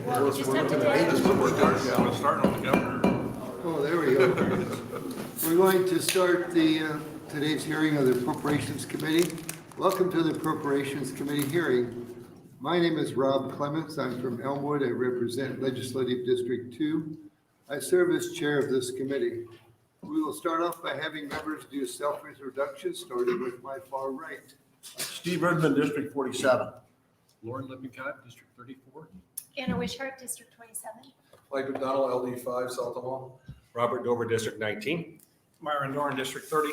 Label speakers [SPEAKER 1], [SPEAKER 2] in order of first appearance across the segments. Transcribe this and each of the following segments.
[SPEAKER 1] Well,
[SPEAKER 2] Just have to
[SPEAKER 1] we're starting on the governor.
[SPEAKER 3] Oh, there we go. We're going to start today's hearing of the Appropriations Committee. Welcome to the Appropriations Committee hearing. My name is Rob Clements. I'm from Elmwood. I represent Legislative District 2. I serve as chair of this committee. We will start off by having members do self-introductions, starting with my far right.
[SPEAKER 4] Steve Erdman, District 47.
[SPEAKER 1] Lauren Lippincott, District 34.
[SPEAKER 2] Anna Wishart, District 27.
[SPEAKER 5] Mike McDonald, LD5, South Omaha.
[SPEAKER 6] Robert Dover, District 19.
[SPEAKER 1] Myron Doran, District 30.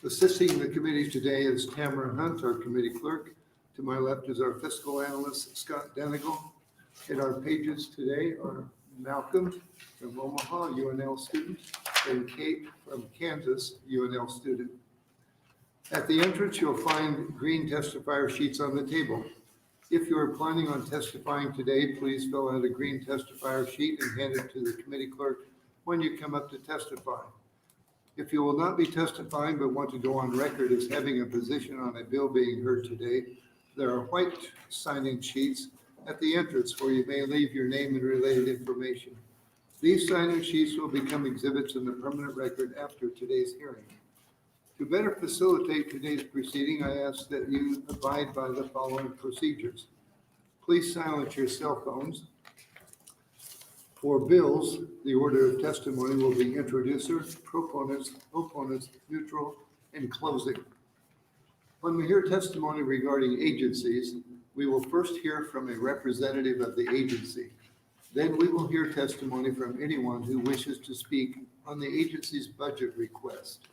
[SPEAKER 3] Assisting the committee today is Tamara Hunt, our committee clerk. To my left is our fiscal analyst, Scott Denigal. And our pages today are Malcolm from Omaha, UNL student, and Kate from Kansas, UNL student. At the entrance, you'll find green testifier sheets on the table. If you are planning on testifying today, please fill out a green testifier sheet and hand it to the committee clerk when you come up to testify. If you will not be testifying but want to go on record as having a position on a bill being heard today, there are white sign-in sheets at the entrance where you may leave your name and related information. These sign-in sheets will become exhibits in the permanent record after today's hearing. To better facilitate today's proceeding, I ask that you abide by the following procedures. Please silence your cell phones. For bills, the order of testimony will be introducer, proponents, opponents, neutral, and closing. When we hear testimony regarding agencies, we will first hear from a representative of the agency. Then we will hear testimony from anyone who wishes to speak on the agency's budget request.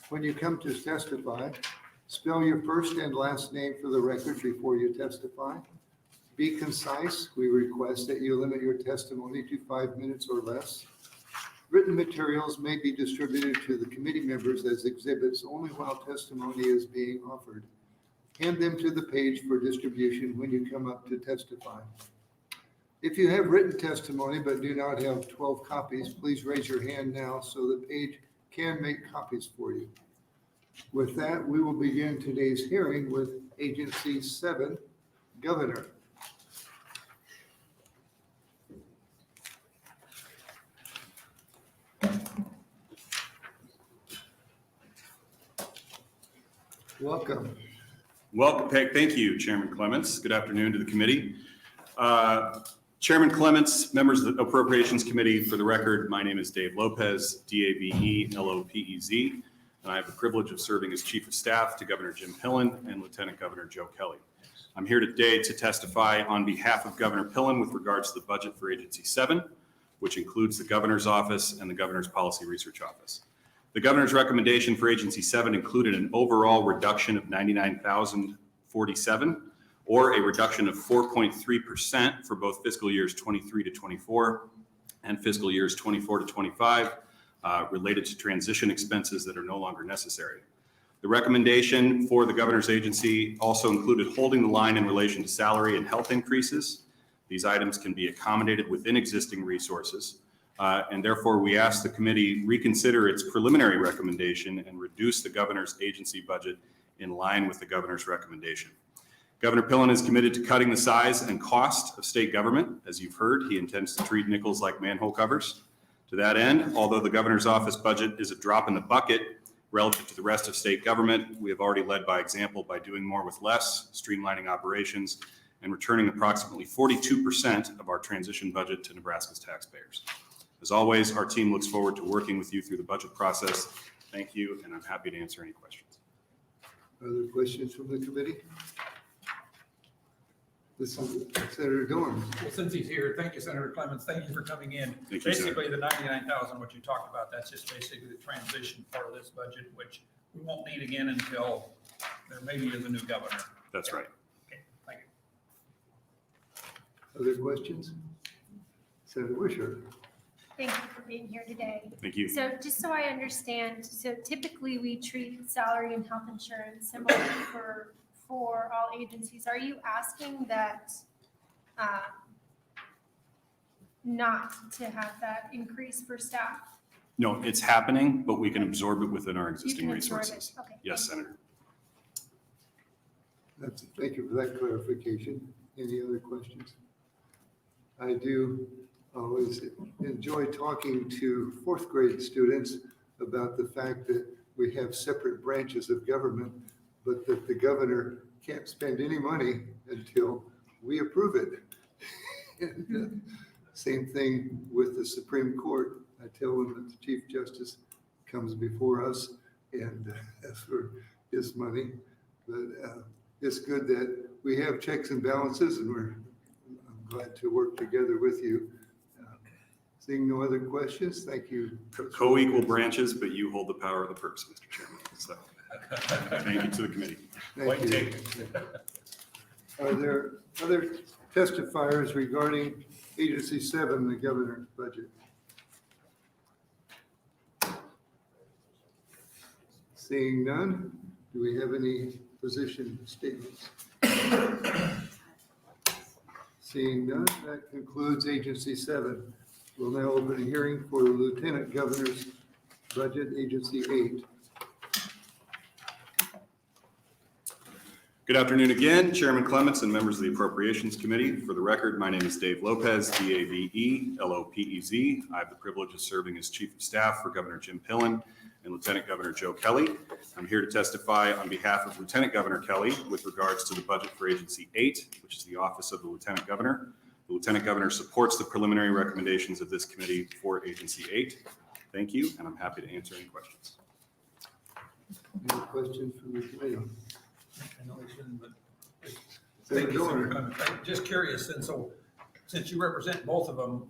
[SPEAKER 3] When you come to testify, spell your first and last name for the record before you testify. Be concise. We request that you limit your testimony to 5 minutes or less. Written materials may be distributed to the committee members as exhibits only while testimony is being offered. Hand them to the page for distribution when you come up to testify. If you have written testimony but do not have 12 copies, please raise your hand now so the page can make copies for you. With that, we will begin today's hearing with Agency 7, Governor. Welcome.
[SPEAKER 7] Welcome. Thank you, Chairman Clements. Good afternoon to the committee. Chairman Clements, members of the Appropriations Committee, for the record, my name is Dave Lopez, D-A-V-E-L-O-P-E-Z, and I have the privilege of serving as Chief of Staff to Governor Jim Pillen and Lieutenant Governor Joe Kelly. I'm here today to testify on behalf of Governor Pillen with regards to the budget for Agency 7, which includes the Governor's Office and the Governor's Policy Research Office. The Governor's recommendation for Agency 7 included an overall reduction of $99,047, or a reduction of 4.3% for both fiscal years 23 to 24 and fiscal years 24 to 25, related to transition expenses that are no longer necessary. The recommendation for the Governor's agency also included holding the line in relation to salary and health increases. These items can be accommodated within existing resources, and therefore we ask the committee reconsider its preliminary recommendation and reduce the Governor's agency budget in line with the Governor's recommendation. Governor Pillen is committed to cutting the size and cost of state government. As you've heard, he intends to treat nickels like manhole covers. To that end, although the Governor's office budget is a drop in the bucket relative to the rest of state government, we have already led by example by doing more with less, streamlining operations, and returning approximately 42% of our transition budget to Nebraska's taxpayers. As always, our team looks forward to working with you through the budget process. Thank you, and I'm happy to answer any questions.
[SPEAKER 3] Other questions from the committee? This is Senator Dorn.
[SPEAKER 1] Well, since he's here, thank you, Senator Clements. Thank you for coming in.
[SPEAKER 7] Thank you,
[SPEAKER 1] Basically, the 99,000, what you talked about, that's just basically the transition part of this budget, which we won't need again until there maybe is a new governor.
[SPEAKER 7] That's right.
[SPEAKER 1] Okay, thank you.
[SPEAKER 3] Other questions? Senator Wishart.
[SPEAKER 2] Thank you for being here today.
[SPEAKER 7] Thank you.
[SPEAKER 2] So just so I understand, so typically we treat salary and health insurance similarly for all agencies. Are you asking that not to have that increase for staff?
[SPEAKER 7] No, it's happening, but we can absorb it within our
[SPEAKER 2] You
[SPEAKER 7] existing
[SPEAKER 2] can absorb
[SPEAKER 7] resources.
[SPEAKER 2] it. Okay.
[SPEAKER 7] Yes, Senator.
[SPEAKER 3] Thank you for that clarification. Any other questions? I do always enjoy talking to fourth grade students about the fact that we have separate branches of government, but that the governor can't spend any money until we approve it. And, same thing with the Supreme Court. I tell them that the Chief Justice comes before us and asks for his money. But it's good that we have checks and balances, and I'm glad to work together with you. Seeing no other questions, thank you.
[SPEAKER 7] Co-equal branches, but you hold the power of the purse, Mr. Chairman. So thank you to the committee.
[SPEAKER 3] Thank you. Are there other testifiers regarding Agency 7, the governor's budget? Seeing none, do we have any position statements? Seeing none, that concludes Agency 7. We'll now open a hearing for the Lieutenant Governor's budget, Agency 8.
[SPEAKER 7] Good afternoon again, Chairman Clements and members of the Appropriations Committee. For the record, my name is Dave Lopez, D-A-V-E-L-O-P-E-Z. I have the privilege of serving as Chief of Staff for Governor Jim Pillen and Lieutenant Governor Joe Kelly. I'm here to testify on behalf of Lieutenant Governor Kelly with regards to the budget for Agency 8, which is the Office of the Lieutenant Governor. The Lieutenant Governor supports the preliminary recommendations of this committee for Agency 8. Thank you, and I'm happy to answer any questions.
[SPEAKER 3] Any questions from the committee?
[SPEAKER 1] I know we shouldn't, but
[SPEAKER 3] Senator Dorner.
[SPEAKER 1] I'm just curious, and so since you represent both of them,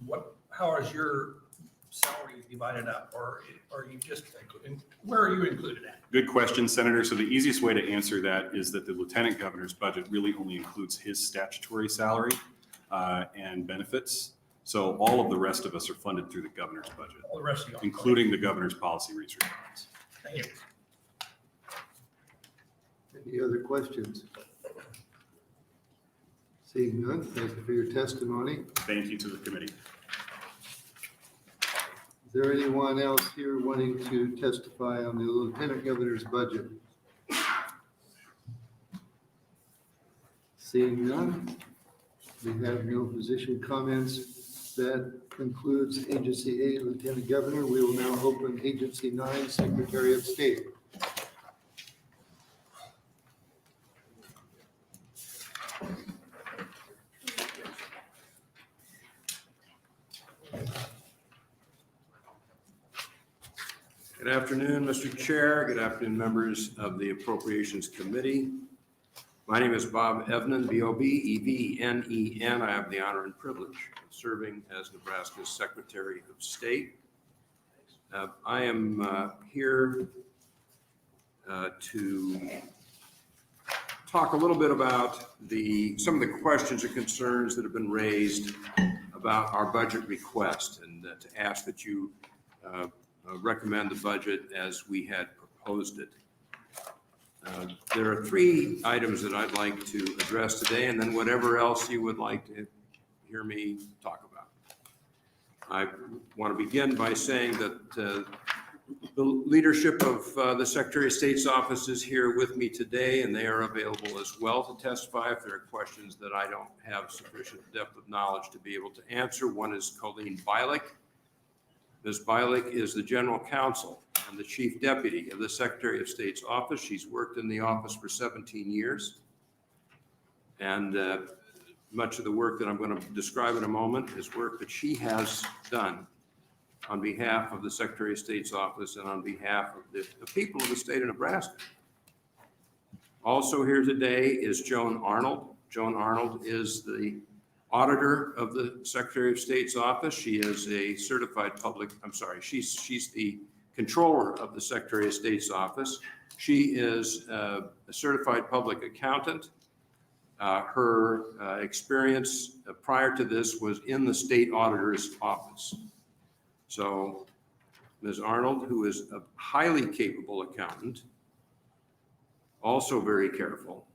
[SPEAKER 1] how is your salary divided up, or are you just, where are you included at?
[SPEAKER 7] Good question, Senator. So the easiest way to answer that is that the Lieutenant Governor's budget really only includes his statutory salary and benefits. So all of the rest of us are funded through the governor's budget,
[SPEAKER 1] All the rest of you,
[SPEAKER 7] including the governor's policy research funds.
[SPEAKER 1] Thank you.
[SPEAKER 3] Any other questions? Seeing none, thank you for your testimony.
[SPEAKER 7] Thank you to the committee.
[SPEAKER 3] Is there anyone else here wanting to testify on the Lieutenant Governor's budget? Seeing none, we have no position comments. That concludes Agency 8, Lieutenant Governor. We will now open Agency 9, Secretary of State.
[SPEAKER 8] Good afternoon, Mr. Chair. Good afternoon, members of the Appropriations Committee. My name is Bob Evnen, B-O-B-E-V-N-E-N. I have the honor and privilege of serving as Nebraska's Secretary of State. I am here to talk a little bit about some of the questions or concerns that have been raised about our budget request, and to ask that you recommend the budget as we had proposed it. There are 3 items that I'd like to address today, and then whatever else you would like to hear me talk about. I want to begin by saying that the leadership of the Secretary of State's office is here with me today, and they are available as well to testify if there are questions that I don't have sufficient depth of knowledge to be able to answer. One is Colleen Bialik. Ms. Bialik is the General Counsel and the Chief Deputy of the Secretary of State's office. She's worked in the office for 17 years. And much of the work that I'm going to describe in a moment is work that she has done on behalf of the Secretary of State's office and on behalf of the people of the state of Nebraska. Also here today is Joan Arnold. Joan Arnold is the Auditor of the Secretary of State's office. She is a certified she's the Controller of the Secretary of State's office. She is a certified public accountant. Her experience prior to this was in the State Auditor's office. So Ms. Arnold, who is a highly capable accountant, also very careful,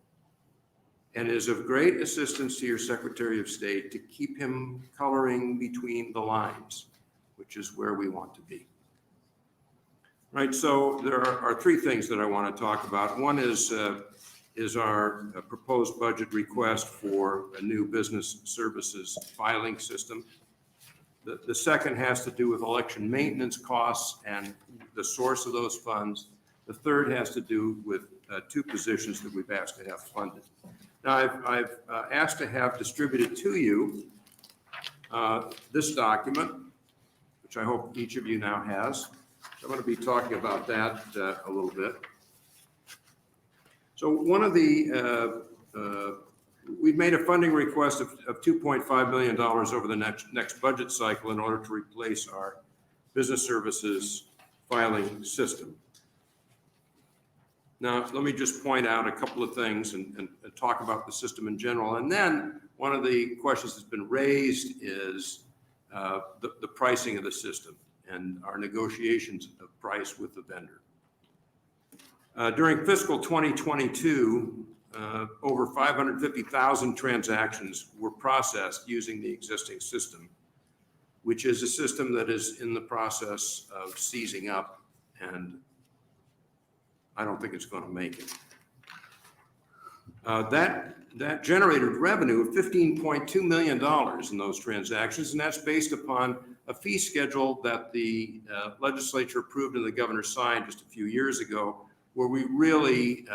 [SPEAKER 8] and is of great assistance to your Secretary of State to keep him coloring between the lines, which is where we want to be. Right, so there are 3 things that I want to talk about. One is is our proposed budget request for a new business services filing system. The second has to do with election maintenance costs and the source of those funds. The third has to do with two positions that we've asked to have funded. Now, I've asked to have distributed to you this document, which I hope each of you now has. So I'm going to be talking about that a little bit. So one of the, we've made a funding request of $2.5 million over the next budget cycle in order to replace our business services filing system. Now, let me just point out a couple of things and talk about the system in general. And then one of the questions that's been raised is the pricing of the system and our negotiations of price with the vendor. During fiscal 2022, over 550,000 transactions were processed using the existing system, which is a system that is in the process of seizing up, and I don't think it's going to make it. That generated revenue of $15.2 million in those transactions, and that's based upon a fee schedule that the legislature approved and the governor signed just a few years ago, where we really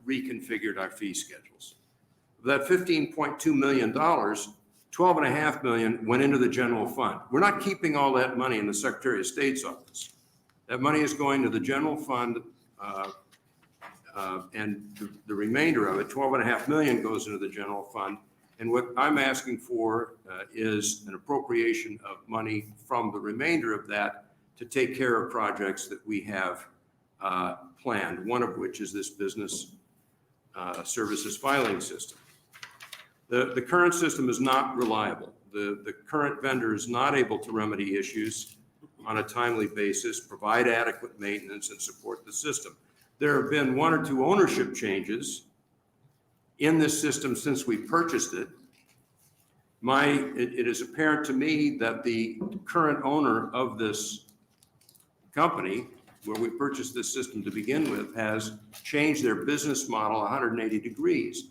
[SPEAKER 8] reconfigured our fee schedules. Of that $15.2 million, $12.5 million went into the general fund. We're not keeping all that money in the Secretary of State's office. That money is going to the general fund, and the remainder of it, $12.5 million, goes into the general fund. And what I'm asking for is an appropriation of money from the remainder of that to take care of projects that we have planned, one of which is this business services filing system. The current system is not reliable. The current vendor is not able to remedy issues on a timely basis, provide adequate maintenance, and support the system. There have been one or two ownership changes in this system since we purchased it. It is apparent to me that the current owner of this company, where we purchased this system to begin with, has changed their business model 180 degrees.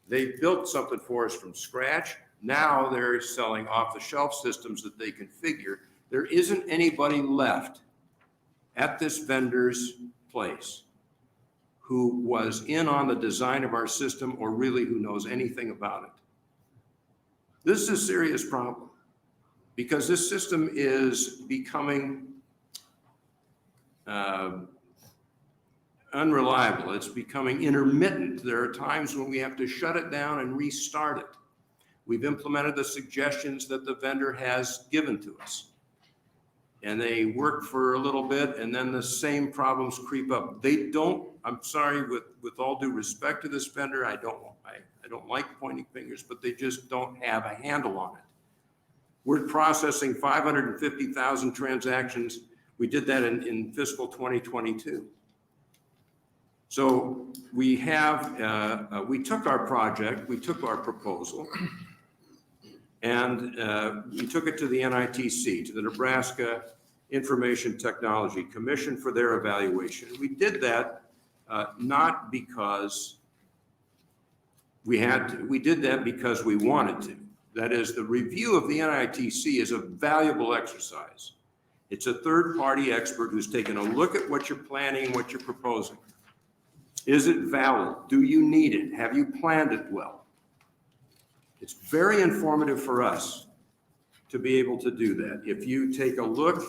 [SPEAKER 8] They built something for us from scratch. Now they're selling off-the-shelf systems that they configure. There isn't anybody left at this vendor's place who was in on the design of our system or really who knows anything about it. This is a serious problem because this system is becoming unreliable. It's becoming intermittent. There are times when we have to shut it down and restart it. We've implemented the suggestions that the vendor has given to us, and they work for a little bit, and then the same problems creep up. They don't, I'm sorry, with all due respect to this vendor, I don't like pointing fingers, but they just don't have a handle on it. We're processing 550,000 transactions. We did that in fiscal 2022. So we have, we took our project, we took our proposal, and we took it to the NITC, to the Nebraska Information Technology Commission, for their evaluation. We did that not because we had to. We did that because we wanted to. That is, the review of the NITC is a valuable exercise. It's a third-party expert who's taken a look at what you're planning, what you're proposing. Is it valid? Do you need it? Have you planned it well? It's very informative for us to be able to do that. If you take a look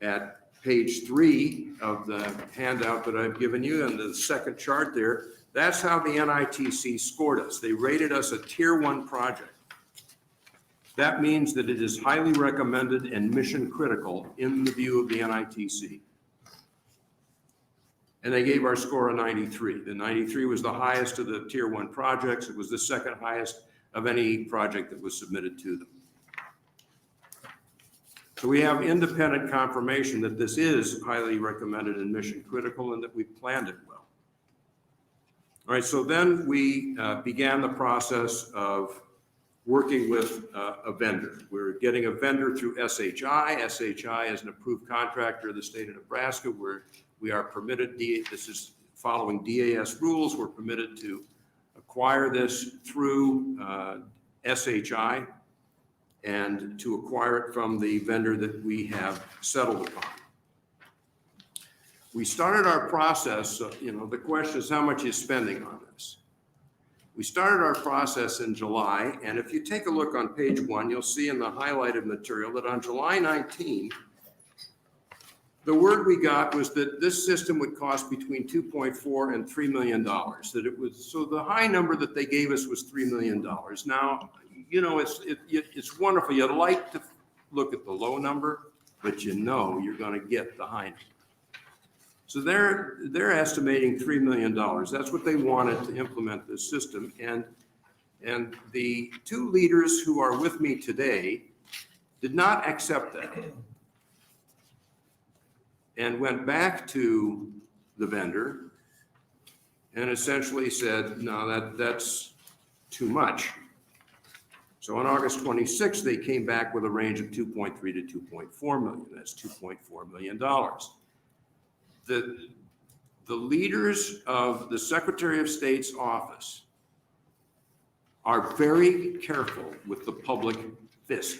[SPEAKER 8] at page 3 of the handout that I've given you and the second chart there, that's how the NITC scored us. They rated us a tier 1 project. That means that it is highly recommended and mission critical in the view of the NITC. And they gave our score a 93. The 93 was the highest of the tier 1 projects. It was the second highest of any project that was submitted to them. So we have independent confirmation that this is highly recommended and mission critical and that we planned it well. All right, so then we began the process of working with a vendor. We're getting a vendor through SHI. SHI is an approved contractor of the state of Nebraska, where we are permitted, this is following DAS rules, we're permitted to acquire this through SHI and to acquire it from the vendor that we have settled upon. We started our process, the question is how much is spending on this? We started our process in July, and if you take a look on page 1, you'll see in the highlighted material that on July 19, the word we got was that this system would cost between $2.4 and $3 million. So the high number that they gave us was $3 million. Now, it's wonderful. You'd like to look at the low number, but you're going to get the high number. So they're estimating $3 million. That's what they wanted to implement this system. And the two leaders who are with me today did not accept that and went back to the vendor and essentially said, no, that's too much. So on August 26th, they came back with a range of 2.3 to 2.4 million. That's $2.4 million. The leaders of the Secretary of State's office are very careful with the public fisc.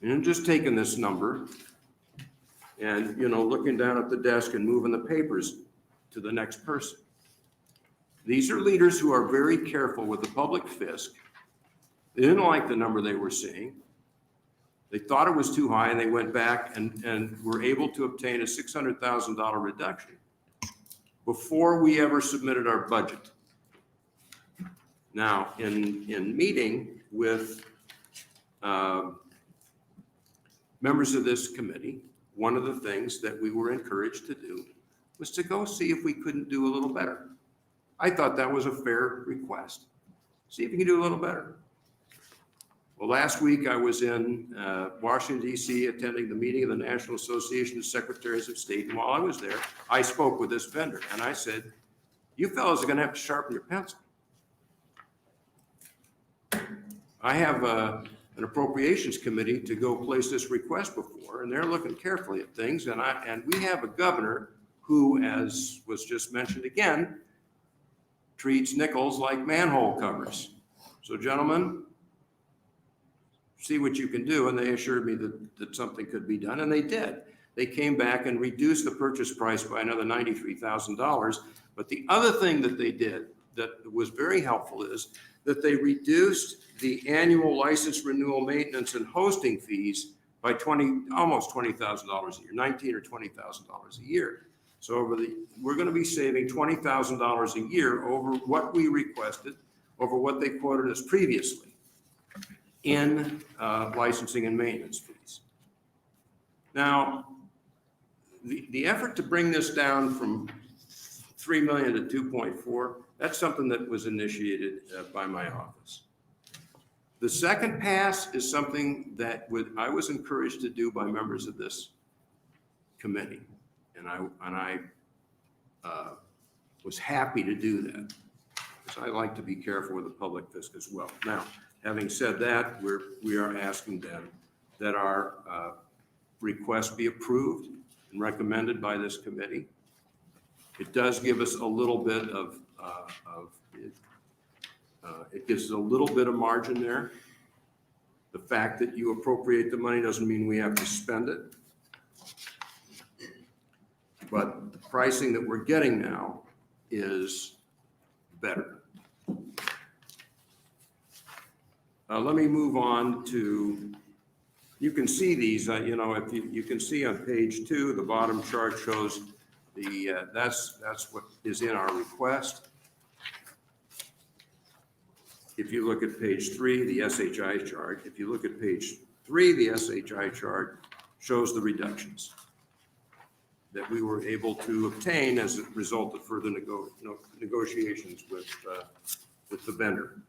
[SPEAKER 8] And I'm just taking this number and, looking down at the desk and moving the papers to the next person. These are leaders who are very careful with the public fisc. They didn't like the number they were seeing. They thought it was too high, and they went back and were able to obtain a $600,000 reduction before we ever submitted our budget. Now, in meeting with members of this committee, one of the things that we were encouraged to do was to go see if we couldn't do a little better. I thought that was a fair request. See if you can do a little better. Well, last week I was in Washington, D.C., attending the meeting of the National Association of Secretaries of State. And while I was there, I spoke with this vendor and I said, you fellows are going to have to sharpen your pencil. I have an appropriations committee to go place this request before, and they're looking carefully at things. And we have a governor who, as was just mentioned again, treats nickels like manhole covers. So, gentlemen, see what you can do. And they assured me that something could be done, and they did. They came back and reduced the purchase price by another $93,000. But the other thing that they did that was very helpful is that they reduced the annual license renewal, maintenance, and hosting fees by almost $20,000 a year, $19,000 or $20,000 a year. So we're going to be saving $20,000 a year over what we requested, over what they quoted us previously in licensing and maintenance fees. Now, the effort to bring this down from 3 million to 2.4, that's something that was initiated by my office. The second pass is something that I was encouraged to do by members of this committee. And I was happy to do that, because I like to be careful with the public fisc as well. Now, having said that, we are asking them that our request be approved and recommended by this committee. It does give us a little bit of it gives us a little bit of margin there. The fact that you appropriate the money doesn't mean we have to spend it. But the pricing that we're getting now is better. Let me move on to, you can see these, if you can see on page 2, the bottom chart shows that's what is in our request. If you look at page 3, the SHI chart, if you look at page 3, the SHI chart shows the reductions that we were able to obtain as a result of further negotiations with the vendor.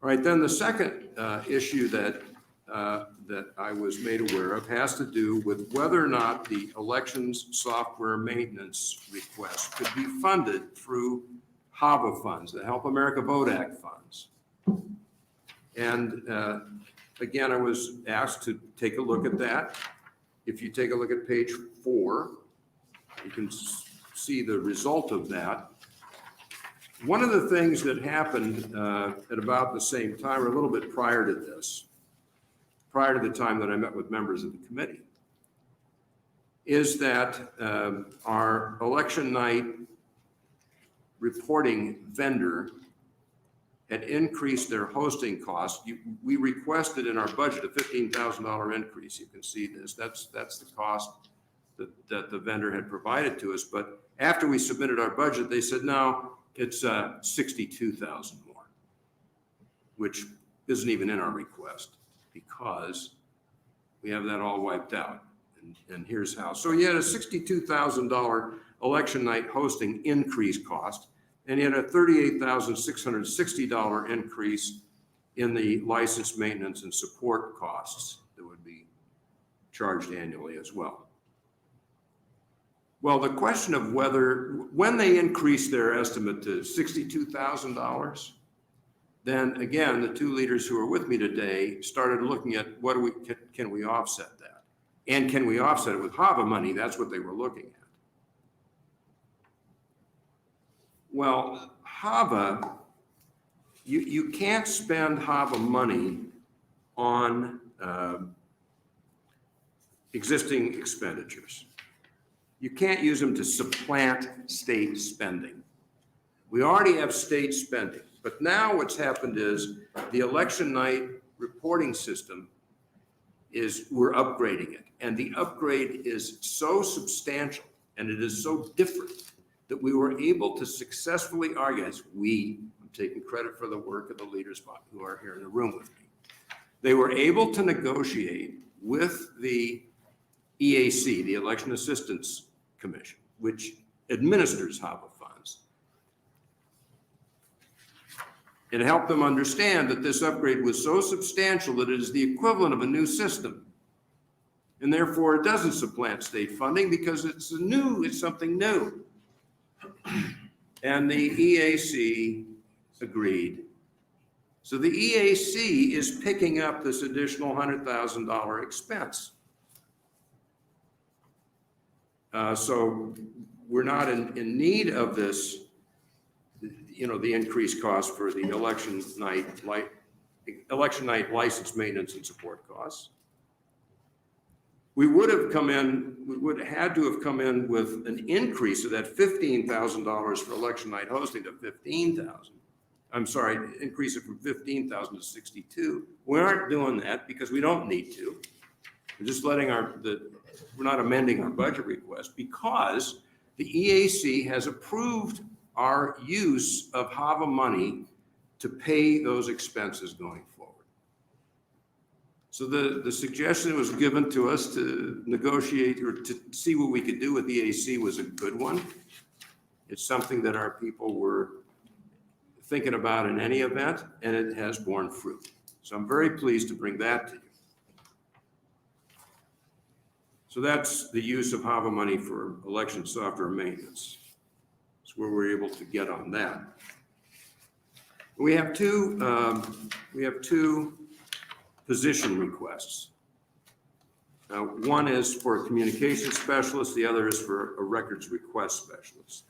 [SPEAKER 8] All right, then the second issue that I was made aware of has to do with whether or not the elections software maintenance request could be funded through HAVA funds, the Help America Vote Act funds. And again, I was asked to take a look at that. If you take a look at page 4, You can see the result of that. One of the things that happened at about the same time, or a little bit prior to this, prior to the time that I met with members of the committee, is that our election night reporting vendor had increased their hosting costs. We requested in our budget a $15,000 increase. You can see this. That's the cost that the vendor had provided to us. But after we submitted our budget, they said, no, it's 62,000 more, which isn't even in our request because we have that all wiped out. And here's how. So you had a $62,000 election night hosting increase cost, and you had a $38,660 increase in the license maintenance and support costs that would be charged annually as well. Well, the question of when they increased their estimate to $62,000, then again, the two leaders who are with me today started looking at can we offset that? And can we offset it with HAVA money? That's what they were looking at. Well, HAVA, you can't spend HAVA money on existing expenditures. You can't use them to supplant state spending. We already have state spending, but now what's happened is the election night reporting system we're upgrading it. And the upgrade is so substantial and it is so different that we were able to successfully argue, I'm taking credit for the work of the leaders who are here in the room with me. They were able to negotiate with the EAC, the Election Assistance Commission, which administers HAVA funds. It helped them understand that this upgrade was so substantial that it is the equivalent of a new system. And therefore it doesn't supplant state funding because it's something new. And the EAC agreed. So the EAC is picking up this additional $100,000 expense. So we're not in need of this, the increased cost for the election night license maintenance and support costs. We would have had to have come in with an increase of that $15,000 for election night hosting to $15,000. I'm sorry, increase it from $15,000 to $62,000. We aren't doing that because we don't need to. We're just letting we're not amending our budget request because the EAC has approved our use of HAVA money to pay those expenses going forward. So the suggestion that was given to us to negotiate or to see what we could do with EAC was a good one. It's something that our people were thinking about in any event, and it has borne fruit. So I'm very pleased to bring that to you. So that's the use of HAVA money for election software maintenance. That's where we're able to get on that. We have two position requests. One is for a communications specialist, the other is for a records request specialist.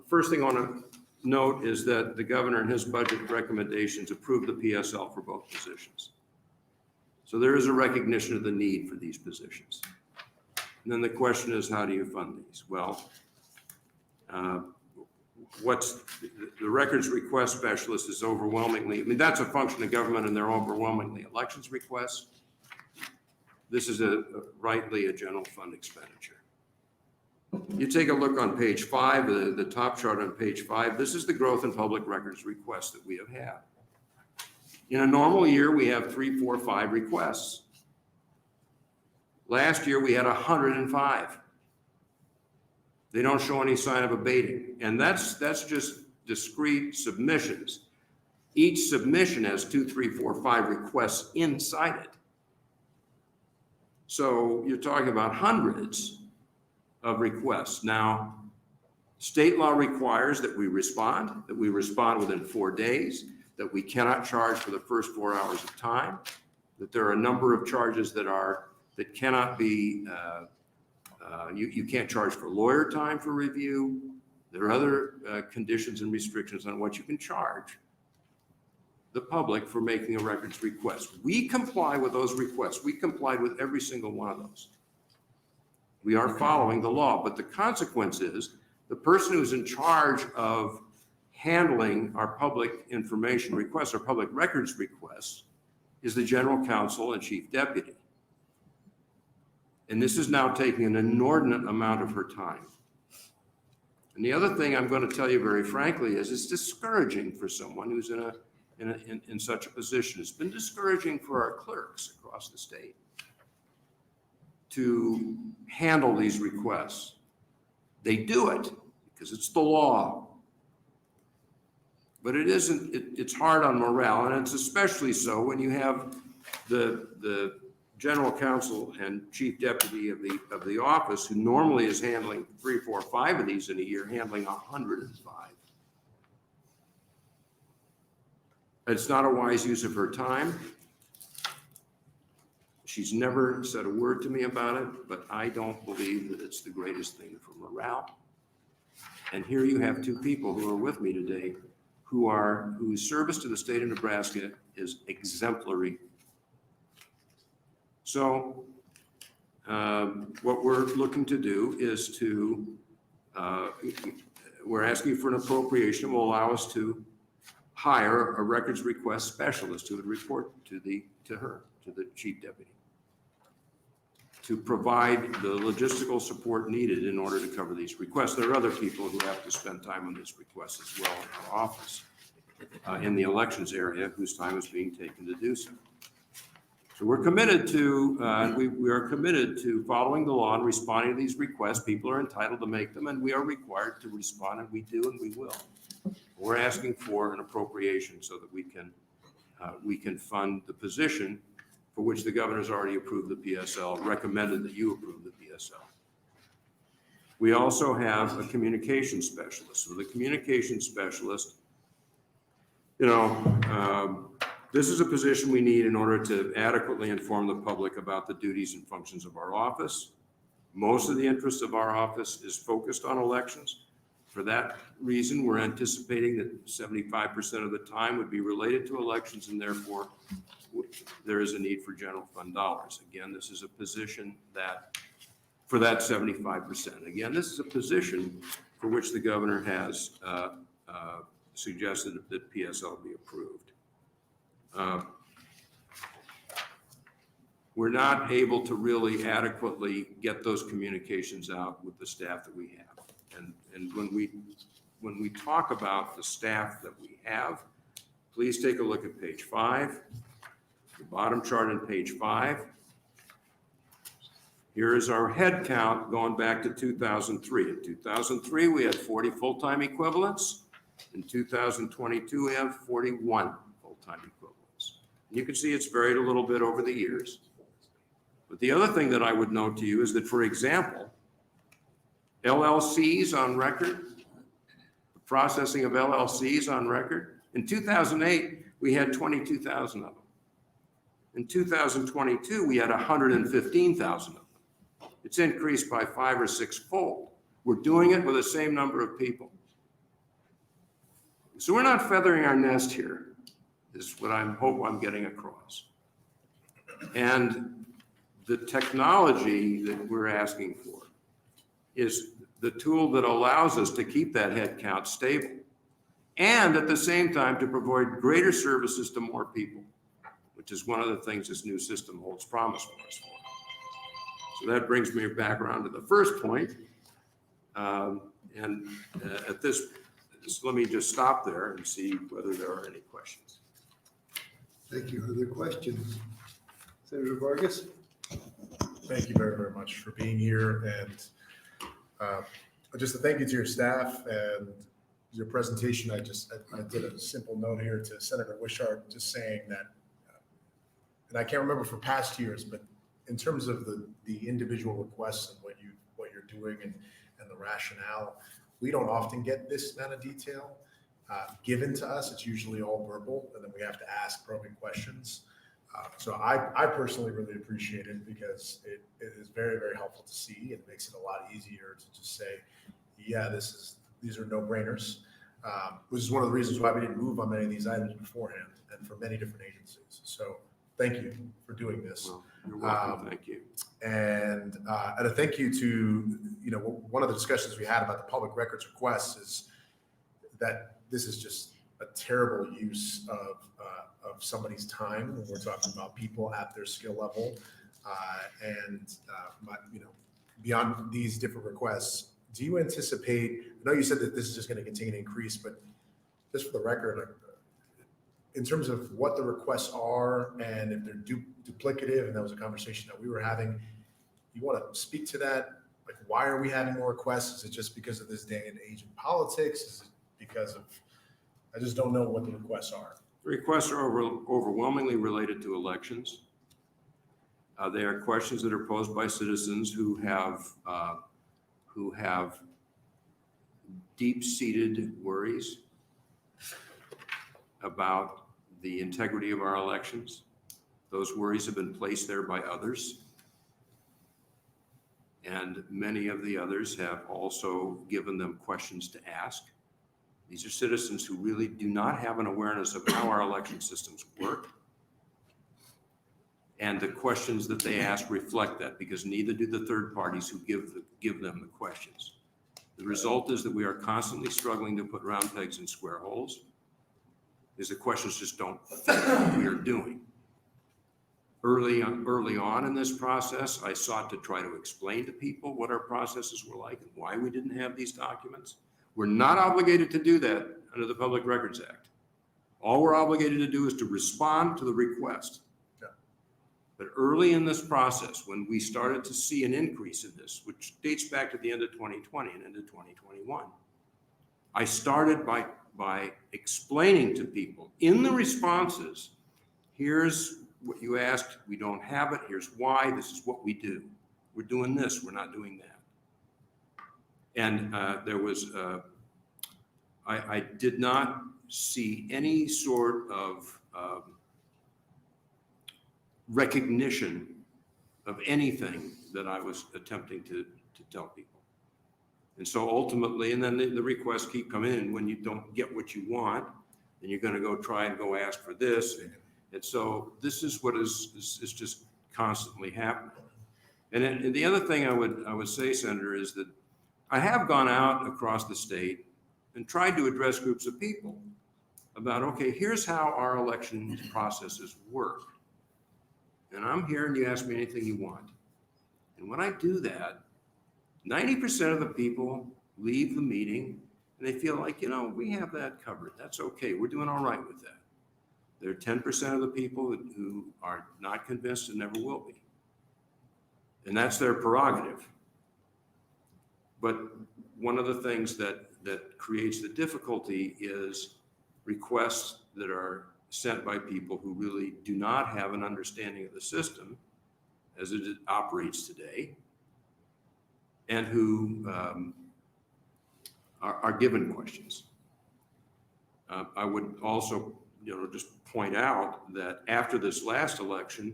[SPEAKER 8] First thing I want to note is that the governor and his budget recommendations approved the PSL for both positions. So there is a recognition of the need for these positions. And then the question is, how do you fund these? Well, what's the records request specialist is overwhelmingly, that's a function of government and they're overwhelmingly elections requests. This is rightly a general fund expenditure. You take a look on page 5, the top chart on page 5, this is the growth in public records requests that we have had. In a normal year, we have 3, 4, 5 requests. Last year, we had 105. They don't show any sign of abating. And that's just discrete submissions. Each submission has 2, 3, 4, 5 requests inside it. So you're talking about hundreds of requests. Now, state law requires that we respond within 4 days, that we cannot charge for the first 4 hours of time, that there are a number of charges that cannot be You can't charge for lawyer time for review. There are other conditions and restrictions on what you can charge the public for making a records request. We comply with those requests. We complied with every single one of those. We are following the law, but the consequence is the person who's in charge of handling our public information requests, our public records requests, is the general counsel and chief deputy. And this is now taking an inordinate amount of her time. And the other thing I'm going to tell you very frankly is it's discouraging for someone who's in such a position. It's been discouraging for our clerks across the state to handle these requests. They do it because it's the law. But it isn't, it's hard on morale, and it's especially so when you have the general counsel and chief deputy of the office, who normally is handling 3, 4, 5 of these in a year, handling 105. It's not a wise use of her time. She's never said a word to me about it, but I don't believe that it's the greatest thing for morale. And here you have 2 people who are with me today whose service to the state of Nebraska is exemplary. So what we're looking to do is we're asking for an appropriation that will allow us to hire a records request specialist who would report to the chief deputy, to provide the logistical support needed in order to cover these requests. There are other people who have to spend time on this request as well in our office, in the elections area, whose time is being taken to do so. So we're committed to, we are committed to following the law and responding to these requests. People are entitled to make them, and we are required to respond, and we do, and we will. We're asking for an appropriation so that we can fund the position for which the governor's already approved the PSL, recommended that you approve the PSL. We also have a communication specialist. So the communication specialist, this is a position we need in order to adequately inform the public about the duties and functions of our office. Most of the interest of our office is focused on elections. For that reason, we're anticipating that 75% of the time would be related to elections, and therefore there is a need for general fund dollars. Again, this is a position that, for that 75%. Again, this is a position for which the governor has suggested that PSL be approved. We're not able to really adequately get those communications out with the staff that we have. And when we talk about the staff that we have, please take a look at page 5, the bottom chart on page 5. Here is our head count going back to 2003. In 2003, we had 40 full-time equivalents. In 2022, we have 41 full-time equivalents. You can see it's varied a little bit over the years. But the other thing that I would note to you is that, for example, LLCs on record, the processing of LLCs on record. In 2008, we had 22,000 of them. In 2022, we had 115,000 of them. It's increased by 5 or 6-fold. We're doing it with the same number of people. So we're not feathering our nest here, is what I hope I'm getting across. And the technology that we're asking for is the tool that allows us to keep that head count stable and at the same time to provide greater services to more people, which is one of the things this new system holds promise for us for. So that brings me back around to the first point. At this, let me just stop there and see whether there are any questions.
[SPEAKER 3] Thank you. Other questions? Senator Vargas?
[SPEAKER 9] Thank you very, very much for being here, and just a thank you to your staff and your presentation. I did a simple note here to Senator Wishart, just saying that, and I can't remember for past years, but in terms of the individual requests and what you're doing and the rationale, we don't often get this amount of detail given to us. It's usually all verbal, and then we have to ask probing questions. So I personally really appreciate it because it is very, very helpful to see. It makes it a lot easier to just say, yeah, these are no-brainers, which is one of the reasons why we didn't move on many of these items beforehand and for many different agencies. So thank you for doing this.
[SPEAKER 8] Well, you're welcome. Thank you.
[SPEAKER 9] And a thank you to, one of the discussions we had about the public records requests is that this is just a terrible use of somebody's time when we're talking about people at their skill level. Beyond these different requests, do you anticipate, I know you said that this is just going to continue to increase, but just for the record, in terms of what the requests are and if they're duplicative, and that was a conversation that we were having, you want to speak to that? Like, why are we having more requests? Is it just because of this day and age in politics? Is it because of, I just don't know what the requests are.
[SPEAKER 8] The requests are overwhelmingly related to elections. They are questions that are posed by citizens who have deep-seated worries about the integrity of our elections. Those worries have been placed there by others. And many of the others have also given them questions to ask. These are citizens who really do not have an awareness of how our election systems work. And the questions that they ask reflect that, because neither do the third parties who give them the questions. The result is that we are constantly struggling to put round pegs in square holes, because the questions just don't fit what we are doing. Early on in this process, I sought to try to explain to people what our processes were like and why we didn't have these documents. We're not obligated to do that under the Public Records Act. All we're obligated to do is to respond to the request.
[SPEAKER 9] Yeah.
[SPEAKER 8] But early in this process, when we started to see an increase in this, which dates back to the end of 2020 and into 2021, I started by explaining to people in the responses, here's what you asked, we don't have it, here's why, this is what we do. We're doing this, we're not doing that. And there was, I did not see any sort of recognition of anything that I was attempting to tell people. And so ultimately, and then the requests keep coming in when you don't get what you want, then you're going to go try and go ask for this. And so this is what is just constantly happening. And the other thing I would say, Senator, is that I have gone out across the state and tried to address groups of people about, okay, here's how our election processes work. And I'm here and you ask me anything you want. And when I do that, 90% of the people leave the meeting and they feel like, we have that covered. That's okay. We're doing all right with that. There are 10% of the people who are not convinced and never will be. And that's their prerogative. But one of the things that creates the difficulty is requests that are sent by people who really do not have an understanding of the system as it operates today, and who are given questions. I would also, just point out that after this last election,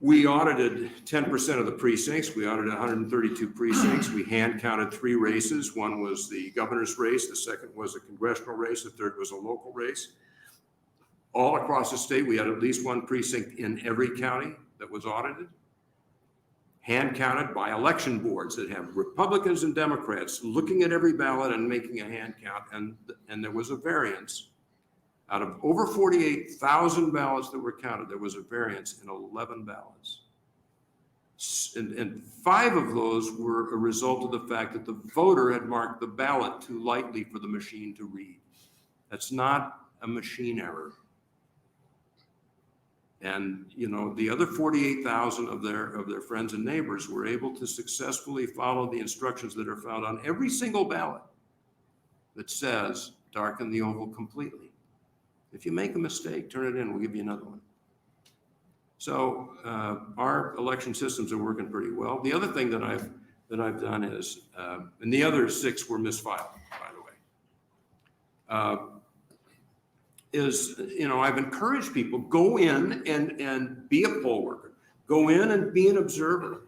[SPEAKER 8] we audited 10% of the precincts. We audited 132 precincts. We hand counted 3 races. One was the governor's race. The second was a congressional race. The third was a local race. All across the state, we had at least one precinct in every county that was audited. Hand counted by election boards that have Republicans and Democrats looking at every ballot and making a hand count. And there was a variance. Out of over 48,000 ballots that were counted, there was a variance in 11 ballots. And 5 of those were a result of the fact that the voter had marked the ballot too lightly for the machine to read. That's not a machine error. And, the other 48,000 of their friends and neighbors were able to successfully follow the instructions that are found on every single ballot that says darken the oval completely. If you make a mistake, turn it in, we'll give you another one. So our election systems are working pretty well. The other thing that I've done is, and the other 6 were misfiled, by the way. is, I've encouraged people, go in and be a poll worker. Go in and be an observer.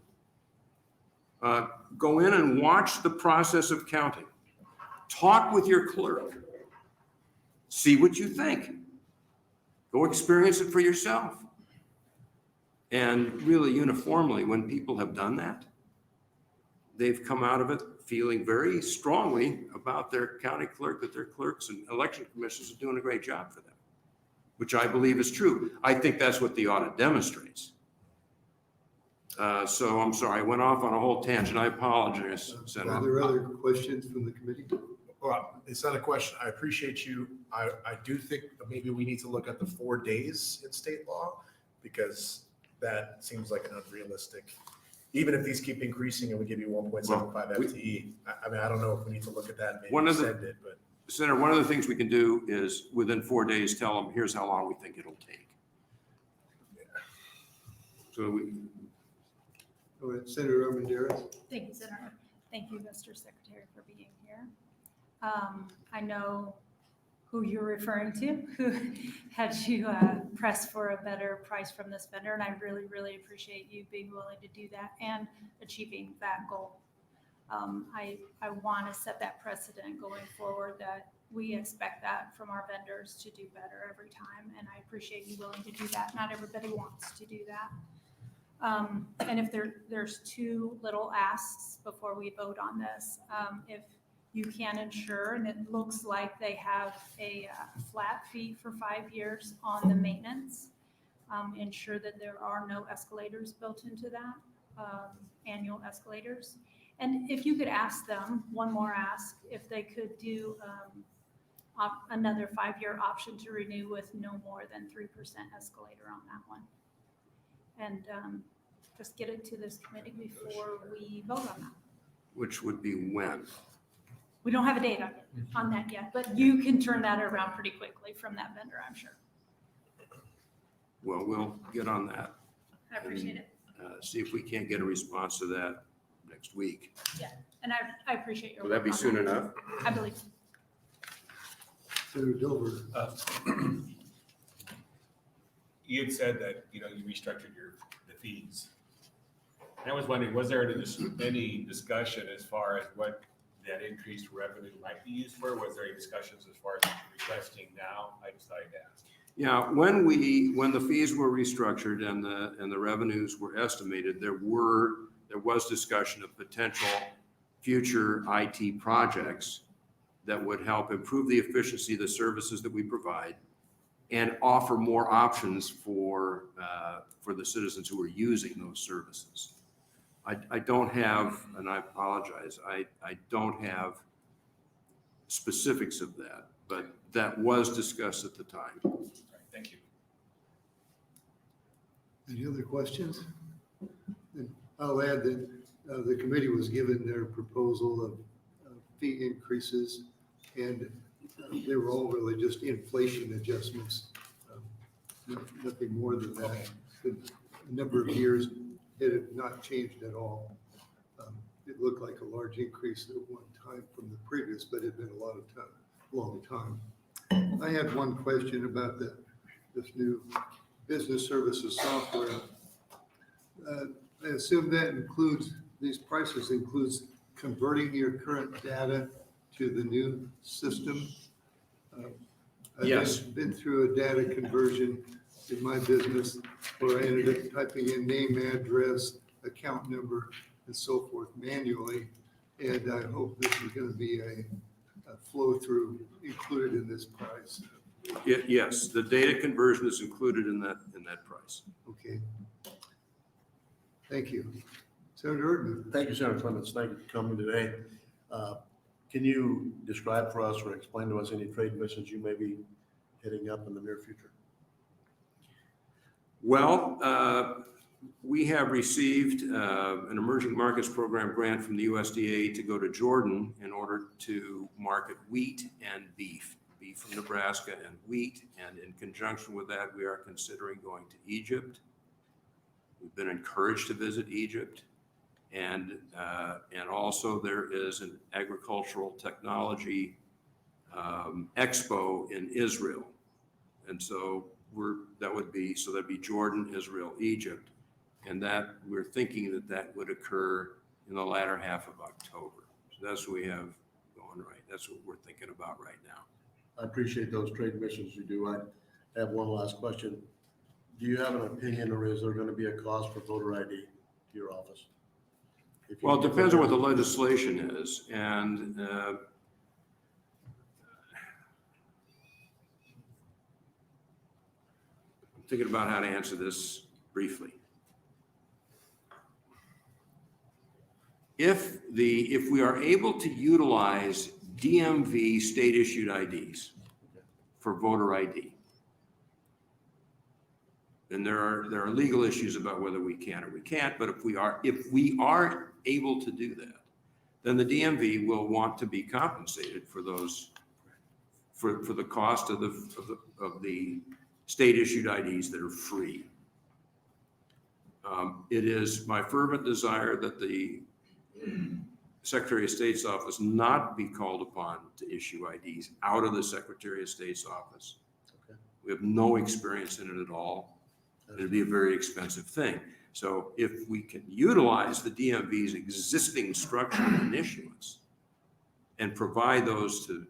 [SPEAKER 8] Go in and watch the process of counting. Talk with your clerk. See what you think. Go experience it for yourself. And really uniformly, when people have done that, they've come out of it feeling very strongly about their county clerk, that their clerks and election commissioners are doing a great job for them, which I believe is true. I think that's what the audit demonstrates. So I'm sorry, I went off on a whole tangent. I apologize,
[SPEAKER 3] Are
[SPEAKER 8] Senator.
[SPEAKER 3] there other questions from the committee?
[SPEAKER 9] Well, it's not a question. I appreciate you. I do think that maybe we need to look at the 4 days in state law, because that seems like an unrealistic, even if these keep increasing and we give you 1.75 FTE. I mean, I don't know if we need to look at that and maybe extend it, but.
[SPEAKER 8] Senator, one of the things we can do is within 4 days, tell them, here's how long we think it'll take. So we,
[SPEAKER 3] All right, Senator Armendariz.
[SPEAKER 10] Thank you, Senator. Thank you, Mr. Secretary, for being here. I know who you're referring to, who had you press for a better price from this vendor, and I really, really appreciate you being willing to do that and achieving that goal. I want to set that precedent going forward, that we expect that from our vendors to do better every time, and I appreciate you willing to do that. Not everybody wants to do that. And if there's two little asks before we vote on this, if you can ensure, and it looks like they have a flat fee for 5 years on the maintenance, ensure that there are no escalators built into that, annual escalators. And if you could ask them, one more ask, if they could do another 5-year option to renew with no more than 3% escalator on that one. And just get it to this committee before we vote on that.
[SPEAKER 8] which would be when?
[SPEAKER 10] We don't have a date on that yet, but you can turn that around pretty quickly from that vendor, I'm sure.
[SPEAKER 8] Well, we'll get on that.
[SPEAKER 10] I appreciate it.
[SPEAKER 8] See if we can't get a response to that next week.
[SPEAKER 10] And I appreciate your
[SPEAKER 8] Will that
[SPEAKER 10] work
[SPEAKER 8] be
[SPEAKER 10] on
[SPEAKER 8] soon enough?
[SPEAKER 10] I believe.
[SPEAKER 3] Senator Dilbert.
[SPEAKER 6] You had said that, you restructured the fees. And I was wondering, was there any discussion as far as what that increased revenue might be used for? Was there any discussions as far as what you're requesting now? I just thought I'd ask.
[SPEAKER 8] Yeah, when the fees were restructured and the revenues were estimated, there was discussion of potential future IT projects that would help improve the efficiency of the services that we provide and offer more options for the citizens who are using those services. I don't have, and I apologize, I don't have specifics of that, but that was discussed at the time.
[SPEAKER 6] All right, thank you.
[SPEAKER 3] Any other questions? And I'll add that the committee was given their proposal of fee increases, and they were all really just inflation adjustments, nothing more than that. The number of years it had not changed at all. It looked like a large increase at one time from the previous, but it had been a long time. I had one question about this new business services software. I assume that includes, these prices includes converting your current data to the new system.
[SPEAKER 8] Yes.
[SPEAKER 3] I've been through a data conversion in my business where I ended up typing in name, address, account number, and so forth manually. And I hope this is going to be a flow through included in this price.
[SPEAKER 8] Yes, the data conversion is included in that price.
[SPEAKER 3] Okay. Thank you. Senator Erdman.
[SPEAKER 4] Thank you, Senator Clements. Thank you for coming today. Can you describe for us or explain to us any trade missions you may be hitting up in the near future?
[SPEAKER 8] Well, we have received an emerging markets program grant from the USDA to go to Jordan in order to market wheat and beef from Nebraska and wheat. And in conjunction with that, we are considering going to Egypt. We've been encouraged to visit Egypt. And also there is an agricultural technology expo in Israel And so that'd be Jordan, Israel, Egypt. And that we're thinking that would occur in the latter half of October. So that's what we have going right. That's what we're thinking about right now.
[SPEAKER 4] I appreciate those trade missions you do. I have one last question. Do you have an opinion, or is there going to be a cost for voter ID to your office?
[SPEAKER 8] Well, it depends on what the legislation is. And I'm thinking about how to answer this briefly. If we are able to utilize DMV state issued IDs for voter ID, then there are legal issues about whether we can or we can't. But if we are able to do that, then the DMV will want to be compensated for those for the cost of the state issued IDs that are free. It is my fervent desire that the Secretary of State's office not be called upon to issue IDs out of the Secretary of State's office.
[SPEAKER 4] Okay.
[SPEAKER 8] We have no experience in it at all. It'd be a very expensive thing. So if we can utilize the DMV's existing structure and issuance and provide those to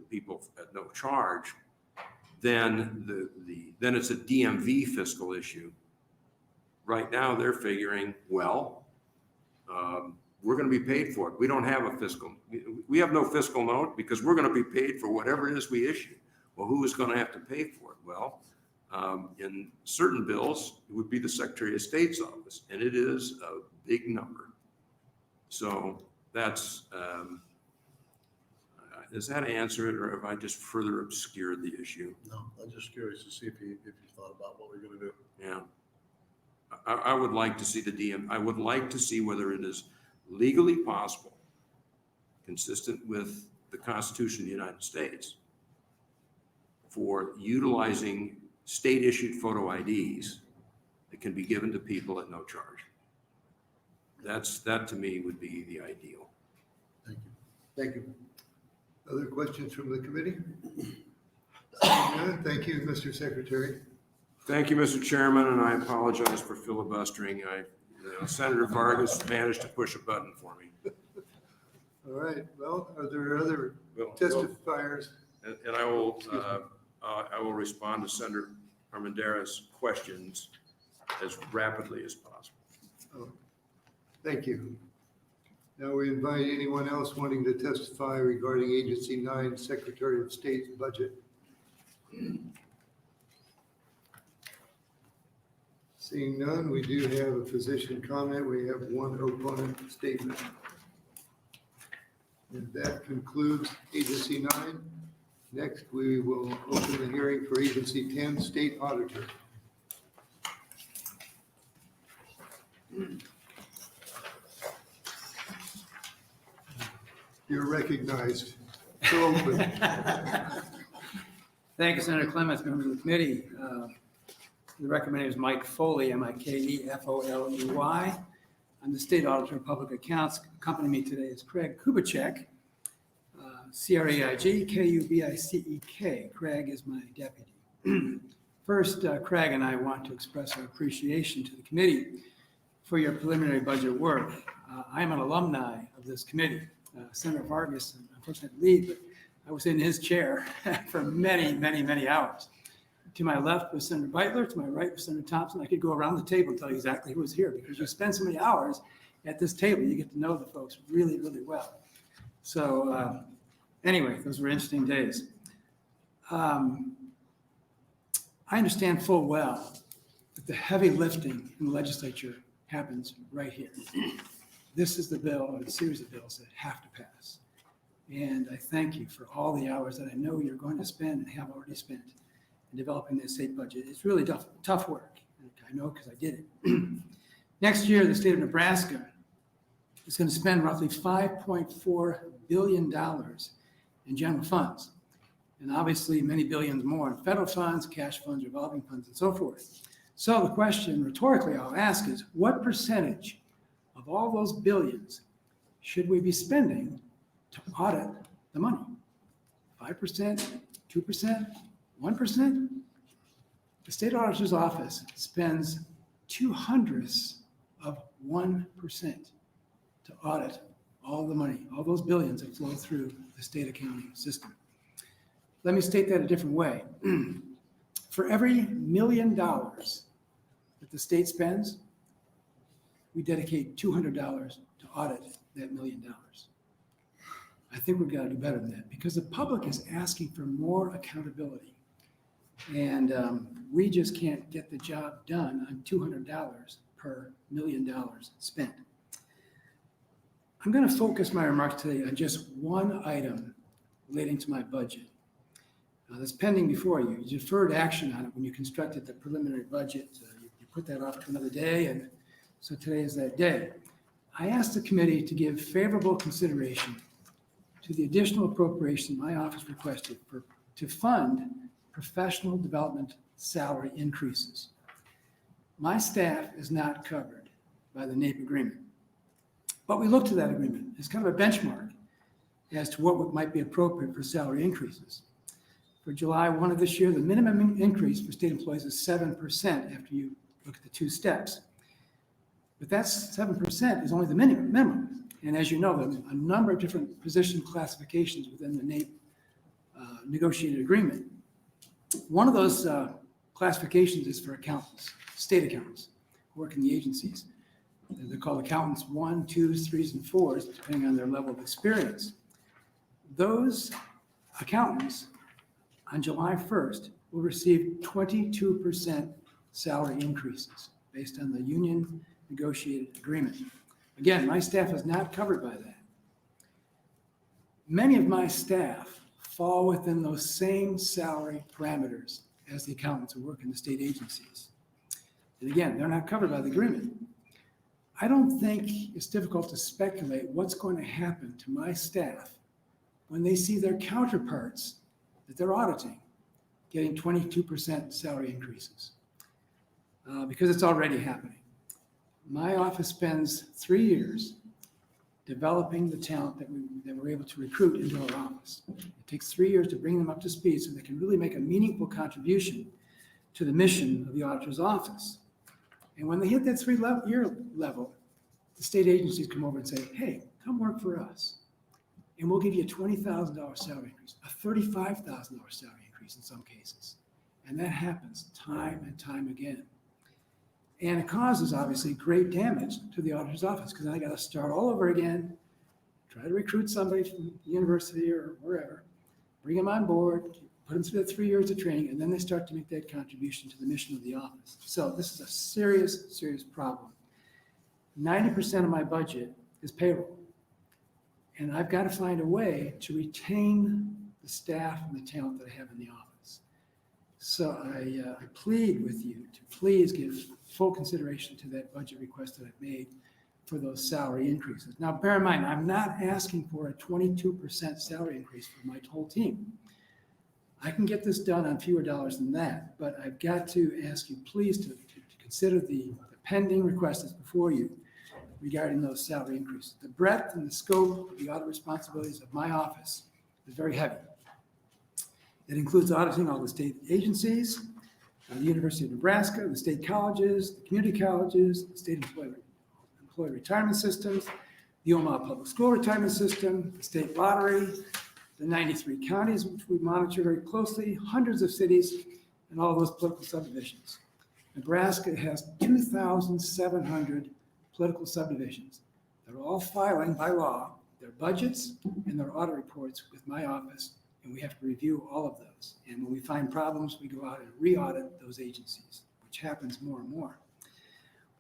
[SPEAKER 8] people at no charge, then then it's a DMV fiscal issue. Right now, they're figuring, well, we're going to be paid for it. We don't have we have no fiscal note because we're going to be paid for whatever it is we issue. Well, who is going to have to pay for it? Well, in certain bills, it would be the Secretary of State's office, and it is a big number. So that's, does that answer it, or have I just further obscured the issue?
[SPEAKER 4] No, I'm just curious to see if you thought about what we're going to do.
[SPEAKER 8] Yeah. I would like to see I would like to see whether it is legally possible, consistent with the Constitution of the United States, for utilizing state-issued photo IDs that can be given to people at no charge. That to me would be the ideal.
[SPEAKER 4] Thank you.
[SPEAKER 3] Thank you. Other questions from the committee? Thank you, Mr. Secretary.
[SPEAKER 8] Thank you, Mr. Chairman, and I apologize for filibustering. Senator Vargas managed to push a button for me.
[SPEAKER 3] All right, well, are there other testifiers?
[SPEAKER 8] And I will respond to Senator Armendariz' questions as rapidly as possible.
[SPEAKER 3] Oh, thank you. Now we invite anyone else wanting to testify regarding Agency 9, Secretary of State's budget. Seeing none, we do have a physician comment. We have one opponent statement. And that concludes Agency 9. Next, we will open the hearing for Agency 10, State Auditor. You're recognized. So open.
[SPEAKER 11] Thank you, Senator Clements, members of the committee. The recommended is Mike Foley, M-I-K-E-F-O-L-E-Y. I'm the State Auditor of Public Accounts. Accompanying me today is Craig Kubicek, C-R-A-I-G, K-U-B-I-C-E-K. Craig is my deputy. First, Craig and I want to express our appreciation to the committee for your preliminary budget work. I'm an alumni of this committee. Senator Vargas, unfortunately, leave, but I was in his chair for many, many, many hours. To my left was Senator Beitler, to my right was Senator Thompson. I could go around the table and tell you exactly who was here because you spend so many hours at this table, you get to know the folks really, really well. So anyway, those were interesting days. I understand full well that the heavy lifting in the legislature happens right here. This is the bill or the series of bills that have to pass. And I thank you for all the hours that I know you're going to spend and have already spent in developing this state budget. It's really tough work. I know because I did it. Next year, the state of Nebraska is going to spend roughly $5.4 billion in general funds. And obviously many billions more in federal funds, cash funds, revolving funds, and so forth. So the question rhetorically I'll ask is, what percentage of all those billions should we be spending to audit the money? 5%, 2%, 1%? The state auditor's office spends 0.02% to audit all the money, all those billions that flow through the state accounting system. Let me state that a different way. For every $1 million that the state spends, we dedicate $200 to audit that $1 million. I think we've got to do better than that because the public is asking for more accountability. And we just can't get the job done on $200 per $1 million spent. I'm going to focus my remarks today on just one item relating to my budget. That's pending before you. You deferred action on it when you constructed the preliminary budget. You put that off to another day, and so today is that day. I asked the committee to give favorable consideration to the additional appropriation my office requested to fund professional development salary increases. My staff is not covered by the NAEP agreement, but we looked to that agreement as kind of a benchmark as to what might be appropriate for salary increases. For July 1 of this year, the minimum increase for state employees is 7% after you look at the two steps. But that 7% is only the minimum. And as you know, there's a number of different position classifications within the NAEP negotiated agreement. One of those classifications is for accountants, state accountants who work in the agencies. They're called accountants 1, 2s, 3s, and 4s, depending on their level of experience. Those accountants on July 1st will receive 22% salary increases based on the union negotiated agreement. Again, my staff is not covered by that. Many of my staff fall within those same salary parameters as the accountants who work in the state agencies. And again, they're not covered by the agreement. I don't think it's difficult to speculate what's going to happen to my staff when they see their counterparts that they're auditing getting 22% salary increases, because it's already happening. My office spends 3 years developing the talent that we're able to recruit into our office. It takes 3 years to bring them up to speed so they can really make a meaningful contribution to the mission of the auditor's office. And when they hit that 3-year level, the state agencies come over and say, hey, come work for us. And we'll give you a $20,000 salary increase, a $35,000 salary increase in some cases. And that happens time and time again. And it causes, obviously, great damage to the auditor's office because I got to start all over again, try to recruit somebody from the university or wherever, bring them on board, put them through the 3 years of training, and then they start to make that contribution to the mission of the office. So this is a serious, serious problem. 90% of my budget is payroll. And I've got to find a way to retain the staff and the talent that I have in the office. So I plead with you to please give full consideration to that budget request that I've made for those salary increases. Now, bear in mind, I'm not asking for a 22% salary increase for my whole team. I can get this done on fewer dollars than that, but I've got to ask you please to consider the pending request that's before you regarding those salary increases. The breadth and the scope of the audit responsibilities of my office is very heavy. It includes auditing all the state agencies, the University of Nebraska, the state colleges, the community colleges, the state employee retirement systems, the Omaha Public School Retirement System, the state lottery, the 93 counties, which we monitor very closely, hundreds of cities, and all those political subdivisions. Nebraska has 2,700 political subdivisions. They're all filing by law their budgets and their audit reports with my office, and we have to review all of those. And when we find problems, we go out and re-audit those agencies, which happens more and more.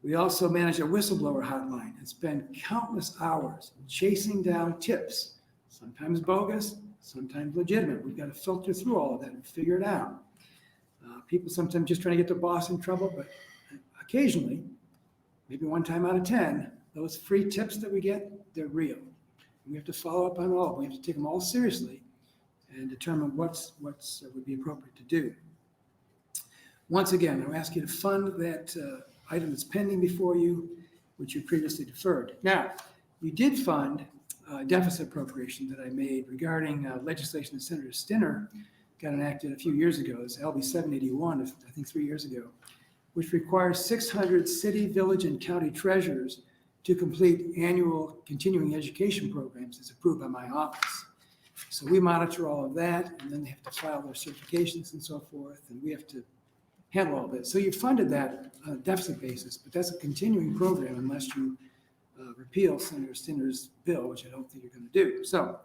[SPEAKER 11] We also manage a whistleblower hotline and spend countless hours chasing down tips, sometimes bogus, sometimes legitimate. We've got to filter through all of that and figure it out. People sometimes just trying to get their boss in trouble, but occasionally, maybe 1 time out of 10, those free tips that we get, they're real. And we have to follow up on all of them. We have to take them all seriously and determine what's would be appropriate to do. Once again, I'll ask you to fund that item that's pending before you, which you previously deferred. Now, we did fund a deficit appropriation that I made regarding legislation that Senator Stinner got enacted a few years ago. It's LB 781, I think 3 years ago, which requires 600 city, village, and county treasurers to complete annual continuing education programs as approved by my office. So we monitor all of that, and then they have to file their certifications and so forth, and we have to handle all this. So you funded that on a deficit basis, but that's a continuing program unless you repeal Senator Stinner's bill, which I don't think you're going to do. So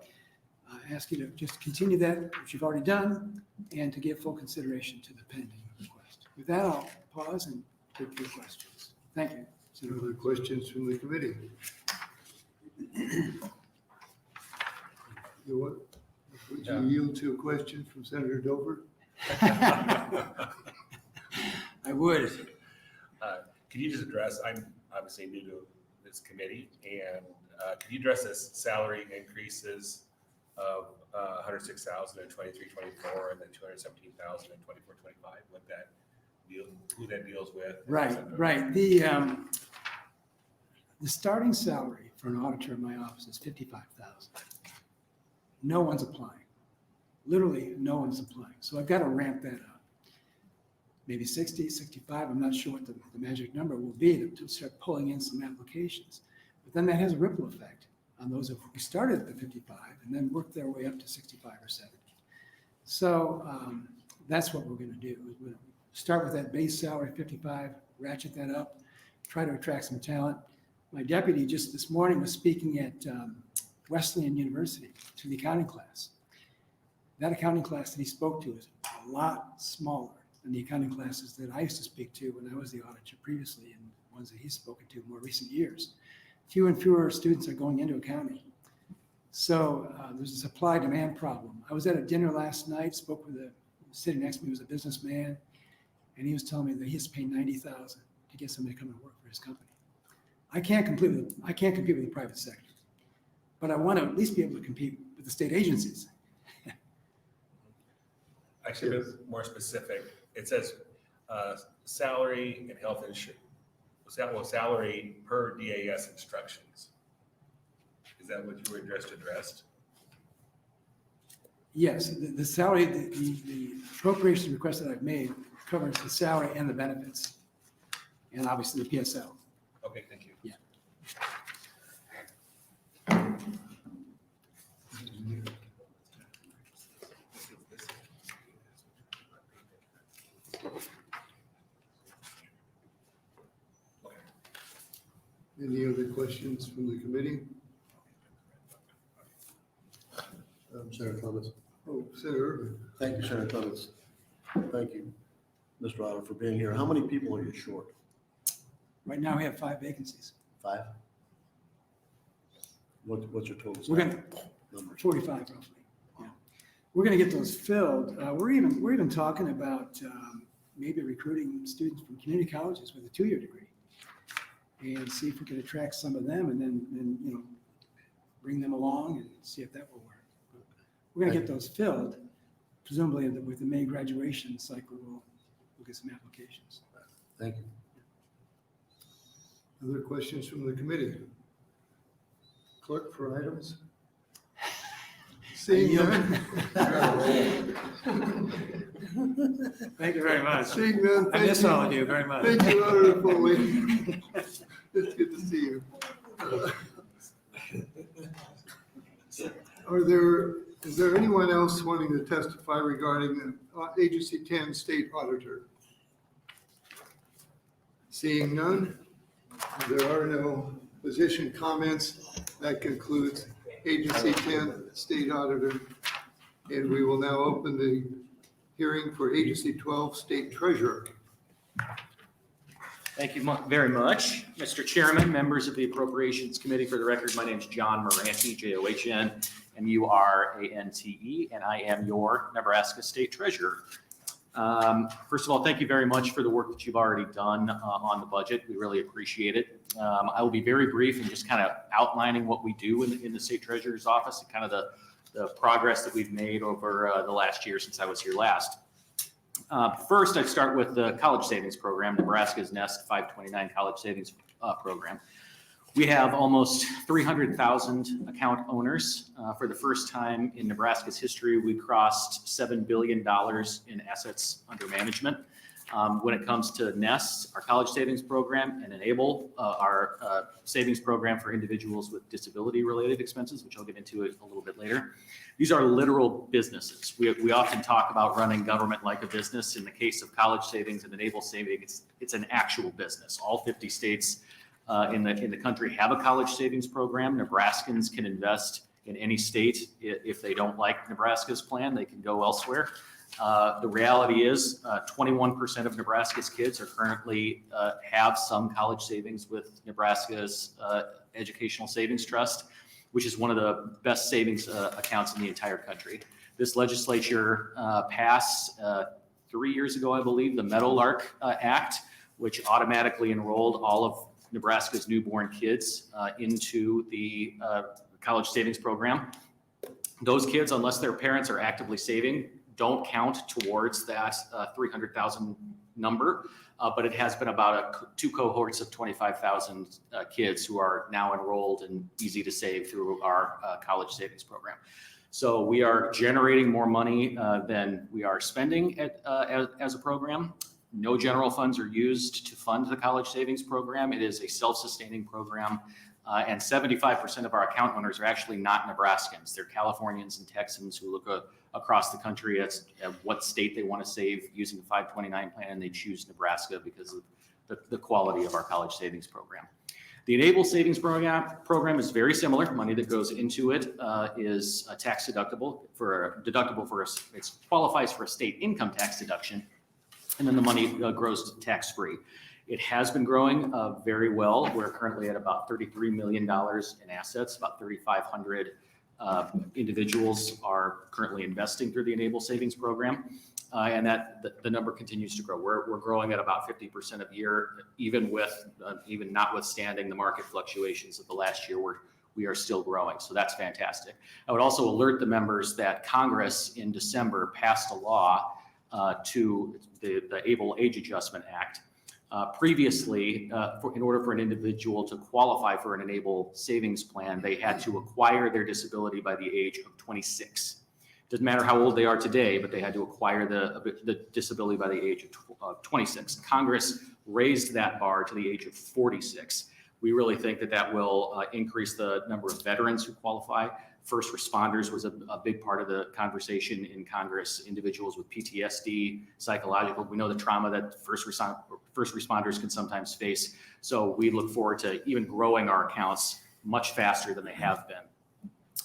[SPEAKER 11] I ask you to just continue that, which you've already done, and to give full consideration to the pending request. With that, I'll pause and take your questions. Thank you.
[SPEAKER 3] Any other questions from the committee? Would you yield to a question from Senator Dover?
[SPEAKER 11] I would.
[SPEAKER 6] Could you just address, I'm obviously new to this committee, and could you address this salary increases of 106,000 in 23-24 and then 217,000 in 24-25? What that deal, who that deals with?
[SPEAKER 11] Right. The starting salary for an auditor in my office is $55,000. No one's applying. Literally, no one's applying. So I've got to ramp that up. Maybe 60, 65, I'm not sure what the magic number will be to start pulling in some applications. But then that has a ripple effect on those who started at the 55 and then worked their way up to 65 or 70. So that's what we're going to do. We're going to start with that base salary, 55, ratchet that up, try to attract some talent. My deputy just this morning was speaking at Wesleyan University to the accounting class. That accounting class that he spoke to is a lot smaller than the accounting classes that I used to speak to when I was the auditor previously and ones that he's spoken to in more recent years. Fewer and fewer students are going into accounting. So there's a supply-demand problem. I was at a dinner last night, spoke with sitting next to me was a businessman, and he was telling me that he has to pay $90,000 to get somebody to come and work for his company. I can't compete with the private sector, but I want to at least be able to compete with the state agencies.
[SPEAKER 6] Actually, a bit more specific, it says salary and health insurance. Salary per DAS instructions. Is that what you were addressed?
[SPEAKER 11] Yes, the salary, the appropriation request that I've made covers the salary and the benefits, and obviously the PSL.
[SPEAKER 6] Okay, thank you.
[SPEAKER 11] Yeah.
[SPEAKER 3] Any other questions from the committee?
[SPEAKER 4] Senator Clements.
[SPEAKER 3] Oh, Senator Urban.
[SPEAKER 4] Thank you, Senator Clements. Thank you, Mr. Auditor, for being here. How many people are you short?
[SPEAKER 11] Right now we have 5 vacancies.
[SPEAKER 4] 5? What's your total
[SPEAKER 11] We're
[SPEAKER 4] staff
[SPEAKER 11] going
[SPEAKER 4] number?
[SPEAKER 11] 45 roughly. Yeah. We're going to get those filled. We're even talking about maybe recruiting students from community colleges with a 2-year degree, and see if we can attract some of them, and then bring them along and see if that will work. We're going to get those filled. Presumably with the May graduation cycle, we'll get some applications.
[SPEAKER 4] Thank you.
[SPEAKER 3] Other questions from the committee? Clerk for items? Seeing none.
[SPEAKER 11] Thank you very much.
[SPEAKER 3] Seeing none.
[SPEAKER 11] I miss all of you very much.
[SPEAKER 3] Thank you, Auditor Foley. It's good to see you. Is there anyone else wanting to testify regarding the Agency 10 State Auditor? Seeing none, there are no position comments. That concludes Agency 10 State Auditor. And we will now open the hearing for Agency 12 State Treasurer.
[SPEAKER 12] Thank you very much, Mr. Chairman, members of the Appropriations Committee. For the record, my name is John Moranti, John, M-U-R-A-N-T-E, and I am your Nebraska State Treasurer. First of all, thank you very much for the work that you've already done on the budget. We really appreciate it. I will be very brief and just kind of outlining what we do in the State Treasurer's Office and kind of the progress that we've made over the last year since I was here last. First, I'd start with the College Savings Program, Nebraska's Nest 529 College Savings Program. We have almost 300,000 account owners. For the first time in Nebraska's history, we crossed $7 billion in assets under management. When it comes to NEST, our college savings program, and Enable, our savings program for individuals with disability-related expenses, which I'll get into a little bit later. These are literal businesses. We often talk about running government like a business. In the case of college savings and Enable savings, it's an actual business. All 50 states in the country have a college savings program. Nebraskans can invest in any state. If they don't like Nebraska's plan, they can go elsewhere. The reality is 21% of Nebraska's kids are currently have some college savings with Nebraska's Educational Savings Trust, which is one of the best savings accounts in the entire country. This legislature passed 3 years ago, I believe, the Meadowlark Act, which automatically enrolled all of Nebraska's newborn kids into the college savings program. Those kids, unless their parents are actively saving, don't count towards that 300,000 number, but it has been about two cohorts of 25,000 kids who are now enrolled and easy to save through our college savings program. So we are generating more money than we are spending as a program. No general funds are used to fund the college savings program. It is a self-sustaining program. And 75% of our account owners are actually not Nebraskans. They're Californians and Texans who look across the country at what state they want to save using the 529 plan, and they choose Nebraska because of the quality of our college savings program. The Enable Savings program is very similar. Money that goes into it is tax deductible it qualifies for a state income tax deduction, and then the money grows tax-free. It has been growing very well. We're currently at about $33 million in assets. About 3,500 individuals are currently investing through the Enable Savings program, and the number continues to grow. We're growing at about 50% a year, even notwithstanding the market fluctuations of the last year. We are still growing, so that's fantastic. I would also alert the members that Congress in December passed a law to the Able Age Adjustment Act. Previously, in order for an individual to qualify for an Enable savings plan, they had to acquire their disability by the age of 26. Doesn't matter how old they are today, but they had to acquire the disability by the age of 26. Congress raised that bar to the age of 46. We really think that will increase the number of veterans who qualify. First responders was a big part of the conversation in Congress. Individuals with PTSD, psychological, we know the trauma that first responders can sometimes face. So we look forward to even growing our accounts much faster than they have been.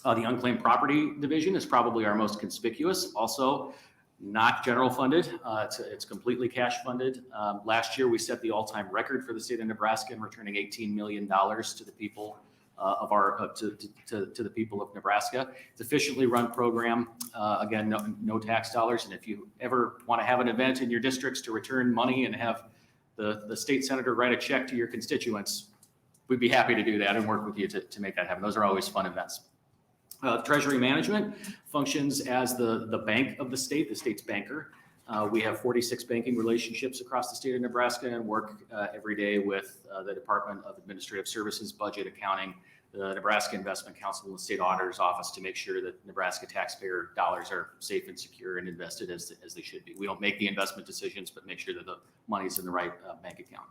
[SPEAKER 12] The unclaimed property division is probably our most conspicuous. Also, not general funded. It's completely cash funded. Last year, we set the all-time record for the state of Nebraska in returning $18 million to the people to the people of Nebraska. It's an efficiently run program. Again, no tax dollars. And if you ever want to have an event in your districts to return money and have the state senator write a check to your constituents, we'd be happy to do that and work with you to make that happen. Those are always fun events. Treasury management functions as the bank of the state's banker. We have 46 banking relationships across the state of Nebraska and work every day with the Department of Administrative Services, Budget, Accounting, the Nebraska Investment Council, and the State Auditor's Office to make sure that Nebraska taxpayer dollars are safe and secure and invested as they should be. We don't make the investment decisions, but make sure that the money's in the right bank account.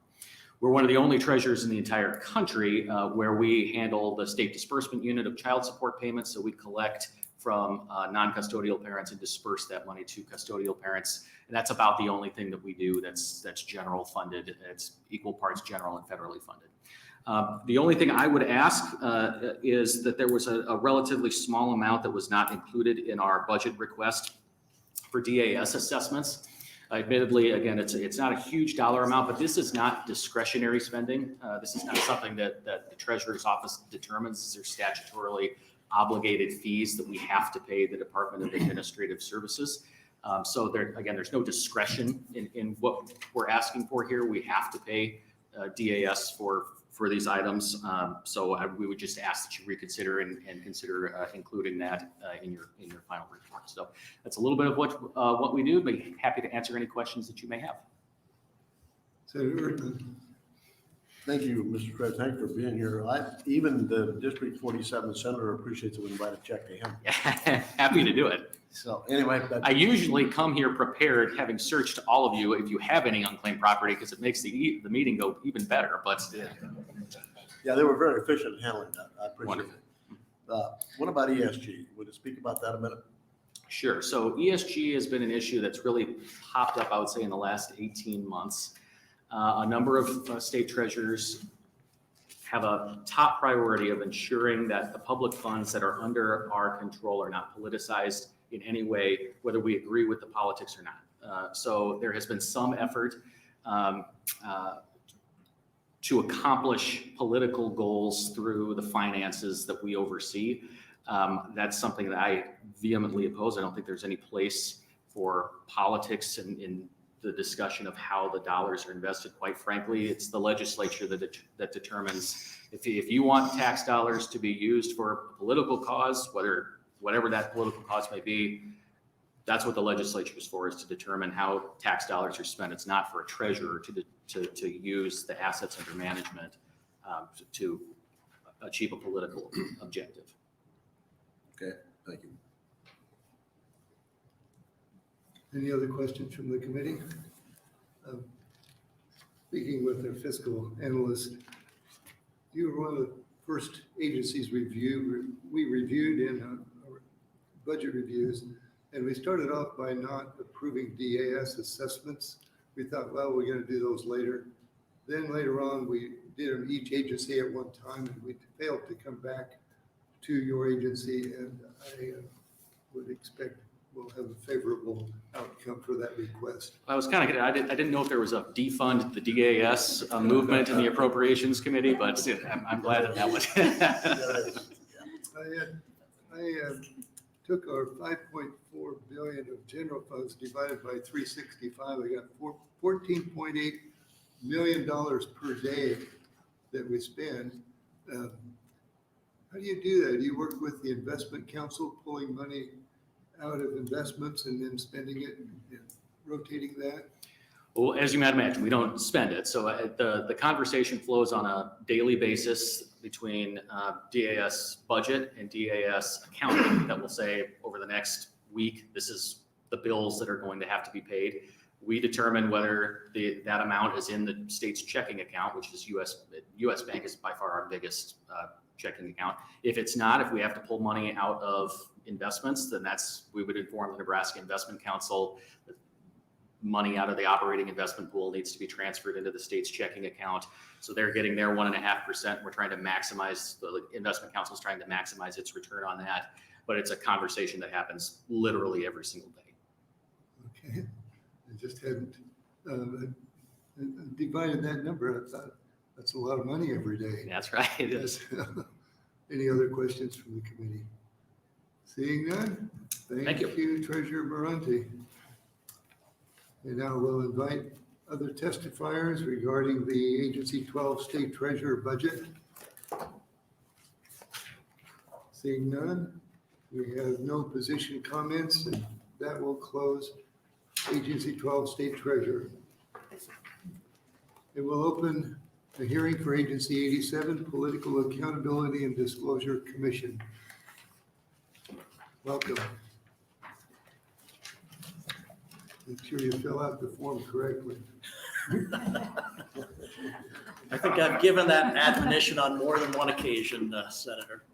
[SPEAKER 12] We're one of the only treasurers in the entire country where we handle the state disbursement unit of child support payments. So we collect from non-custodial parents and disperse that money to custodial parents. And that's about the only thing that we do that's general funded. It's equal parts general and federally funded. The only thing I would ask is that there was a relatively small amount that was not included in our budget request for DAS assessments. Admittedly, again, it's not a huge dollar amount, but this is not discretionary spending. This is not something that the Treasurer's Office determines. These are statutorily obligated fees that we have to pay the Department of Administrative Services. So there's no discretion in what we're asking for here. We have to pay DAS for these items. So we would just ask that you reconsider and consider including that in your final report. So that's a little bit of what we do. Be happy to answer any questions that you may have.
[SPEAKER 3] Senator Urban.
[SPEAKER 4] Thank you, Mr. President, for being here. Even the District 47 Senator appreciates it when you write a check to him.
[SPEAKER 12] Happy to do it.
[SPEAKER 4] So anyway,
[SPEAKER 12] I usually come here prepared, having searched all of you if you have any unclaimed property, because it makes the meeting go even better, but.
[SPEAKER 4] yeah, they were very efficient in handling that. I appreciate
[SPEAKER 12] Wonderful.
[SPEAKER 4] it. What about ESG? Would you speak about that a minute?
[SPEAKER 12] Sure. So ESG has been an issue that's really popped up, I would say, in the last 18 months. A number of state treasurers have a top priority of ensuring that the public funds that are under our control are not politicized in any way, whether we agree with the politics or not. So there has been some effort to accomplish political goals through the finances that we oversee. That's something that I vehemently oppose. I don't think there's any place for politics in the discussion of how the dollars are invested. Quite frankly, it's the legislature that determines if you want tax dollars to be used for a political cause, whatever that political cause may be, that's what the legislature is for, is to determine how tax dollars are spent. It's not for a treasurer to use the assets under management to achieve a political objective.
[SPEAKER 4] Okay, thank you.
[SPEAKER 3] Any other questions from the committee? Speaking with our fiscal analyst, you were one of the first agencies we reviewed in our budget reviews, and we started off by not approving DAS assessments. We thought, well, we're going to do those later. Then later on, we did them each agency at one time, and we failed to come back to your agency, and I would expect we'll have a favorable outcome for that request.
[SPEAKER 12] I was kind of, I didn't know if there was a defund the DAS movement in the Appropriations Committee, but I'm glad that was.
[SPEAKER 3] I took our 5.4 billion of general funds divided by 365. I got $14.8 million per day that we spend. How do you do that? Do you work with the investment council, pulling money out of investments and then spending it and rotating that?
[SPEAKER 12] Well, as you might imagine, we don't spend it. So the conversation flows on a daily basis between DAS budget and DAS accounting that will say over the next week, this is the bills that are going to have to be paid. We determine whether that amount is in the state's checking account, which is US Bank is by far our biggest checking account. If it's not, if we have to pull money out of investments, then we would inform the Nebraska Investment Council that money out of the operating investment pool needs to be transferred into the state's checking account. So they're getting their 1.5%. We're trying to maximize, the investment council is trying to maximize its return on that. But it's a conversation that happens literally every single day.
[SPEAKER 3] Okay, I just hadn't divided that number. I thought that's a lot of money every day.
[SPEAKER 12] That's right, it is.
[SPEAKER 3] Any other questions from the committee? Seeing none, thank you, Treasurer Barante. And now we'll invite other testifiers regarding the Agency 12 State Treasurer budget. Seeing none, we have no position comments, and that will close Agency 12 State Treasurer. It will open the hearing for Agency 87, Political Accountability and Disclosure Commission. Welcome. Make sure you fill out the form correctly.
[SPEAKER 13] I think I've given that admonition on more than one occasion, Senator.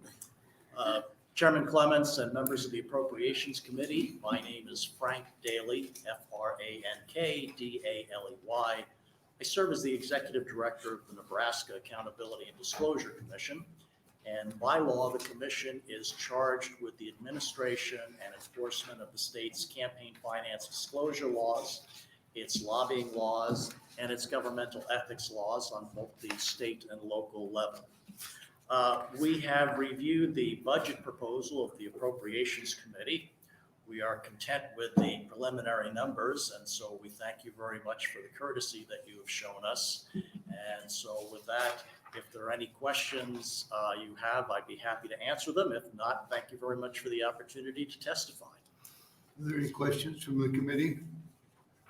[SPEAKER 13] Chairman Clements and members of the Appropriations Committee, my name is Frank Daly, F-R-A-N-K-D-A-L-E-Y. I serve as the Executive Director of the Nebraska Accountability and Disclosure Commission. And by law, the commission is charged with the administration and enforcement of the state's campaign finance disclosure laws, its lobbying laws, and its governmental ethics laws on both the state and local level. We have reviewed the budget proposal of the Appropriations Committee. We are content with the preliminary numbers, and so we thank you very much for the courtesy that you have shown us. And so with that, if there are any questions you have, I'd be happy to answer them. If not, thank you very much for the opportunity to testify.
[SPEAKER 3] Are there any questions from the committee?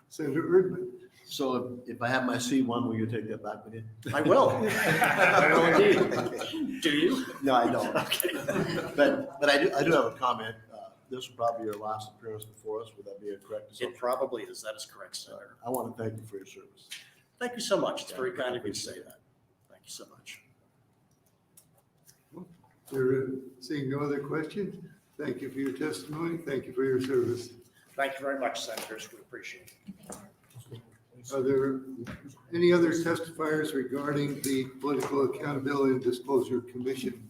[SPEAKER 3] Senator Erdman.
[SPEAKER 4] So if I have my C1, will you take that back with you?
[SPEAKER 13] I will.
[SPEAKER 4] I will indeed.
[SPEAKER 13] Do you?
[SPEAKER 4] No, I don't.
[SPEAKER 13] Okay.
[SPEAKER 4] But I do have a comment. This will probably be your last appearance before us. Would that be a correct
[SPEAKER 13] It
[SPEAKER 4] assumption?
[SPEAKER 13] probably is. That is correct, Senator.
[SPEAKER 4] I want to thank you for your service.
[SPEAKER 13] Thank you so much. It's very kind of you to say that. Thank you so much.
[SPEAKER 3] Seeing no other questions, thank you for your testimony. Thank you for your service.
[SPEAKER 13] Thank you very much, Senators. We appreciate it.
[SPEAKER 3] Are there any other testifiers regarding the Political Accountability and Disclosure Commission?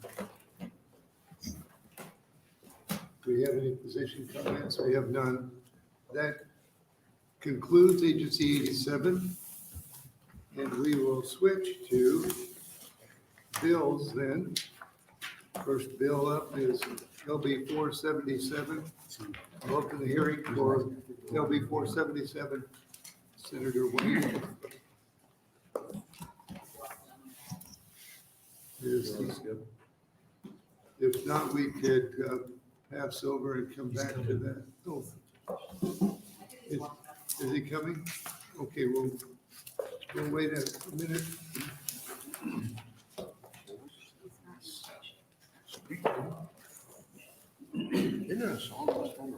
[SPEAKER 3] Do we have any position comments? We have none. That concludes Agency 87. And we will switch to bills then. First bill up is LB 477. I'll open the hearing for LB 477. Senator Wayne. If not, we could pass over and come back to that. Oh. Is he coming? Okay, we'll wait a minute.
[SPEAKER 4] Isn't there a song on this phone?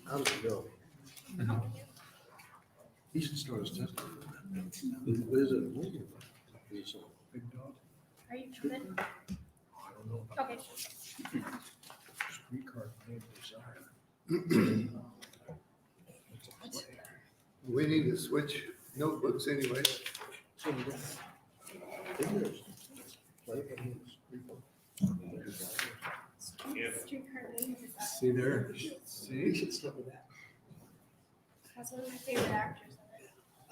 [SPEAKER 4] How does it go? He should start his testimony. What is it? Big dog?
[SPEAKER 2] Are you coming? Okay.
[SPEAKER 9] Streetcar named Desire.
[SPEAKER 3] We need to switch notebooks anyway.
[SPEAKER 2] Streetcar names is that?
[SPEAKER 3] See there? See?
[SPEAKER 4] You should start with that.
[SPEAKER 2] That's one of my favorite actors.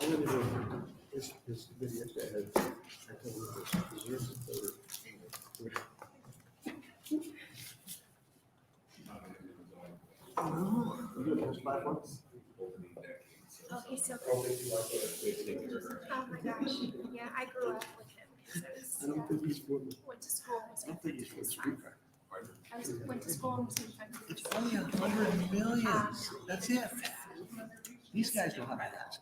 [SPEAKER 4] I want to know this video yesterday. I told you this deserves it. You do it on this platform?
[SPEAKER 2] Okay, so. Oh my gosh, yeah, I grew up with him.
[SPEAKER 4] I don't think he's for me.
[SPEAKER 2] Went to school.
[SPEAKER 4] I don't think he's for the streetcar.
[SPEAKER 2] Went to school and was in
[SPEAKER 4] It's only 100 million. That's it. These guys don't have that.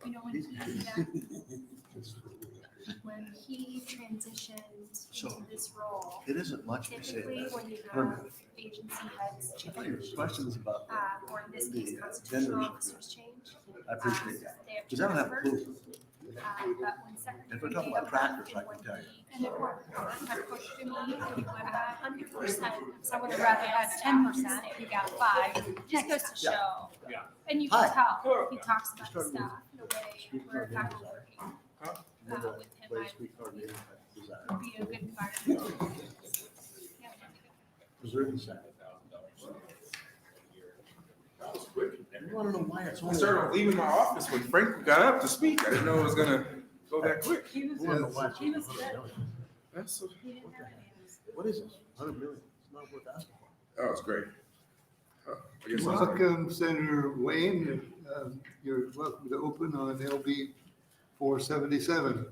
[SPEAKER 2] You know, when he transitioned
[SPEAKER 4] So,
[SPEAKER 2] into this role,
[SPEAKER 4] It isn't much to say
[SPEAKER 2] typically
[SPEAKER 4] that.
[SPEAKER 2] when you have agency heads
[SPEAKER 4] I thought your
[SPEAKER 2] change,
[SPEAKER 4] questions about,
[SPEAKER 2] or in this case,
[SPEAKER 4] the
[SPEAKER 2] constitutional
[SPEAKER 4] vendors.
[SPEAKER 2] officers change.
[SPEAKER 4] I appreciate that.
[SPEAKER 2] They have
[SPEAKER 4] Because I don't have a
[SPEAKER 2] turnover.
[SPEAKER 4] clue.
[SPEAKER 2] But when Secretary.
[SPEAKER 4] If we're talking about tractors, I can tell you.
[SPEAKER 2] And it worked. I pushed him, he would have 100%. So I would have rather had 10% if you got 5. Just goes to show.
[SPEAKER 6] Yeah.
[SPEAKER 2] And you
[SPEAKER 4] Hi.
[SPEAKER 2] can tell, he talks about
[SPEAKER 4] Started
[SPEAKER 2] stuff in a way where if I were working with him,
[SPEAKER 4] Play
[SPEAKER 2] I
[SPEAKER 4] streetcar named Desire.
[SPEAKER 2] would be a good environment. Yeah.
[SPEAKER 4] Preserve the second. You want to know why it's
[SPEAKER 14] I
[SPEAKER 4] only.
[SPEAKER 14] started leaving my office when Frank got up to speak. I didn't know it was gonna go that quick.
[SPEAKER 10] He was,
[SPEAKER 4] You want to know why it's
[SPEAKER 10] he
[SPEAKER 4] only
[SPEAKER 10] was
[SPEAKER 4] 100
[SPEAKER 10] good.
[SPEAKER 4] million.
[SPEAKER 14] That's so,
[SPEAKER 10] He didn't have any.
[SPEAKER 4] What is this? 100 million. It's not worth asking for.
[SPEAKER 14] that was great. I guess I'm-
[SPEAKER 3] Welcome, Senator Wayne. You're welcome to open on LB 477.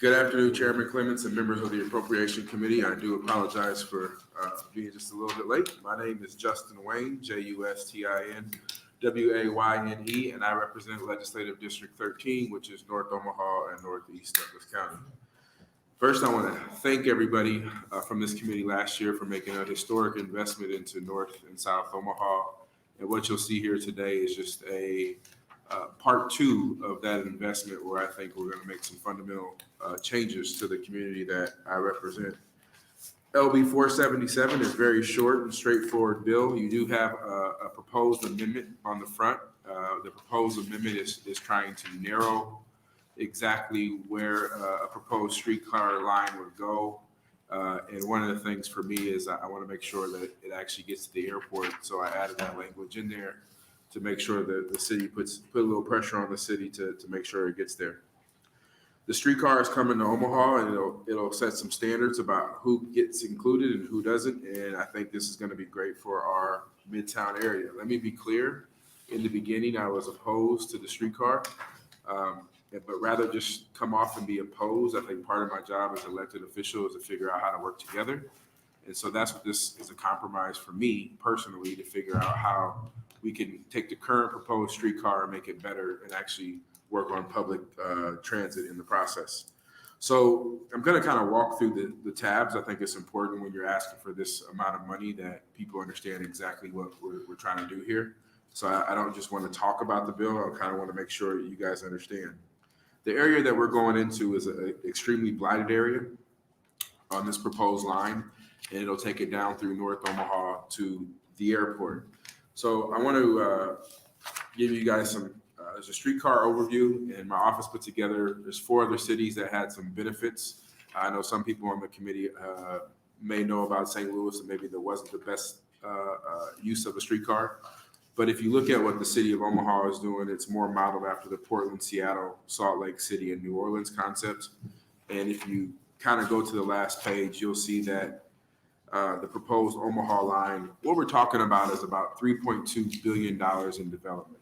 [SPEAKER 14] Good afternoon, Chairman Clements and members of the Appropriation Committee. I do apologize for being just a little bit late. My name is Justin Wayne, JUSTIN WAYNE, and I represent Legislative District 13, which is North Omaha and Northeast Douglas County. First, I want to thank everybody from this committee last year for making a historic investment into North and South Omaha. And what you'll see here today is just a part 2 of that investment, where I think we're going to make some fundamental changes to the community that I represent. LB 477 is a very short and straightforward bill. You do have a proposed amendment on the front. The proposed amendment is trying to narrow exactly where a proposed streetcar line would go. And one of the things for me is I want to make sure that it actually gets to the airport. So I added that language in there to make sure that the city put a little pressure on the city to make sure it gets there. The streetcar is coming to Omaha, and it'll set some standards about who gets included and who doesn't. And I think this is going to be great for our Midtown area. Let me be clear. In the beginning, I was opposed to the streetcar, but rather just come off and be opposed. I think part of my job as elected official is to figure out how to work together. And so that's what this is, a compromise for me personally, to figure out how we can take the current proposed streetcar and make it better and actually work on public transit in the process. So I'm going to kind of walk through the tabs. I think it's important when you're asking for this amount of money that people understand exactly what we're trying to do here. So I don't just want to talk about the bill. I kind of want to make sure you guys understand. The area that we're going into is an extremely blighted area on this proposed line, and it'll take it down through North Omaha to the airport. So I want to give you guys some, there's a streetcar overview, and my office put together, there's 4 other cities that had some benefits. I know some people on the committee may know about St. Louis, and maybe there wasn't the best use of a streetcar. But if you look at what the city of Omaha is doing, it's more modeled after the Portland, Seattle, Salt Lake City, and New Orleans concept. And if you kind of go to the last page, you'll see that the proposed Omaha line, what we're talking about is about $3.2 billion in development.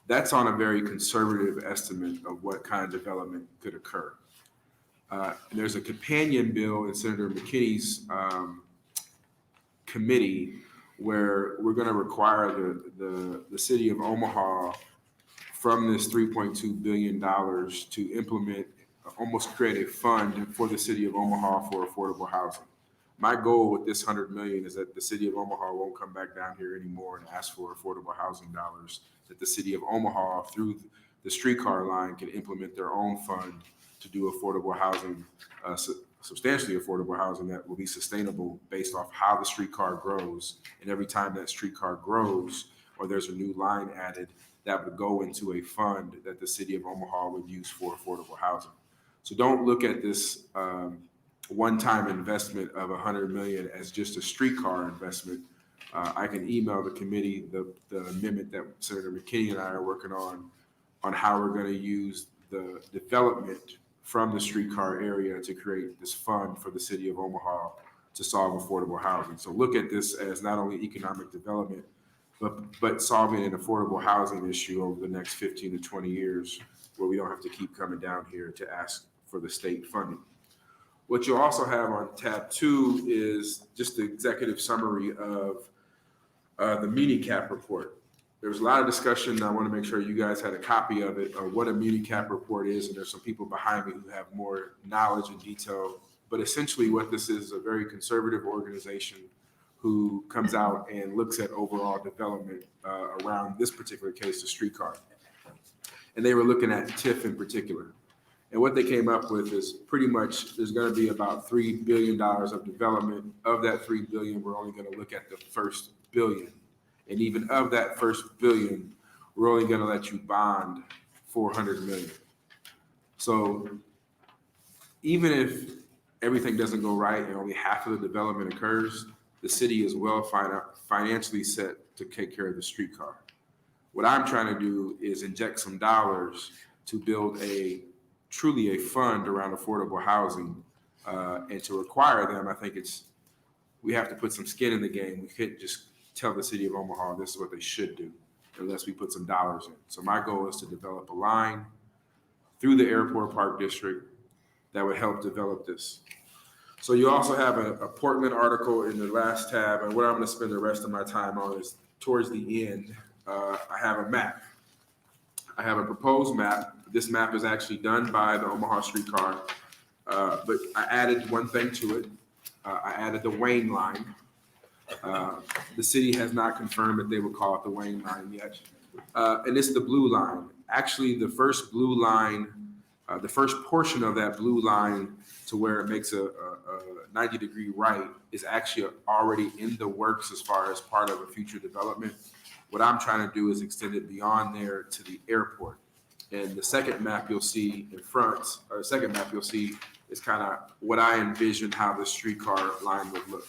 [SPEAKER 14] That's on a very conservative estimate of what kind of development could occur. And there's a companion bill in Senator McKinney's committee where we're going to require the city of Omaha from this $3.2 billion to implement, almost create a fund for the city of Omaha for affordable housing. My goal with this $100 million is that the city of Omaha won't come back down here anymore and ask for affordable housing dollars, that the city of Omaha, through the streetcar line, can implement their own fund to do affordable housing, substantially affordable housing that will be sustainable based off how the streetcar grows. And every time that streetcar grows or there's a new line added, that would go into a fund that the city of Omaha would use for affordable housing. So don't look at this one-time investment of $100 million as just a streetcar investment. I can email the committee the amendment that Senator McKinney and I are working on how we're going to use the development from the streetcar area to create this fund for the city of Omaha to solve affordable housing. So look at this as not only economic development, but solving an affordable housing issue over the next 15 to 20 years, where we don't have to keep coming down here to ask for the state funding. What you'll also have on tab 2 is just the executive summary of the MuniCap report. There was a lot of discussion. I want to make sure you guys had a copy of it, of what a MuniCap report is, and there's some people behind me who have more knowledge and detail. But essentially what this is a very conservative organization who comes out and looks at overall development around this particular case, the streetcar. And they were looking at TIF in particular. And what they came up with is pretty much there's going to be about $3 billion of development. Of that $3 billion, we're only going to look at the first billion. And even of that first billion, we're only going to let you bond $400 million. So even if everything doesn't go right and only half of the development occurs, the city is well financially set to take care of the streetcar. What I'm trying to do is inject some dollars to build truly a fund around affordable housing, and to require them, I think we have to put some skin in the game. We can't just tell the city of Omaha this is what they should do unless we put some dollars in. So my goal is to develop a line through the Airport Park District that would help develop this. So you also have a Portland article in the last tab, and what I'm going to spend the rest of my time on is towards the end, I have a map. I have a proposed map. This map is actually done by the Omaha Streetcar, but I added one thing to it. I added the Wayne line. The city has not confirmed that they would call it the Wayne line yet. And it's the blue line. Actually, the first blue line, the first portion of that blue line to where it makes a 90-degree right is actually already in the works as far as part of a future development. What I'm trying to do is extend it beyond there to the airport. And the second map you'll see in front, or the second map you'll see is kind of what I envision how the streetcar line would look.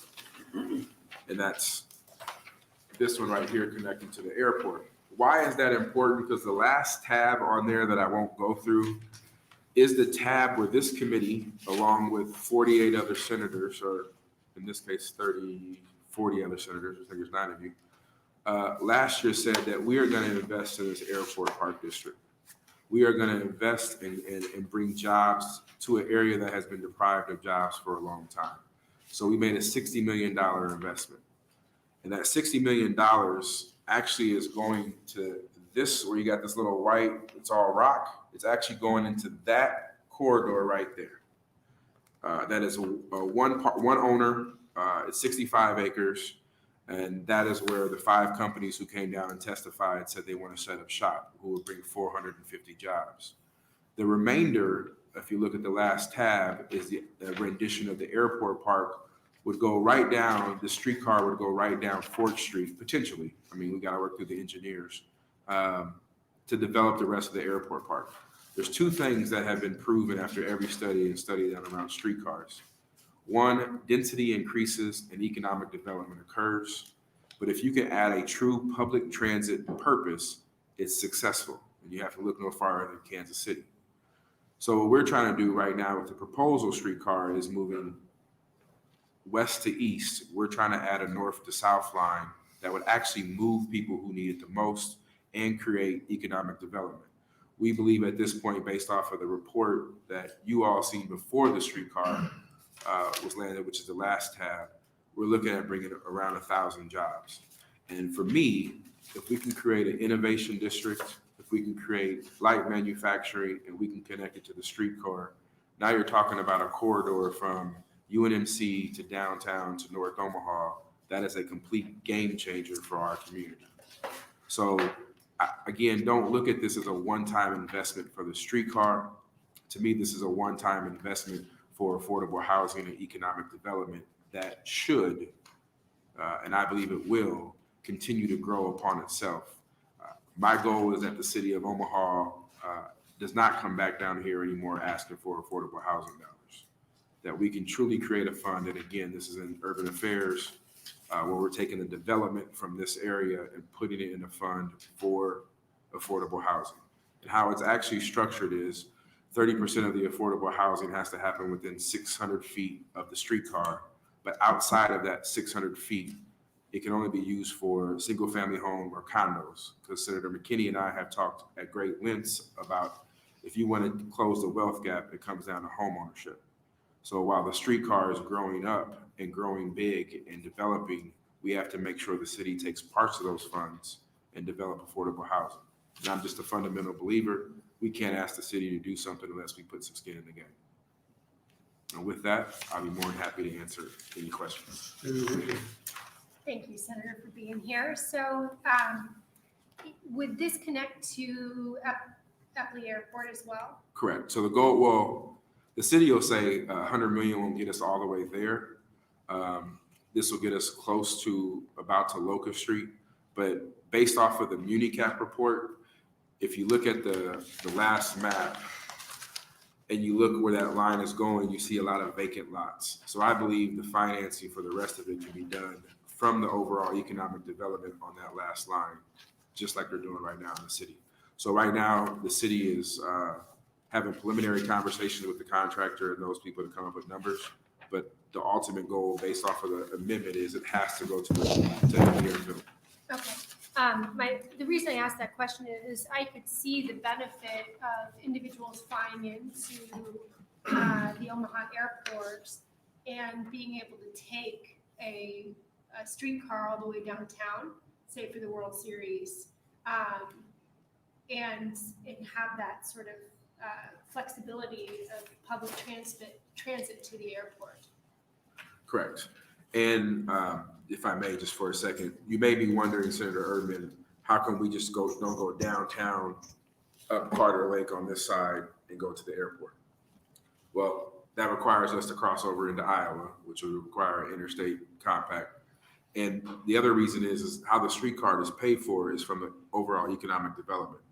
[SPEAKER 14] And that's this one right here connecting to the airport. Why is that important? Because the last tab on there that I won't go through is the tab where this committee, along with 48 other senators, or in this case, 40 other senators, I think there's 9 of you, last year said that we are going to invest in this Airport Park District. We are going to invest and bring jobs to an area that has been deprived of jobs for a long time. So we made a $60 million investment. And that $60 million actually is going to this, where you got this little white, it's all rock. It's actually going into that corridor right there. That is a one owner, it's 65 acres. And that is where the 5 companies who came down and testified said they want to set up shop, who would bring 450 jobs. The remainder, if you look at the last tab, is the rendition of the airport park would go right down, the streetcar would go right down 4th Street, potentially. I mean, we got to work through the engineers to develop the rest of the airport park. There's 2 things that have been proven after every study done around streetcars. One, density increases and economic development occurs. But if you can add a true public transit purpose, it's successful. And you have to look no farther than Kansas City. So what we're trying to do right now with the proposal streetcar is moving west to east. We're trying to add a north to south line that would actually move people who need it the most and create economic development. We believe at this point, based off of the report that you all seen before the streetcar was landed, which is the last tab, we're looking at bringing around 1,000 jobs. And for me, if we can create an innovation district, if we can create light manufacturing and we can connect it to the streetcar, now you're talking about a corridor from UNMC to downtown to North Omaha. That is a complete game changer for our community. So again, don't look at this as a one-time investment for the streetcar. To me, this is a one-time investment for affordable housing and economic development that should, and I believe it will, continue to grow upon itself. My goal is that the city of Omaha does not come back down here anymore asking for affordable housing dollars. That we can truly create a fund, and again, this is in urban affairs, where we're taking the development from this area and putting it in a fund for affordable housing. And how it's actually structured is 30% of the affordable housing has to happen within 600 feet of the streetcar, but outside of that 600 feet, it can only be used for single-family home or condos. Because Senator McKinney and I have talked at great lengths about if you want to close the wealth gap, it comes down to home ownership. So while the streetcar is growing up and growing big and developing, we have to make sure the city takes parts of those funds and develop affordable housing. And I'm just a fundamental believer. We can't ask the city to do something unless we put some skin in the game. And with that, I'll be more than happy to answer any questions.
[SPEAKER 2] Thank you, Senator, for being here. So would this connect to Epley Airport as well?
[SPEAKER 14] Correct. So the goal, well, the city will say 100 million won't get us all the way there. This will get us close to about to Locust Street. But based off of the MuniCap report, if you look at the last map and you look where that line is going, you see a lot of vacant lots. So I believe the financing for the rest of it can be done from the overall economic development on that last line, just like they're doing right now in the city. So right now, the city is having preliminary conversations with the contractor and those people to come up with numbers. But the ultimate goal based off of the amendment is it has to go to the
[SPEAKER 2] Okay. The reason I asked that question is I could see the benefit of individuals flying into the Omaha airport and being able to take a streetcar all the way downtown, say for the World Series, and have that sort of flexibility of public transit to the airport.
[SPEAKER 14] Correct. And if I may, just for a second, you may be wondering, Senator Erdman, how come we just don't go downtown up Carter Lake on this side and go to the airport? Well, that requires us to cross over into Iowa, which would require an interstate compact. And the other reason is how the streetcar is paid for is from the overall economic development.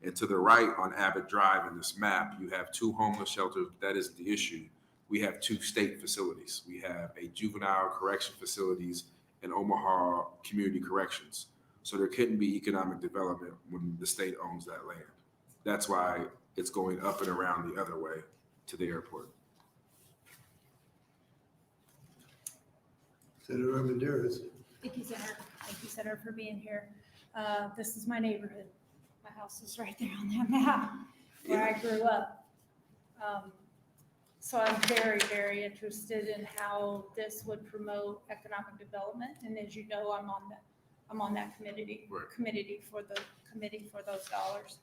[SPEAKER 14] And to the right on Abbott Drive in this map, you have 2 homeless shelters. That isn't the issue. We have 2 state facilities. We have a juvenile correction facilities and Omaha Community Corrections. So there couldn't be economic development when the state owns that land. That's why it's going up and around the other way to the airport.
[SPEAKER 3] Senator Armendariz.
[SPEAKER 10] Thank you, Senator. Thank you, Senator, for being here. This is my neighborhood. My house is right there on that map where I grew up. So I'm very, very interested in how this would promote economic development. And as you know, I'm on that committee,
[SPEAKER 14] Right.
[SPEAKER 10] committee for those dollars.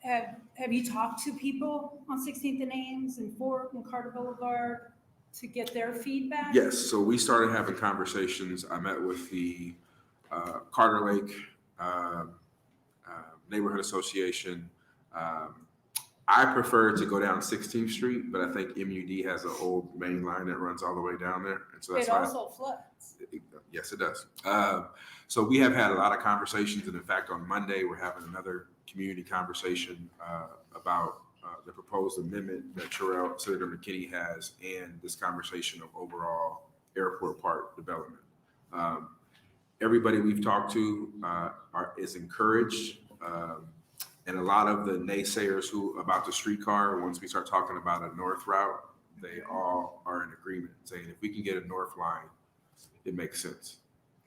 [SPEAKER 10] Have you talked to people on 16th and Ames and Fort and Carter Boulevard to get their feedback?
[SPEAKER 14] Yes, so we started having conversations. I met with the Carter Lake Neighborhood Association. I prefer to go down 16th Street, but I think MUD has an old main line that runs all the way down there. And so that's
[SPEAKER 10] It
[SPEAKER 14] why.
[SPEAKER 10] also floods.
[SPEAKER 14] Yes, it does. So we have had a lot of conversations, and in fact, on Monday, we're having another community conversation about the proposed amendment that Senator McKinney has, and this conversation of overall airport park development. Everybody we've talked to is encouraged, and a lot of the naysayers about the streetcar, once we start talking about a north route, they all are in agreement, saying if we can get a north line, it makes sense.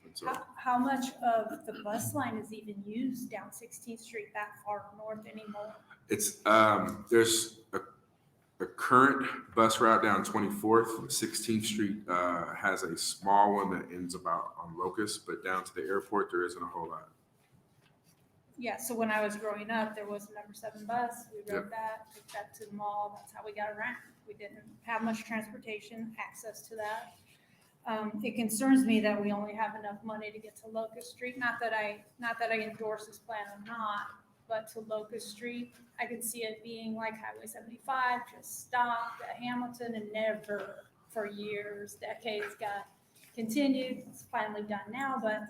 [SPEAKER 14] And so,
[SPEAKER 10] How much of the bus line is even used down 16th Street that far north anymore?
[SPEAKER 14] it's there's a current bus route down 24th. 16th Street has a small one that ends about on Locust, but down to the airport, there isn't a whole lot.
[SPEAKER 10] Yeah, so when I was growing up, there was a number 7 bus. We rode that, took that to the mall. That's how we got around. We didn't have much transportation access to that. It concerns me that we only have enough money to get to Locust Street. Not that I endorse this plan or not, but to Locust Street, I could see it being like Highway 75, just stopped at Hamilton and never for years, decades got continued. It's finally done now, but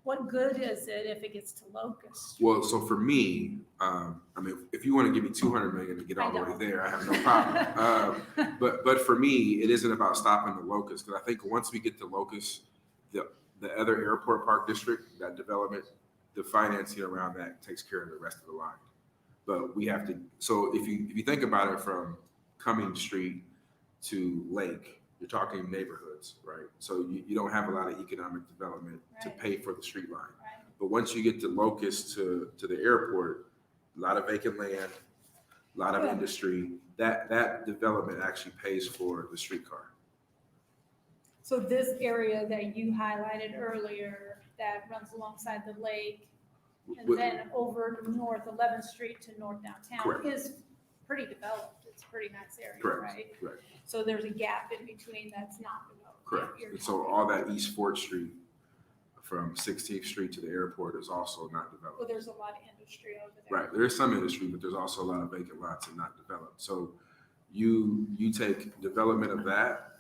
[SPEAKER 10] what good is it if it gets to Locust?
[SPEAKER 14] Well, so for me, I mean, if you want to give me $200 million to get all the way there, I have no problem. But for me, it isn't about stopping the Locust, because I think once we get to Locust, the other airport park district, that development, the financing around that takes care of the rest of the line. But we have to. So if you think about it from Cummings Street to Lake, you're talking neighborhoods, right? So you don't have a lot of economic development to pay for the street line.
[SPEAKER 10] Right.
[SPEAKER 14] But once you get to Locust to the airport, a lot of vacant land, a lot of industry, that development actually pays for the streetcar.
[SPEAKER 10] So this area that you highlighted earlier that runs alongside the lake and then over North 11th Street to North Downtown
[SPEAKER 14] Correct.
[SPEAKER 10] is pretty developed. It's a pretty nice area,
[SPEAKER 14] Correct.
[SPEAKER 10] right?
[SPEAKER 14] Right.
[SPEAKER 10] So there's a gap in between that's not developed.
[SPEAKER 14] Correct.
[SPEAKER 10] You're
[SPEAKER 14] And so all that East 4th Street from 16th Street to the airport is also not developed.
[SPEAKER 10] Well, there's a lot of industry over there.
[SPEAKER 14] Right, there is some industry, but there's also a lot of vacant lots and not developed. So you take development of that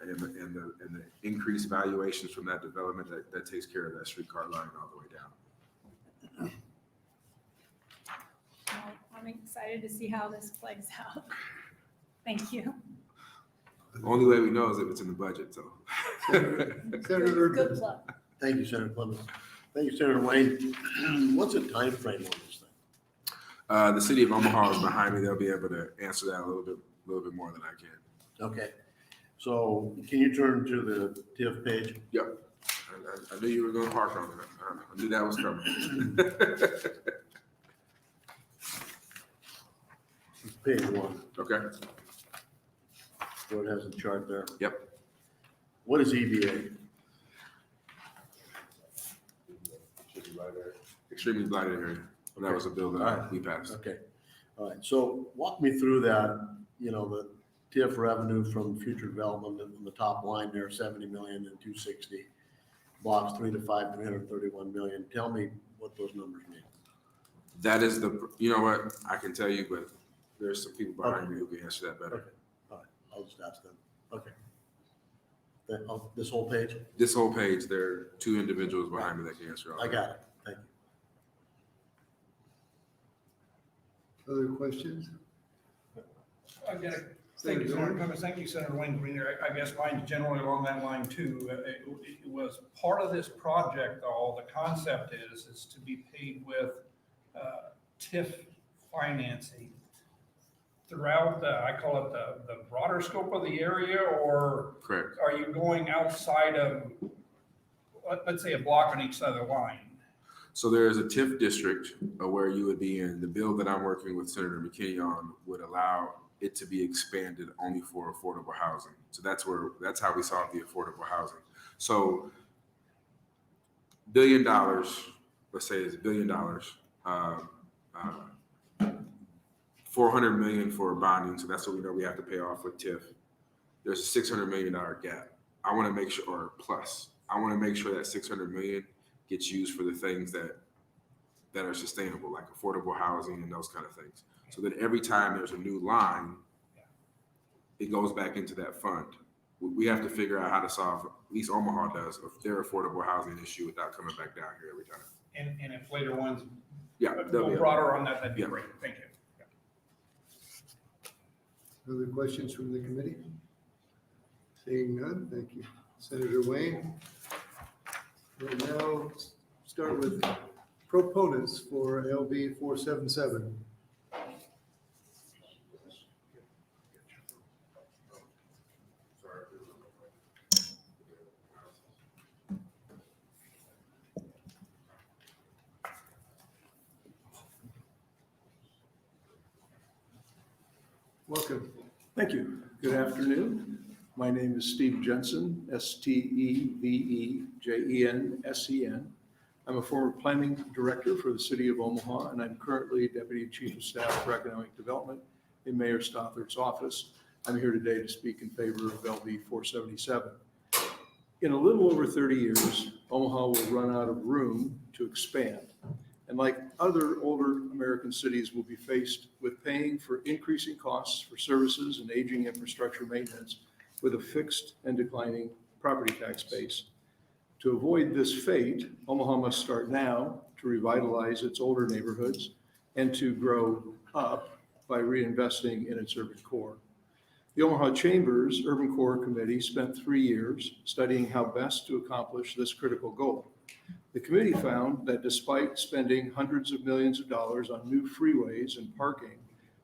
[SPEAKER 14] and the increased valuations from that development that takes care of that streetcar line all the way down.
[SPEAKER 10] Well, I'm excited to see how this plays out. Thank you.
[SPEAKER 14] The only way we know is if it's in the budget, so.
[SPEAKER 3] Senator,
[SPEAKER 10] Good luck.
[SPEAKER 4] Thank you, Senator Clements. Thank you, Senator Wayne. What's the time frame on this thing?
[SPEAKER 14] The city of Omaha is behind me. They'll be able to answer that a little bit more than I can.
[SPEAKER 4] Okay, so can you turn to the TIF page?
[SPEAKER 14] Yep. I knew you were going to park on it. I knew that was coming.
[SPEAKER 4] Page 1,
[SPEAKER 14] Okay.
[SPEAKER 4] where it has the chart there.
[SPEAKER 14] Yep.
[SPEAKER 4] What is EVA?
[SPEAKER 14] Extremely blighted area. That was a bill that we passed.
[SPEAKER 4] Okay, all right, so walk me through that, the TIF revenue from future development on the top line there, 70 million and 260. Blocks 3 to 5, 331 million. Tell me what those numbers mean.
[SPEAKER 14] That is you know what, I can tell you, but there's some people behind me who can answer that better.
[SPEAKER 4] Okay, all right, I'll just ask them. Okay. This whole page?
[SPEAKER 14] This whole page, there are two individuals behind me that can answer all
[SPEAKER 4] I
[SPEAKER 14] that.
[SPEAKER 4] got it, thank you.
[SPEAKER 3] other questions?
[SPEAKER 1] I got it. Thank you, Senator Clements. Thank you, Senator Wayne Greener. I guess mine's generally along that line too. It was part of this project, though, the concept is to be paid with TIF financing throughout I call it the broader scope of the area, or
[SPEAKER 14] Correct.
[SPEAKER 1] are you going outside of, let's say, a block on each side of the line?
[SPEAKER 14] So there is a TIF district where you would be in. The bill that I'm working with Senator McKinney on would allow it to be expanded only for affordable housing. So that's how we solve the affordable housing. So $1 billion, let's say it's $1 billion, 400 million for bonding. So that's what we know we have to pay off with TIF. There's a $600 million gap. I want to make sure, or plus, I want to make sure that 600 million gets used for the things that are sustainable, like affordable housing and those kind of things. So that every time there's a new line, it goes back into that fund. We have to figure out how to solve, at least Omaha does, their affordable housing issue without coming back down here every time.
[SPEAKER 1] And if later ones
[SPEAKER 14] they'll
[SPEAKER 1] go
[SPEAKER 14] be-
[SPEAKER 1] broader on that, that'd be
[SPEAKER 14] Yeah.
[SPEAKER 1] great. Thank you.
[SPEAKER 3] Other questions from the committee? Seeing none, thank you. Senator Wayne. We'll now start with proponents for LB 477. Welcome.
[SPEAKER 15] Thank you. Good afternoon. My name is Steve Jensen, Stevejensen. I'm a former planning director for the city of Omaha, and I'm currently Deputy Chief of Staff for Economic Development in Mayor Stothard's office. I'm here today to speak in favor of LB 477. In a little over 30 years, Omaha will run out of room to expand. And like other older American cities, will be faced with paying for increasing costs for services and aging infrastructure maintenance with a fixed and declining property tax base. To avoid this fate, Omaha must start now to revitalize its older neighborhoods and to grow up by reinvesting in its urban core. The Omaha Chamber's Urban Core Committee spent 3 years studying how best to accomplish this critical goal. The committee found that despite spending hundreds of millions of dollars on new freeways and parking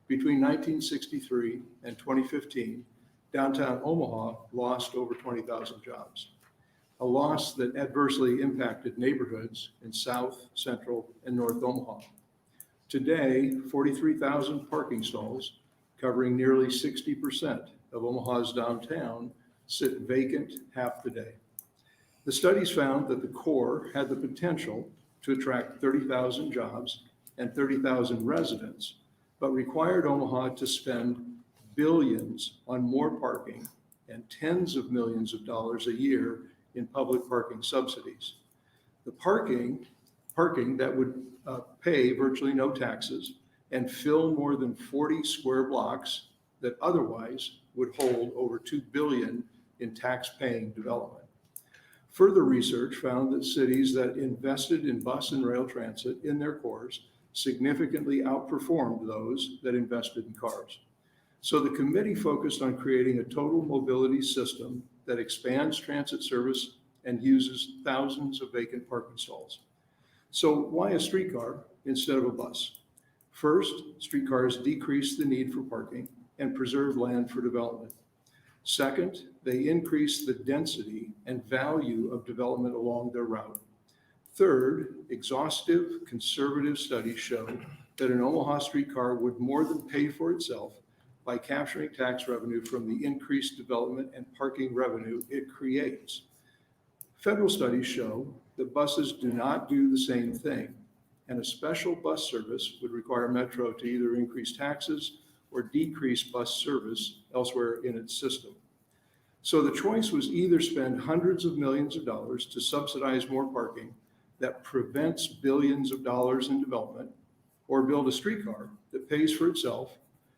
[SPEAKER 15] between 1963 and 2015, downtown Omaha lost over 20,000 jobs, a loss that adversely impacted neighborhoods in South, Central, and North Omaha. Today, 43,000 parking stalls covering nearly 60% of Omaha's downtown sit vacant half the day. The studies found that the core had the potential to attract 30,000 jobs and 30,000 residents, but required Omaha to spend billions on more parking and tens of millions of dollars a year in public parking subsidies. The parking that would pay virtually no taxes and fill more than 40 square blocks that otherwise would hold over $2 billion in tax-paying development. Further research found that cities that invested in bus and rail transit in their cores significantly outperformed those that invested in cars. So the committee focused on creating a total mobility system that expands transit service and uses thousands of vacant parking stalls. So why a streetcar instead of a bus? First, streetcars decrease the need for parking and preserve land for development. Second, they increase the density and value of development along their route. Third, exhaustive conservative studies show that an Omaha streetcar would more than pay for itself by capturing tax revenue from the increased development and parking revenue it creates. Federal studies show that buses do not do the same thing, and a special bus service would require Metro to either increase taxes or decrease bus service elsewhere in its system. So the choice was either spend hundreds of millions of dollars to subsidize more parking that prevents billions of dollars in development, or build a streetcar that pays for itself,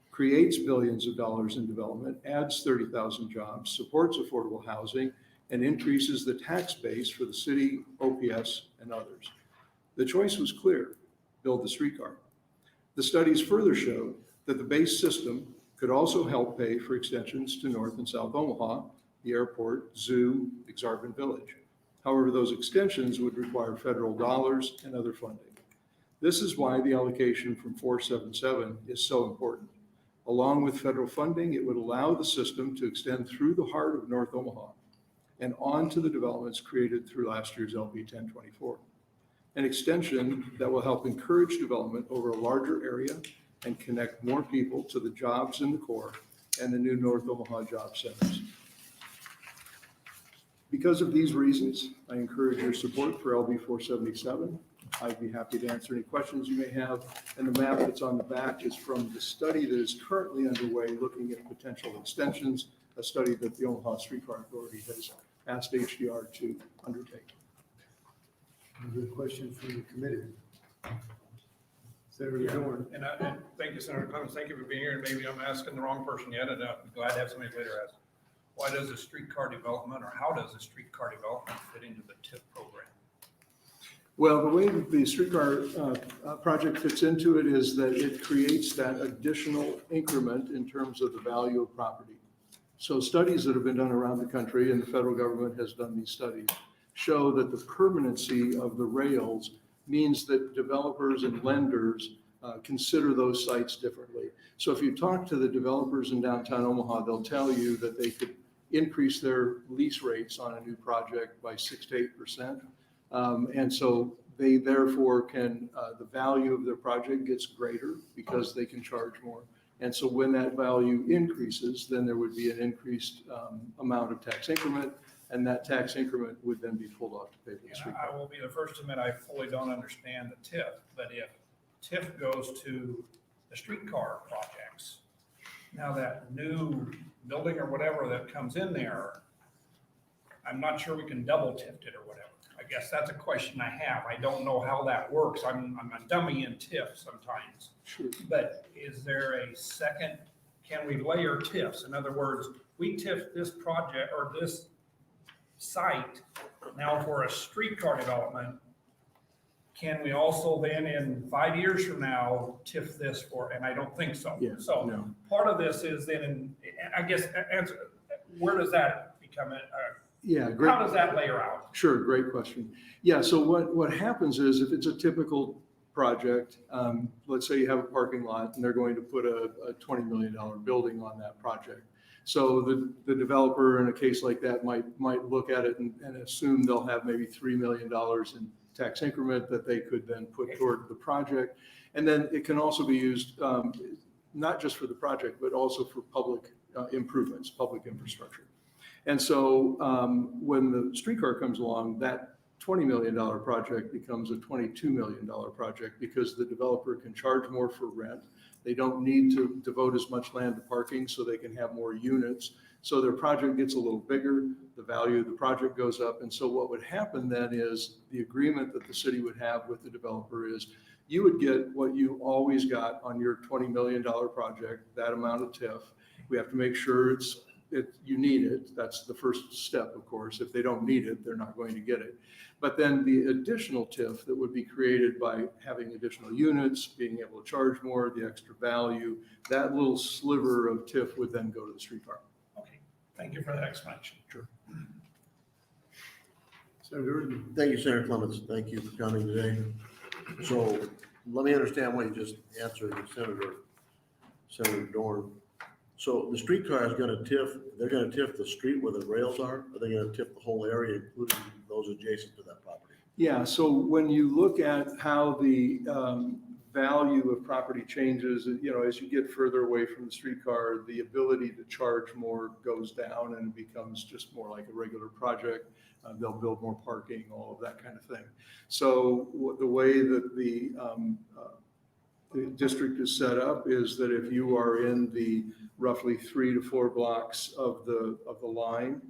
[SPEAKER 15] creates billions of dollars in development, adds 30,000 jobs, supports affordable housing, and increases the tax base for the city, OPS, and others. The choice was clear: build the streetcar. The studies further showed that the base system could also help pay for extensions to North and South Omaha, the airport, zoo, Exarban Village. However, those extensions would require federal dollars and other funding. This is why the allocation from 477 is so important. Along with federal funding, it would allow the system to extend through the heart of North Omaha and on to the developments created through last year's LB 1024. an extension that will help encourage development over a larger area and connect more people to the jobs in the core and the new North Omaha job centers. Because of these reasons, I encourage your support for LB 477. I'd be happy to answer any questions you may have. And the map that's on the back is from the study that is currently underway looking at potential extensions, a study that the Omaha Streetcar Authority has asked HDR to undertake.
[SPEAKER 3] Any good question from the committee? Senator Dorn.
[SPEAKER 1] And thank you, Senator Clements. Thank you for being here. And maybe I'm asking the wrong person yet, and I'm glad to have somebody later ask. Why does the streetcar development, or how does the streetcar development fit into the TIF program?
[SPEAKER 15] Well, the way that the streetcar project fits into it is that it creates that additional increment in terms of the value of property. So studies that have been done around the country, and the federal government has done these studies, show that the permanency of the rails means that developers and lenders consider those sites differently. So if you talk to the developers in downtown Omaha, they'll tell you that they could increase their lease rates on a new project by 6 to 8%. And so they therefore can, the value of their project gets greater because they can charge more. And so when that value increases, then there would be an increased amount of tax increment, and that tax increment would then be pulled off to pay for the streetcar.
[SPEAKER 1] I will be the first to admit I fully don't understand the TIF, but if TIF goes to the streetcar projects, now that new building or whatever that comes in there, I'm not sure we can double TIF it or whatever. I guess that's a question I have. I don't know how that works. I'm a dummy in TIF sometimes.
[SPEAKER 15] Sure.
[SPEAKER 1] But is there a second, can we layer TIFs? In other words, we TIF this project or this site now for a streetcar development. Can we also then in 5 years from now TIF this for, and I don't think so.
[SPEAKER 15] Yeah,
[SPEAKER 1] So
[SPEAKER 15] no.
[SPEAKER 1] part of this is then, I guess, answer, where does that become,
[SPEAKER 15] Yeah, great.
[SPEAKER 1] how does that layer out?
[SPEAKER 15] Sure, great question. Yeah, so what happens is if it's a typical project, let's say you have a parking lot and they're going to put a $20 million building on that project. So the developer in a case like that might look at it and assume they'll have maybe $3 million in tax increment that they could then put toward the project. And then it can also be used not just for the project, but also for public improvements, public infrastructure. And so when the streetcar comes along, that $20 million project becomes a $22 million project because the developer can charge more for rent. They don't need to devote as much land to parking, so they can have more units. So their project gets a little bigger, the value of the project goes up. And so what would happen then is the agreement that the city would have with the developer is you would get what you always got on your $20 million project, that amount of TIF. We have to make sure you need it. That's the first step, of course. If they don't need it, they're not going to get it. But then the additional TIF that would be created by having additional units, being able to charge more, the extra value, that little sliver of TIF would then go to the streetcar.
[SPEAKER 1] Okay, thank you for that explanation.
[SPEAKER 15] Sure.
[SPEAKER 3] Senator,
[SPEAKER 4] Thank you, Senator Clements. Thank you for coming today. So let me understand what you just answered, Senator Dorn. So the streetcar is gonna TIF, they're gonna TIF the street where the rails are? Are they gonna TIF the whole area, including those adjacent to that property?
[SPEAKER 15] Yeah, so when you look at how the value of property changes, as you get further away from the streetcar, the ability to charge more goes down and it becomes just more like a regular project. They'll build more parking, all of that kind of thing. So the way that the district is set up is that if you are in the roughly 3 to 4 blocks of the line,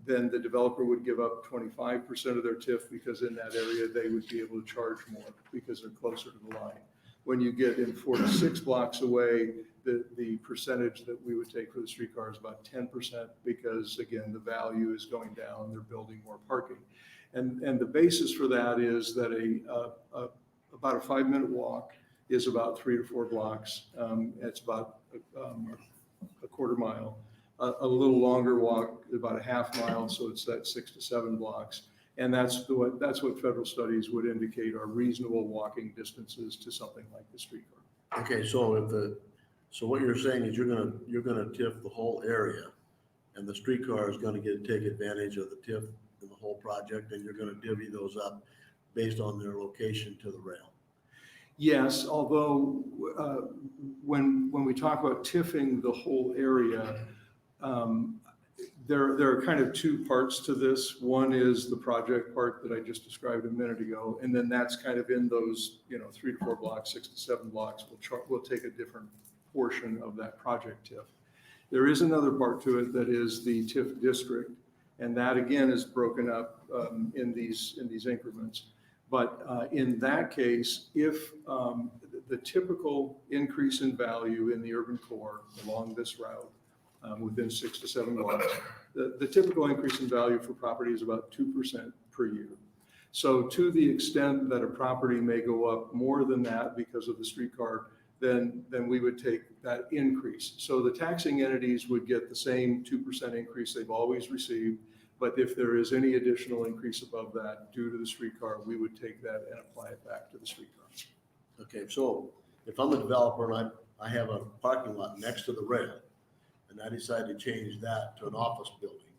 [SPEAKER 15] then the developer would give up 25% of their TIF because in that area they would be able to charge more because they're closer to the line. When you get in 4 to 6 blocks away, the percentage that we would take for the streetcar is about 10% because again, the value is going down, they're building more parking. And the basis for that is that about a 5-minute walk is about 3 to 4 blocks. It's about a quarter mile. A little longer walk, about a half mile, so it's that 6 to 7 blocks. And that's what federal studies would indicate are reasonable walking distances to something like the streetcar.
[SPEAKER 4] Okay, so what you're saying is you're gonna TIF the whole area, and the streetcar is gonna take advantage of the TIF in the whole project, and you're gonna divvy those up based on their location to the rail.
[SPEAKER 15] Yes, although when we talk about TIFing the whole area, there are kind of two parts to this. One is the project part that I just described a minute ago, and then that's kind of in those 3 to 4 blocks, 6 to 7 blocks. We'll take a different portion of that project TIF. There is another part to it that is the TIF district, and that again is broken up in these increments. But in that case, if the typical increase in value in the urban core along this route within 6 to 7 blocks, the typical increase in value for property is about 2% per year. So to the extent that a property may go up more than that because of the streetcar, then we would take that increase. So the taxing entities would get the same 2% increase they've always received. But if there is any additional increase above that due to the streetcar, we would take that and apply it back to the streetcar.
[SPEAKER 4] Okay, so if I'm a developer and I have a parking lot next to the rail, and I decide to change that to an office building,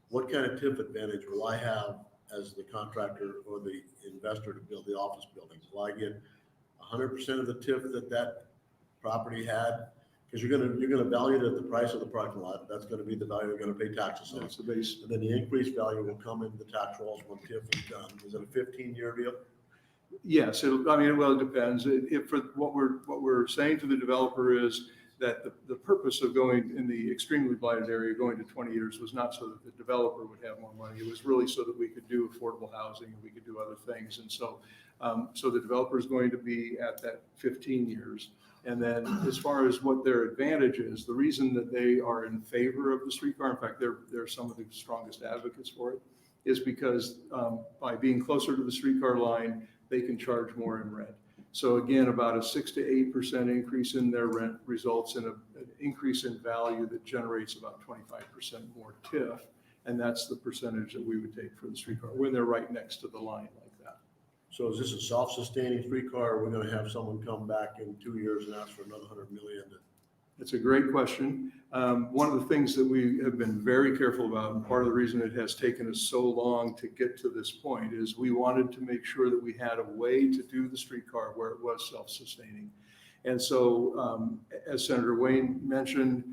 [SPEAKER 4] what kind of TIF advantage will I have as the contractor or the investor to build the office building? Will I get 100% of the TIF that property had? Because you're gonna value it at the price of the parking lot. That's gonna be the value you're gonna pay taxes on.
[SPEAKER 15] That's the base.
[SPEAKER 4] And then the increased value will come into the tax rolls when TIF is done. Is it a 15-year deal?
[SPEAKER 15] Yes, it depends. If for what we're saying to the developer is that the purpose of going in the extremely blighted area, going to 20 years, was not so that the developer would have more money. It was really so that we could do affordable housing and we could do other things. And so the developer is going to be at that 15 years. And then as far as what their advantage is, the reason that they are in favor of the streetcar, in fact, they're some of the strongest advocates for it, is because by being closer to the streetcar line, they can charge more in rent. So again, about a 6 to 8% increase in their rent results in an increase in value that generates about 25% more TIF. And that's the percentage that we would take for the streetcar when they're right next to the line like that.
[SPEAKER 4] So is this a self-sustaining streetcar, or are we gonna have someone come back in 2 years and ask for another 100 million?
[SPEAKER 15] That's a great question. One of the things that we have been very careful about, and part of the reason it has taken us so long to get to this point, is we wanted to make sure that we had a way to do the streetcar where it was self-sustaining. And so, as Senator Wayne mentioned,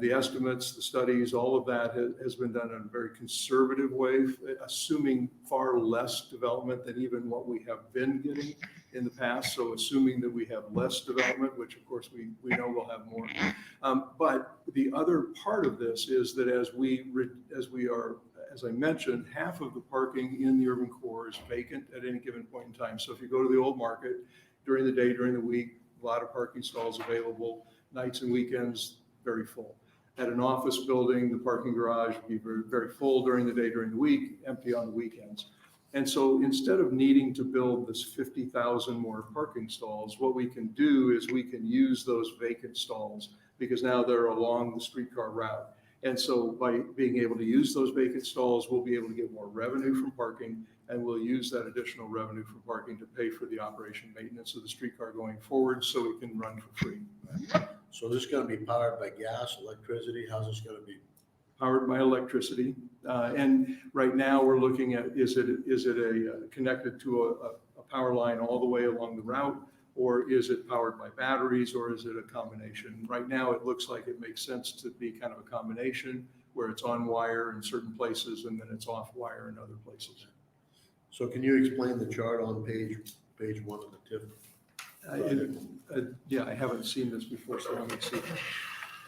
[SPEAKER 15] the estimates, the studies, all of that has been done in a very conservative way, assuming far less development than even what we have been getting in the past. So assuming that we have less development, which of course we know we'll have more. But the other part of this is that as I mentioned, half of the parking in the urban core is vacant at any given point in time. So if you go to the old market during the day, during the week, a lot of parking stalls available, nights and weekends, very full. At an office building, the parking garage would be very, very full during the day, during the week, empty on the weekends. And so instead of needing to build this 50,000 more parking stalls, what we can do is we can use those vacant stalls because now they're along the streetcar route. And so by being able to use those vacant stalls, we'll be able to get more revenue from parking, and we'll use that additional revenue from parking to pay for the operation maintenance of the streetcar going forward so it can run for free.
[SPEAKER 4] So this is gonna be powered by gas, electricity? How's this gonna be?
[SPEAKER 15] Powered by electricity. And right now we're looking at, is it connected to a power line all the way along the route? Or is it powered by batteries, or is it a combination? Right now, it looks like it makes sense to be kind of a combination where it's on wire in certain places and then it's off wire in other places.
[SPEAKER 4] So can you explain the chart on page 1 of the TIF?
[SPEAKER 15] Yeah, I haven't seen this before, so let me see.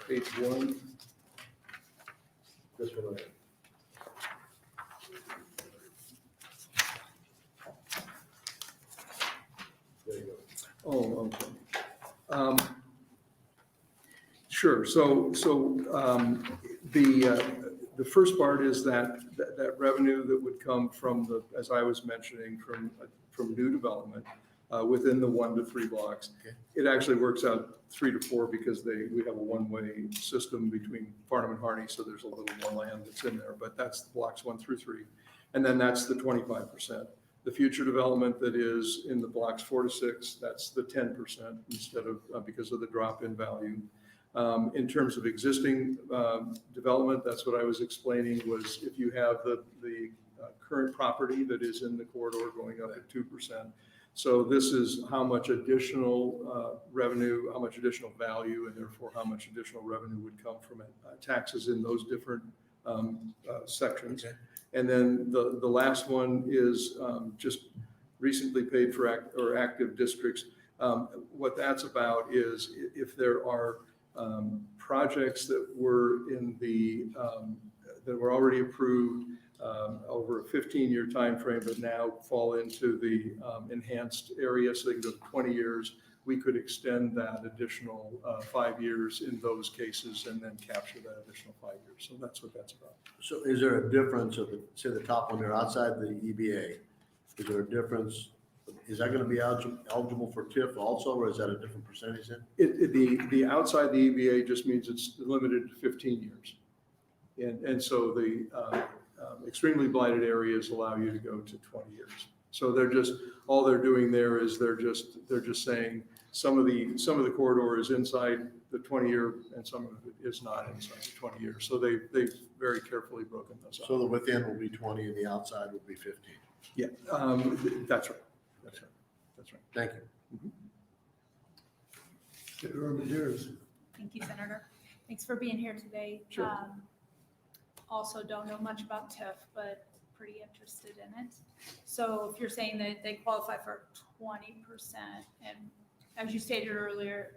[SPEAKER 15] Page 1.
[SPEAKER 4] This one right here. There you go.
[SPEAKER 15] Oh, okay. Sure. So the first part is that revenue that would come from as I was mentioning, from new development within the 1 to 3 blocks.
[SPEAKER 4] Okay.
[SPEAKER 15] It actually works out 3 to 4 because we have a one-way system between Farnham and Harney, so there's a little more land that's in there. But that's blocks 1 through 3, and then that's the 25%. The future development that is in the blocks 4 to 6, that's the 10% instead of because of the drop in value. In terms of existing development, that's what I was explaining was if you have the current property that is in the corridor going up at 2%. So this is how much additional revenue, how much additional value, and therefore how much additional revenue would come from it. Taxes in those different sections.
[SPEAKER 4] Okay.
[SPEAKER 15] And then the last one is just recently paid for active districts. What that's about is if there are projects that were in the, that were already approved over a 15-year time frame, but now fall into the enhanced area, so they can go to 20 years, we could extend that additional 5 years in those cases and then capture that additional 5 years. So that's what that's about.
[SPEAKER 4] So is there a difference of, say, the top one there outside the EBA? Is there a difference? Is that going to be eligible for TIF also, or is that a different percentage then?
[SPEAKER 15] The outside the EBA just means it's limited to 15 years. And so the extremely blighted areas allow you to go to 20 years. So they're just, all they're doing there is they're just saying some of the corridor is inside the 20-year and some of it is not inside the 20 years. So they've very carefully broken those up.
[SPEAKER 4] So the within will be 20 and the outside will be 15.
[SPEAKER 15] Yeah, that's right. That's right. That's right.
[SPEAKER 4] Thank you.
[SPEAKER 10] Thank you, Senator. Thanks for being here today.
[SPEAKER 15] Sure.
[SPEAKER 10] Also don't know much about TIF, but pretty interested in it. So if you're saying that they qualify for 20%, and as you stated earlier,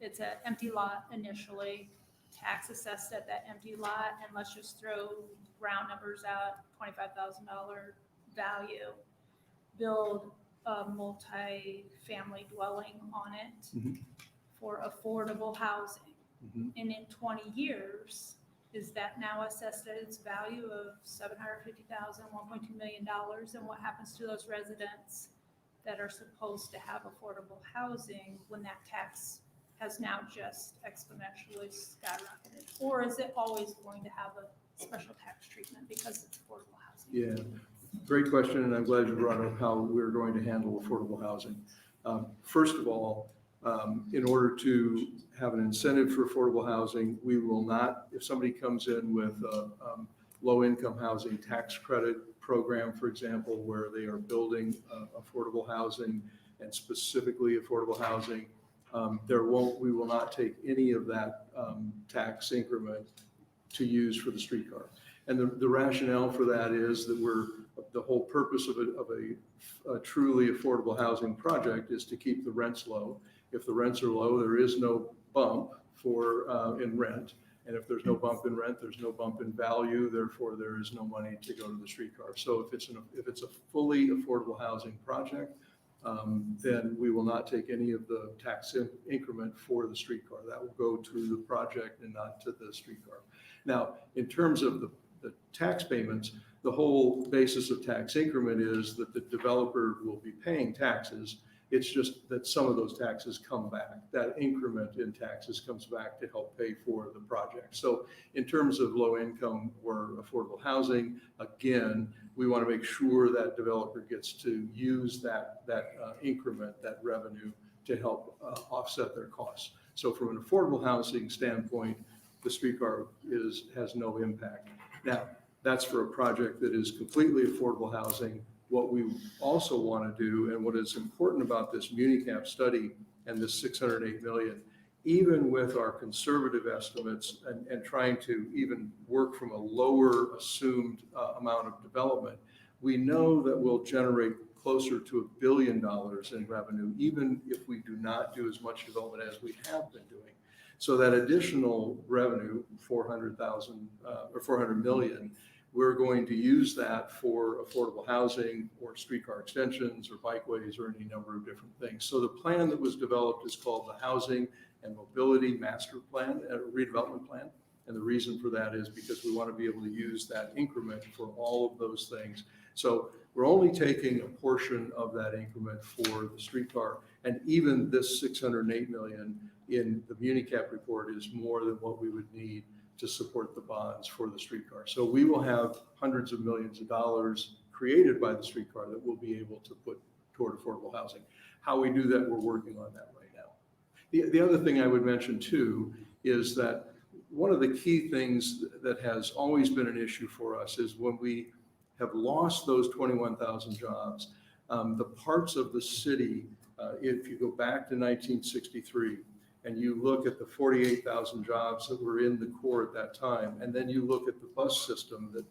[SPEAKER 10] it's an empty lot initially, tax assessed at that empty lot, and let's just throw round numbers out, $25,000 value, build a multi-family dwelling on it for affordable housing. And in 20 years, is that now assessed at its value of $750,000, $1.2 million? And what happens to those residents that are supposed to have affordable housing when that tax has now just exponentially skyrocketed? Or is it always going to have a special tax treatment because it's affordable housing?
[SPEAKER 15] Yeah, great question, and I'm glad you brought up how we're going to handle affordable housing. First of all, in order to have an incentive for affordable housing, we will not, if somebody comes in with a low-income housing tax credit program, for example, where they are building affordable housing and specifically affordable housing, we will not take any of that tax increment to use for the streetcar. And the rationale for that is that the whole purpose of a truly affordable housing project is to keep the rents low. If the rents are low, there is no bump in rent. And if there's no bump in rent, there's no bump in value. Therefore, there is no money to go to the streetcar. So if it's a fully affordable housing project, then we will not take any of the tax increment for the streetcar. That will go to the project and not to the streetcar. Now, in terms of the tax payments, the whole basis of tax increment is that the developer will be paying taxes. It's just that some of those taxes come back. That increment in taxes comes back to help pay for the project. So in terms of low income or affordable housing, again, we want to make sure that developer gets to use that increment, that revenue, to help offset their costs. So from an affordable housing standpoint, the streetcar has no impact. Now, that's for a project that is completely affordable housing. What we also want to do, and what is important about this MuniCap study and this $608 million, even with our conservative estimates and trying to even work from a lower assumed amount of development, we know that we'll generate closer to $1 billion in revenue, even if we do not do as much development as we have been doing. So that additional revenue, 400,000 or 400 million, we're going to use that for affordable housing or streetcar extensions or bikeways or any number of different things. So the plan that was developed is called the Housing and Mobility Master Plan, Redevelopment Plan. And the reason for that is because we want to be able to use that increment for all of those things. So we're only taking a portion of that increment for the streetcar. And even this 608 million in the MuniCap report is more than what we would need to support the bonds for the streetcar. So we will have hundreds of millions of dollars created by the streetcar that we'll be able to put toward affordable housing. How we do that, we're working on that right now. The other thing I would mention too is that one of the key things that has always been an issue for us is when we have lost those 21,000 jobs. The parts of the city, if you go back to 1963 and you look at the 48,000 jobs that were in the core at that time, and then you look at the bus system that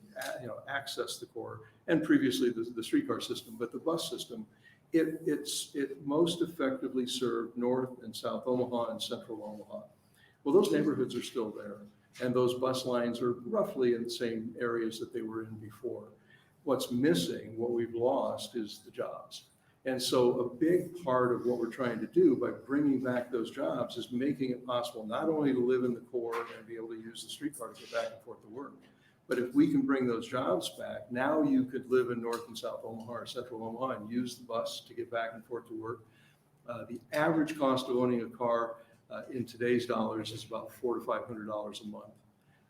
[SPEAKER 15] accessed the core, and previously the streetcar system, but the bus system, it most effectively served North and South Omaha and Central Omaha. Well, those neighborhoods are still there, and those bus lines are roughly in the same areas that they were in before. What's missing, what we've lost, is the jobs. And so a big part of what we're trying to do by bringing back those jobs is making it possible not only to live in the core and be able to use the streetcar to get back and forth to work, but if we can bring those jobs back, now you could live in North and South Omaha or Central Omaha and use the bus to get back and forth to work. The average cost of owning a car in today's dollars is about $400 to $500 a month.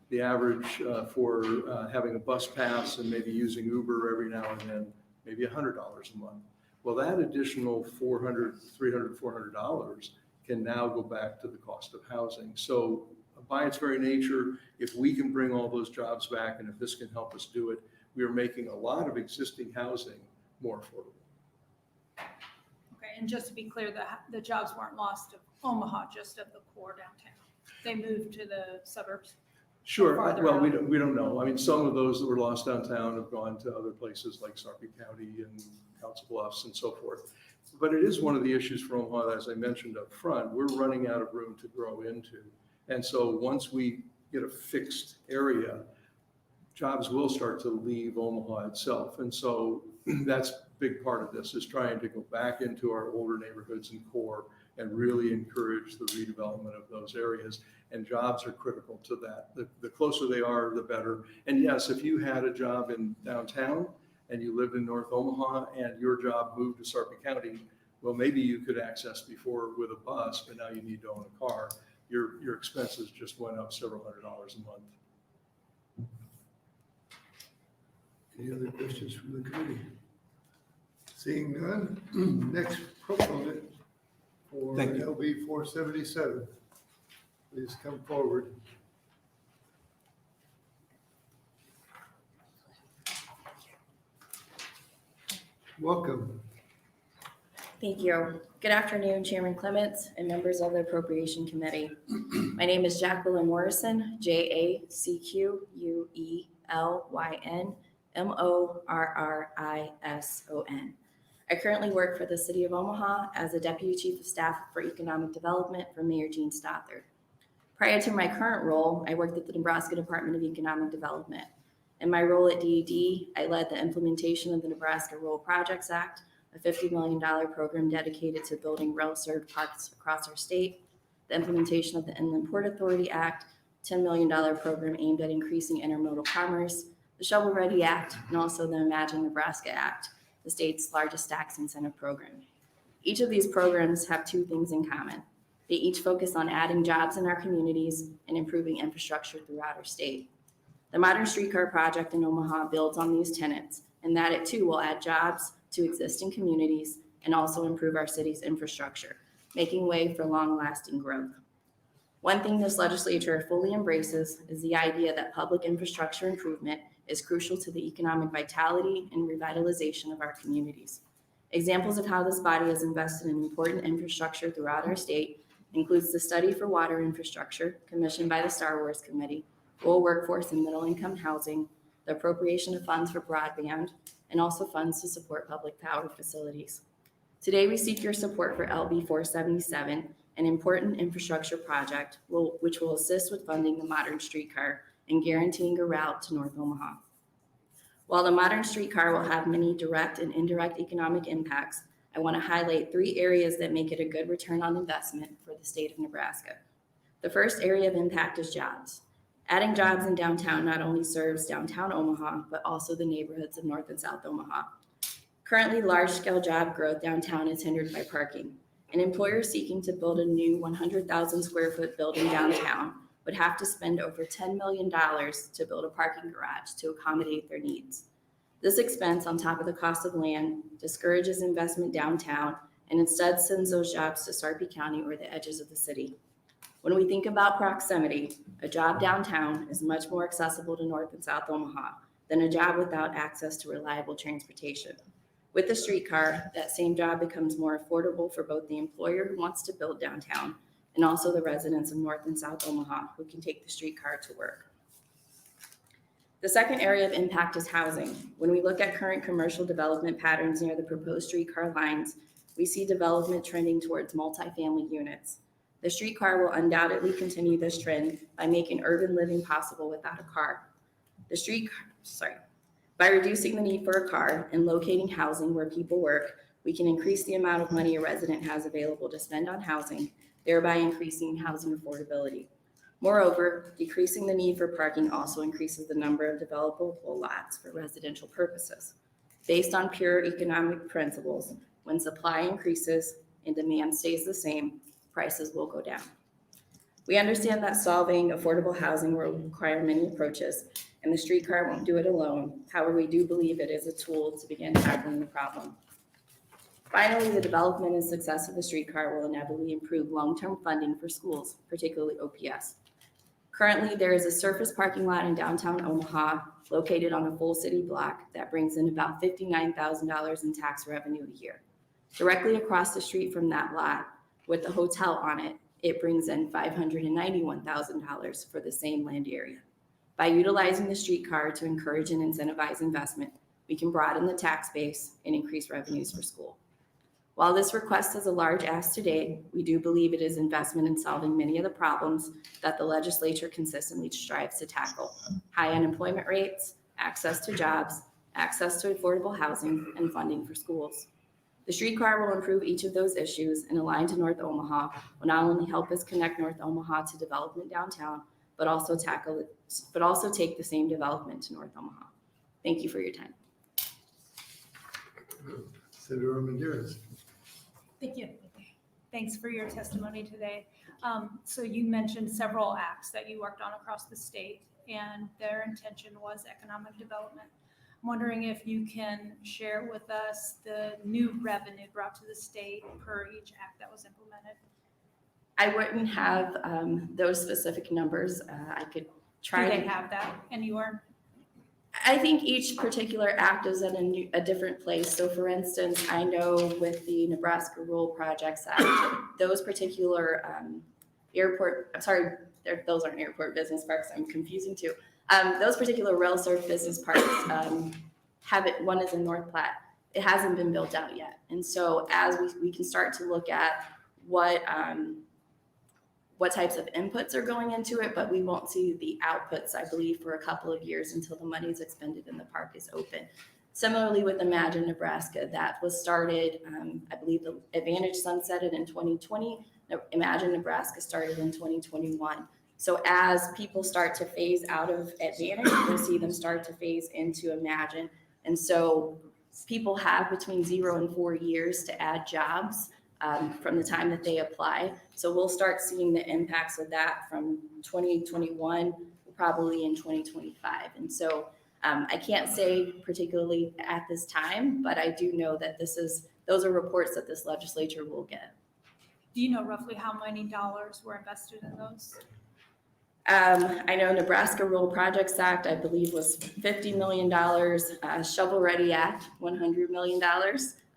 [SPEAKER 15] The average for having a bus pass and maybe using Uber every now and then, maybe $100 a month. Well, that additional $300, $400 can now go back to the cost of housing. So by its very nature, if we can bring all those jobs back, and if this can help us do it, we are making a lot of existing housing more affordable.
[SPEAKER 10] Okay, and just to be clear, the jobs weren't lost to Omaha, just of the core downtown. They moved to the suburbs.
[SPEAKER 15] Sure.
[SPEAKER 10] Farther
[SPEAKER 15] Well,
[SPEAKER 10] out.
[SPEAKER 15] we don't know. I mean, some of those that were lost downtown have gone to other places like Sarpy County and Council Bluffs and so forth. But it is one of the issues for Omaha, as I mentioned up front, we're running out of room to grow into. And so once we get a fixed area, jobs will start to leave Omaha itself. And so that's a big part of this, is trying to go back into our older neighborhoods and core and really encourage the redevelopment of those areas. And jobs are critical to that. The closer they are, the better. And yes, if you had a job in downtown and you lived in North Omaha and your job moved to Sarpy County, well, maybe you could access before with a bus, but now you need to own a car. Your expenses just went up several $100s a month.
[SPEAKER 3] Any other questions from the committee? Seeing none, next proponent for
[SPEAKER 11] Thank you.
[SPEAKER 3] LB 477. Please come forward. Welcome.
[SPEAKER 16] Thank you. Good afternoon, Chairman Clements and members of the Appropriation Committee. My name is Jacqueline Morrison, JACQUELYN MORRISON. I currently work for the City of Omaha as a Deputy Chief of Staff for Economic Development for Mayor Gene Stothard. Prior to my current role, I worked at the Nebraska Department of Economic Development. In my role at DED, I led the implementation of the Nebraska Rural Projects Act, a $50 million program dedicated to building rail-served parks across our state, the implementation of the Inland Port Authority Act, $10 million program aimed at increasing intermodal commerce, the Shovel Ready Act, and also the Imagine Nebraska Act, the state's largest tax incentive program. Each of these programs have two things in common. They each focus on adding jobs in our communities and improving infrastructure throughout our state. The Modern Streetcar project in Omaha builds on these tenets, and that it too will add jobs to existing communities and also improve our city's infrastructure, making way for long-lasting growth. One thing this legislature fully embraces is the idea that public infrastructure improvement is crucial to the economic vitality and revitalization of our communities. Examples of how this body has invested in important infrastructure throughout our state includes the Study for Water Infrastructure, commissioned by the Star Wars Committee, rural workforce and middle-income housing, the appropriation of funds for broadband, and also funds to support public power facilities. Today, we seek your support for LB 477, an important infrastructure project which will assist with funding the Modern Streetcar and guaranteeing a route to North Omaha. While the Modern Streetcar will have many direct and indirect economic impacts, I want to highlight 3 areas that make it a good return on investment for the state of Nebraska. The first area of impact is jobs. Adding jobs in downtown not only serves downtown Omaha, but also the neighborhoods of North and South Omaha. Currently, large-scale job growth downtown is hindered by parking. An employer seeking to build a new 100,000 square foot building downtown would have to spend over $10 million to build a parking garage to accommodate their needs. This expense, on top of the cost of land, discourages investment downtown and instead sends those jobs to Sarpy County or the edges of the city. When we think about proximity, a job downtown is much more accessible to North and South Omaha, than a job without access to reliable transportation. With the streetcar, that same job becomes more affordable for both the employer who wants to build downtown and also the residents of North and South Omaha who can take the streetcar to work. The second area of impact is housing. When we look at current commercial development patterns near the proposed streetcar lines, we see development trending towards multifamily units. The streetcar will undoubtedly continue this trend by making urban living possible without a car. By reducing the need for a car and locating housing where people work, we can increase the amount of money a resident has available to spend on housing, thereby increasing housing affordability. Moreover, decreasing the need for parking also increases the number of developable lots for residential purposes. Based on pure economic principles, when supply increases and demand stays the same, prices will go down. We understand that solving affordable housing will require many approaches, and the streetcar won't do it alone. However, we do believe it is a tool to begin tackling the problem. Finally, the development and success of the streetcar will inevitably improve long-term funding for schools, particularly OPS. Currently, there is a surface parking lot in downtown Omaha located on a full city block that brings in about $59,000 in tax revenue a year. Directly across the street from that lot, with the hotel on it, it brings in $591,000 for the same land area. By utilizing the streetcar to encourage and incentivize investment, we can broaden the tax base and increase revenues for school. While this request is a large ask today, we do believe it is investment in solving many of the problems that the legislature consistently strives to tackle: high unemployment rates, access to jobs, access to affordable housing, and funding for schools. The streetcar will improve each of those issues and align to North Omaha will not only help us connect North Omaha to development downtown, but also take the same development to North Omaha. Thank you for your time.
[SPEAKER 3] Senator Armendariz.
[SPEAKER 10] Thank you. Thanks for your testimony today. So you mentioned several acts that you worked on across the state, and their intention was economic development. I'm wondering if you can share with us the new revenue brought to the state per each act that was implemented.
[SPEAKER 16] I wouldn't have those specific numbers. I could try.
[SPEAKER 10] Do they have that anywhere?
[SPEAKER 16] I think each particular act is at a different place. So for instance, I know with the Nebraska Rural Projects Act, those particular those aren't airport business parks, I'm confusing too. Those particular rail served business parks one is in North Platte. It hasn't been built out yet. And so as we can start to look at what types of inputs are going into it, but we won't see the outputs, I believe, for a couple of years until the money is expended and the park is open. Similarly with Imagine Nebraska, that was started, I believe the Advantage sunsetted in 2020. Imagine Nebraska started in 2021. So as people start to phase out of Advantage, we'll see them start to phase into Imagine. And so people have between 0 and 4 years to add jobs from the time that they apply. So we'll start seeing the impacts of that from 2021, probably in 2025. And so I can't say particularly at this time, but I do know that those are reports that this legislature will get.
[SPEAKER 10] Do you know roughly how many dollars were invested in those?
[SPEAKER 16] I know Nebraska Rural Projects Act, I believe, was $50 million. Shovel Ready Act, $100 million.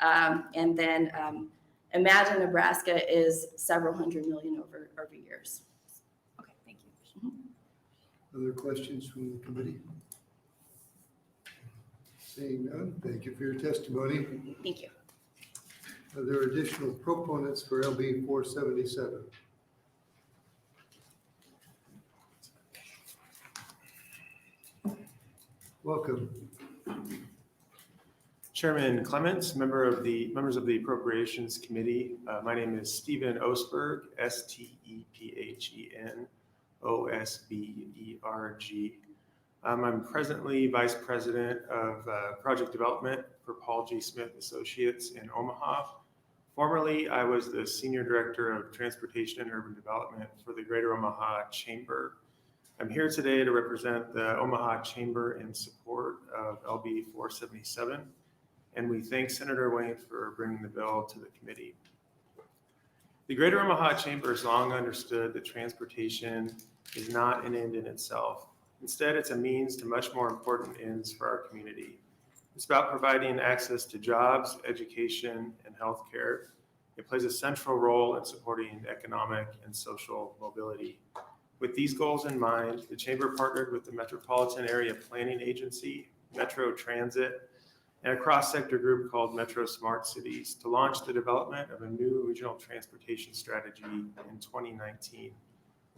[SPEAKER 16] And then Imagine Nebraska is several hundred million over years.
[SPEAKER 10] Okay, thank you.
[SPEAKER 3] Other questions from the committee? Seeing none, thank you for your testimony.
[SPEAKER 16] Thank you.
[SPEAKER 3] Are there additional proponents for LB 477? Welcome.
[SPEAKER 17] Chairman Clements, members of the Appropriations Committee. My name is Stephen Osberg, STEPHEN OSBERG. I'm presently Vice President of Project Development for Paul G. Smith Associates in Omaha. Formerly, I was the Senior Director of Transportation and Urban Development for the Greater Omaha Chamber. I'm here today to represent the Omaha Chamber in support of LB 477. And we thank Senator Wayne for bringing the bill to the committee. The Greater Omaha Chamber has long understood that transportation is not an end in itself. Instead, it's a means to much more important ends for our community. It's about providing access to jobs, education, and healthcare. It plays a central role in supporting economic and social mobility. With these goals in mind, the Chamber partnered with the Metropolitan Area Planning Agency, Metro Transit, and a cross-sector group called Metro Smart Cities to launch the development of a new regional transportation strategy in 2019.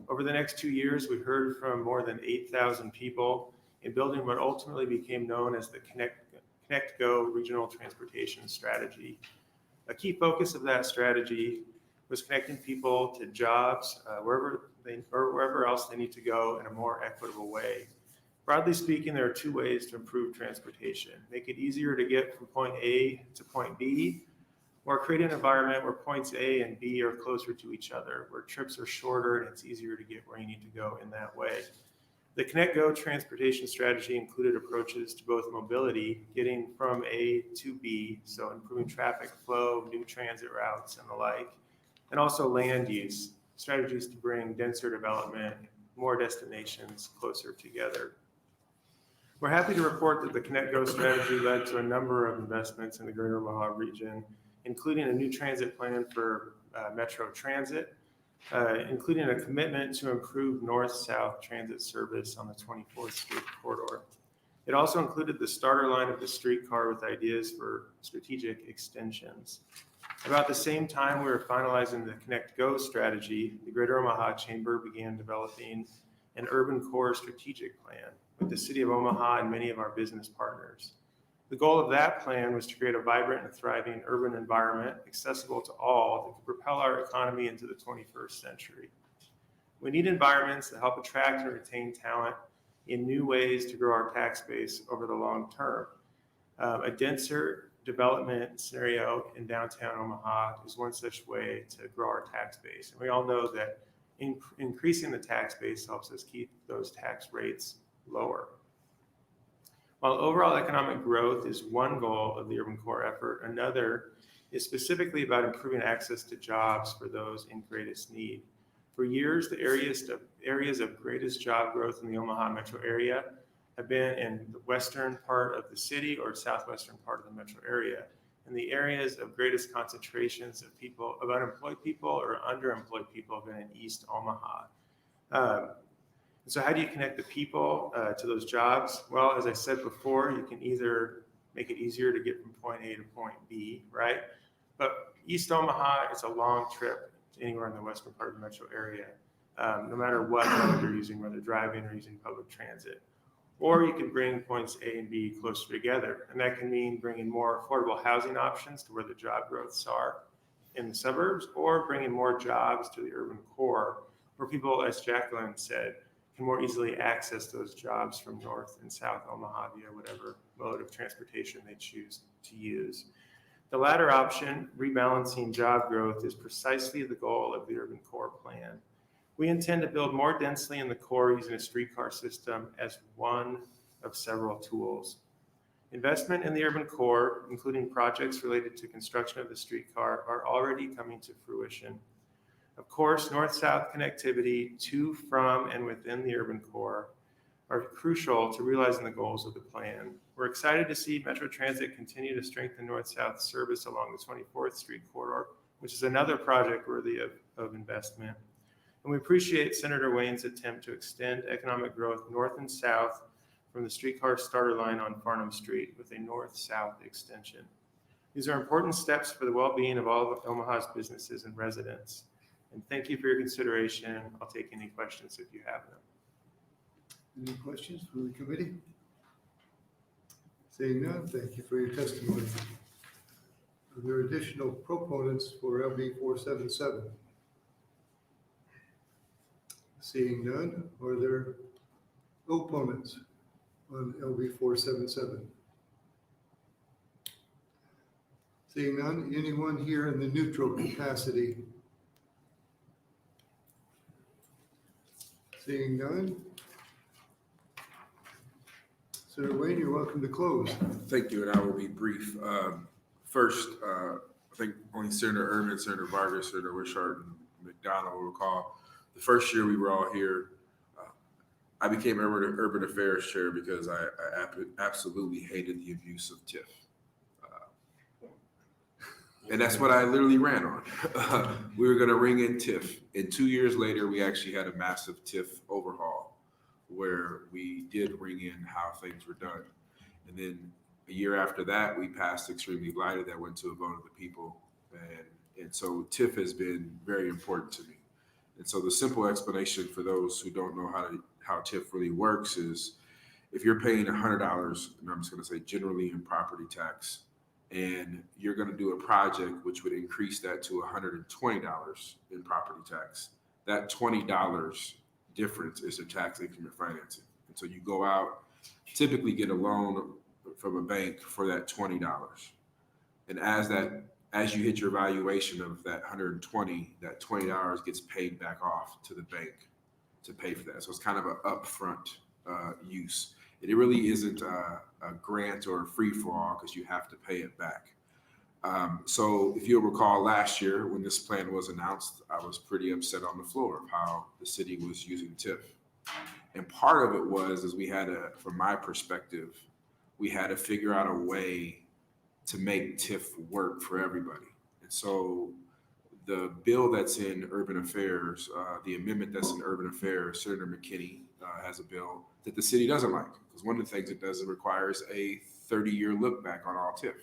[SPEAKER 17] Over the next 2 years, we heard from more than 8,000 people in building what ultimately became known as the Connect Go Regional Transportation Strategy. A key focus of that strategy was connecting people to jobs wherever else they need to go in a more equitable way. Broadly speaking, there are 2 ways to improve transportation: make it easier to get from point A to point B, or create an environment where points A and B are closer to each other, where trips are shorter and it's easier to get where you need to go in that way. The Connect Go transportation strategy included approaches to both mobility, getting from A to B, so improving traffic flow, new transit routes, and the like, and also land use, strategies to bring denser development, more destinations closer together. We're happy to report that the Connect Go strategy led to a number of investments in the Greater Omaha region, including a new transit plan for Metro Transit, including a commitment to improve north-south transit service on the 24th Street corridor. It also included the starter line of the streetcar with ideas for strategic extensions. About the same time we were finalizing the Connect Go strategy, the Greater Omaha Chamber began developing an urban core strategic plan with the City of Omaha and many of our business partners. The goal of that plan was to create a vibrant and thriving urban environment accessible to all that could propel our economy into the 21st century. We need environments that help attract and retain talent in new ways to grow our tax base over the long term. A denser development scenario in downtown Omaha is one such way to grow our tax base. And we all know that increasing the tax base helps us keep those tax rates lower. While overall economic growth is one goal of the urban core effort, another is specifically about improving access to jobs for those in greatest need. For years, the areas of greatest job growth in the Omaha metro area have been in the western part of the city or southwestern part of the metro area. And the areas of greatest concentrations of people, of unemployed people or underemployed people, have been in East Omaha. So how do you connect the people to those jobs? Well, as I said before, you can either make it easier to get from point A to point B, right? But East Omaha, it's a long trip to anywhere in the western part of the metro area, no matter what mode you're using, whether driving or using public transit. Or you can bring points A and B closer together. And that can mean bringing more affordable housing options to where the job growths are in the suburbs, or bringing more jobs to the urban core, where people, as Jacqueline said, can more easily access those jobs from North and South Omaha via whatever mode of transportation they choose to use. The latter option, rebalancing job growth, is precisely the goal of the urban core plan. We intend to build more densely in the core using a streetcar system as one of several tools. Investment in the urban core, including projects related to construction of the streetcar, are already coming to fruition. Of course, north-south connectivity to, from, and within the urban core are crucial to realizing the goals of the plan. We're excited to see Metro Transit continue to strengthen north-south service along the 24th Street corridor, which is another project worthy of investment. And we appreciate Senator Wayne's attempt to extend economic growth north and south from the streetcar starter line on Farnham Street with a north-south extension. These are important steps for the well-being of all of Omaha's businesses and residents. And thank you for your consideration. I'll take any questions if you have them.
[SPEAKER 3] Any questions from the committee? Seeing none, thank you for your testimony. Are there additional proponents for LB 477? Seeing none, are there opponents on LB 477? Seeing none, anyone here in the neutral capacity? Seeing none. Senator Wayne, you're welcome to close.
[SPEAKER 14] Thank you, and I will be brief. First, I think only Senator Erman, Senator Vargas, Senator Wishart, and McDonald will recall the first year we were all here. I became urban affairs chair because I absolutely hated the abuse of TIF. And that's what I literally ran on. We were going to ring in TIF. And 2 years later, we actually had a massive TIF overhaul where we did ring in how things were done. And then a year after that, we passed Extremely Blighted that went to a vote of the people. And so TIF has been very important to me. And so the simple explanation for those who don't know how TIF really works is if you're paying $100, and I'm just going to say generally in property tax, and you're going to do a project which would increase that to $120 in property tax, that $20 difference is the tax increment financing. And so you go out, typically get a loan from a bank for that $20. And as you hit your valuation of that 120, that $20 gets paid back off to the bank to pay for that. So it's kind of an upfront use. It really isn't a grant or a free-for-all because you have to pay it back. So if you'll recall last year when this plan was announced, I was pretty upset on the floor of how the city was using TIF. And part of it was from my perspective, we had to figure out a way to make TIF work for everybody. And so the bill that's in urban affairs, the amendment that's in urban affairs, Senator McKinney has a bill that the city doesn't like. Because one of the things it does, it requires a 30-year look back on all TIF.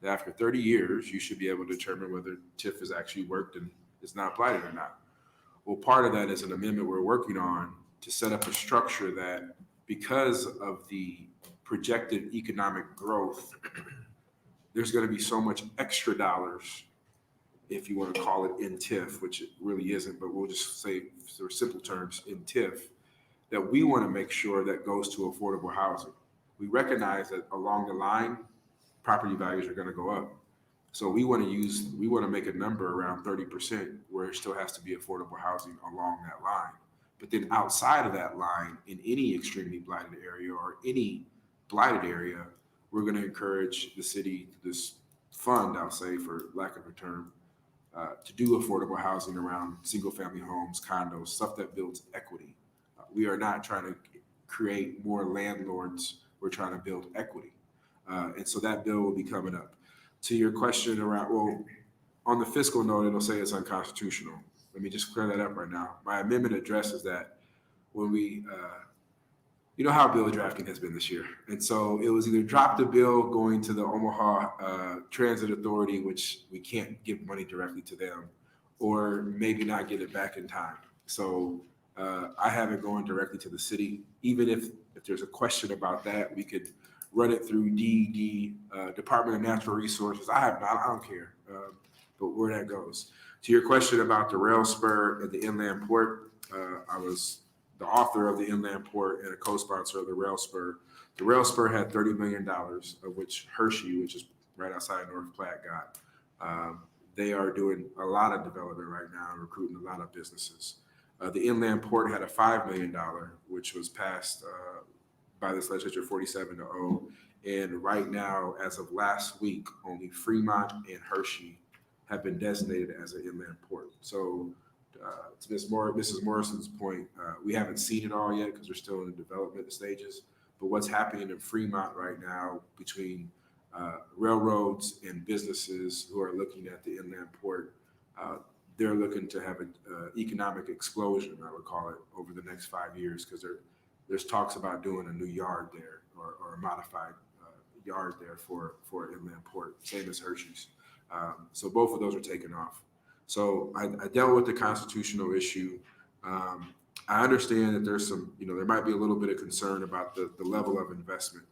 [SPEAKER 14] That after 30 years, you should be able to determine whether TIF has actually worked and is not blighted or not. Well, part of that is an amendment we're working on to set up a structure that because of the projected economic growth, there's going to be so much extra dollars, if you want to call it in TIF, which it really isn't, but we'll just say for simple terms in TIF, that we want to make sure that goes to affordable housing. We recognize that along the line, property values are going to go up. So we want to make a number around 30% where it still has to be affordable housing along that line. But then outside of that line, in any extremely blighted area or any blighted area, we're going to encourage the city, this fund, I'll say for lack of a term, to do affordable housing around single family homes, condos, stuff that builds equity. We are not trying to create more landlords. We're trying to build equity. And so that bill will be coming up. To your question around, well, on the fiscal note, it'll say it's unconstitutional. Let me just clear that up right now. My amendment addresses that when we, you know how bill drafting has been this year. And so it was either drop the bill going to the Omaha Transit Authority, which we can't give money directly to them, or maybe not get it back in time. So I have it going directly to the city. Even if there's a question about that, we could run it through DED, Department of Natural Resources. I don't care, but where that goes. To your question about the rail spur at the inland port, I was the author of the inland port and a co-sponsor of the rail spur. The rail spur had $30 million, of which Hershey, which is right outside North Platte, got. They are doing a lot of development right now and recruiting a lot of businesses. The inland port had a $5 million, which was passed by this legislature 47-0. And right now, as of last week, only Fremont and Hershey have been designated as an inland port. So to Mrs. Morrison's point, we haven't seen it all yet because we're still in the development stages. But what's happening in Fremont right now between railroads and businesses who are looking at the inland port, they're looking to have an economic explosion, I would call it, over the next 5 years because there's talks about doing a new yard there or a modified yard there for inland port, same as Hershey's. So both of those are taken off. So I dealt with the constitutional issue. I understand that there's some, there might be a little bit of concern about the level of investment.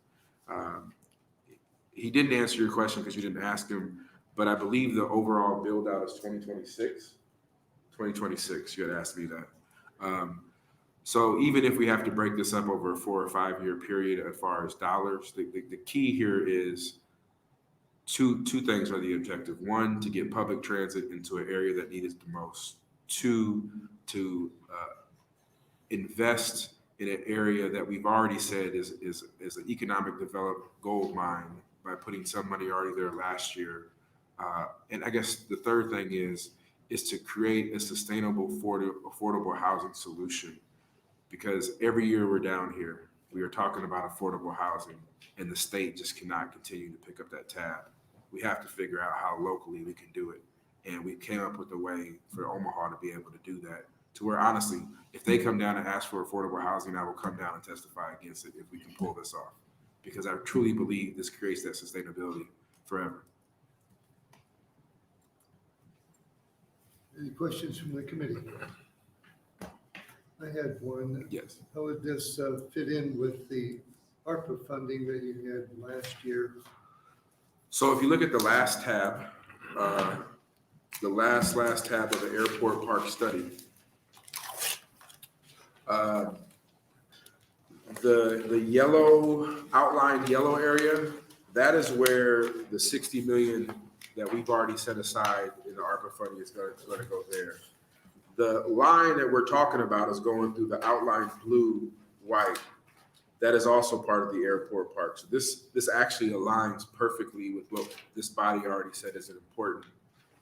[SPEAKER 14] He didn't answer your question because you didn't ask him, but I believe the overall build out is 2026. 2026, you had asked me that. So even if we have to break this up over a 4 or 5 year period as far as dollars, the key here is two things are the objective. One, to get public transit into an area that needs it the most. Two, to invest in an area that we've already said is an economic developed gold mine by putting some money already there last year. And I guess the third thing is to create a sustainable, affordable housing solution Because every year we're down here, we are talking about affordable housing, and the state just cannot continue to pick up that tab. We have to figure out how locally we can do it. And we came up with a way for Omaha to be able to do that, to where honestly, if they come down and ask for affordable housing, I will come down and testify against it if we can pull this off. Because I truly believe this creates that sustainability forever.
[SPEAKER 3] Any questions from the committee? I had one.
[SPEAKER 14] Yes.
[SPEAKER 3] How would this fit in with the ARPA funding that you had last year?
[SPEAKER 14] So if you look at the last tab, the last tab of the airport park study, the yellow, outlined yellow area, that is where the 60 million that we've already set aside in the ARPA funding is going to go there. The line that we're talking about is going through the outlined blue, white. That is also part of the airport park. So this actually aligns perfectly with what this body already said is important.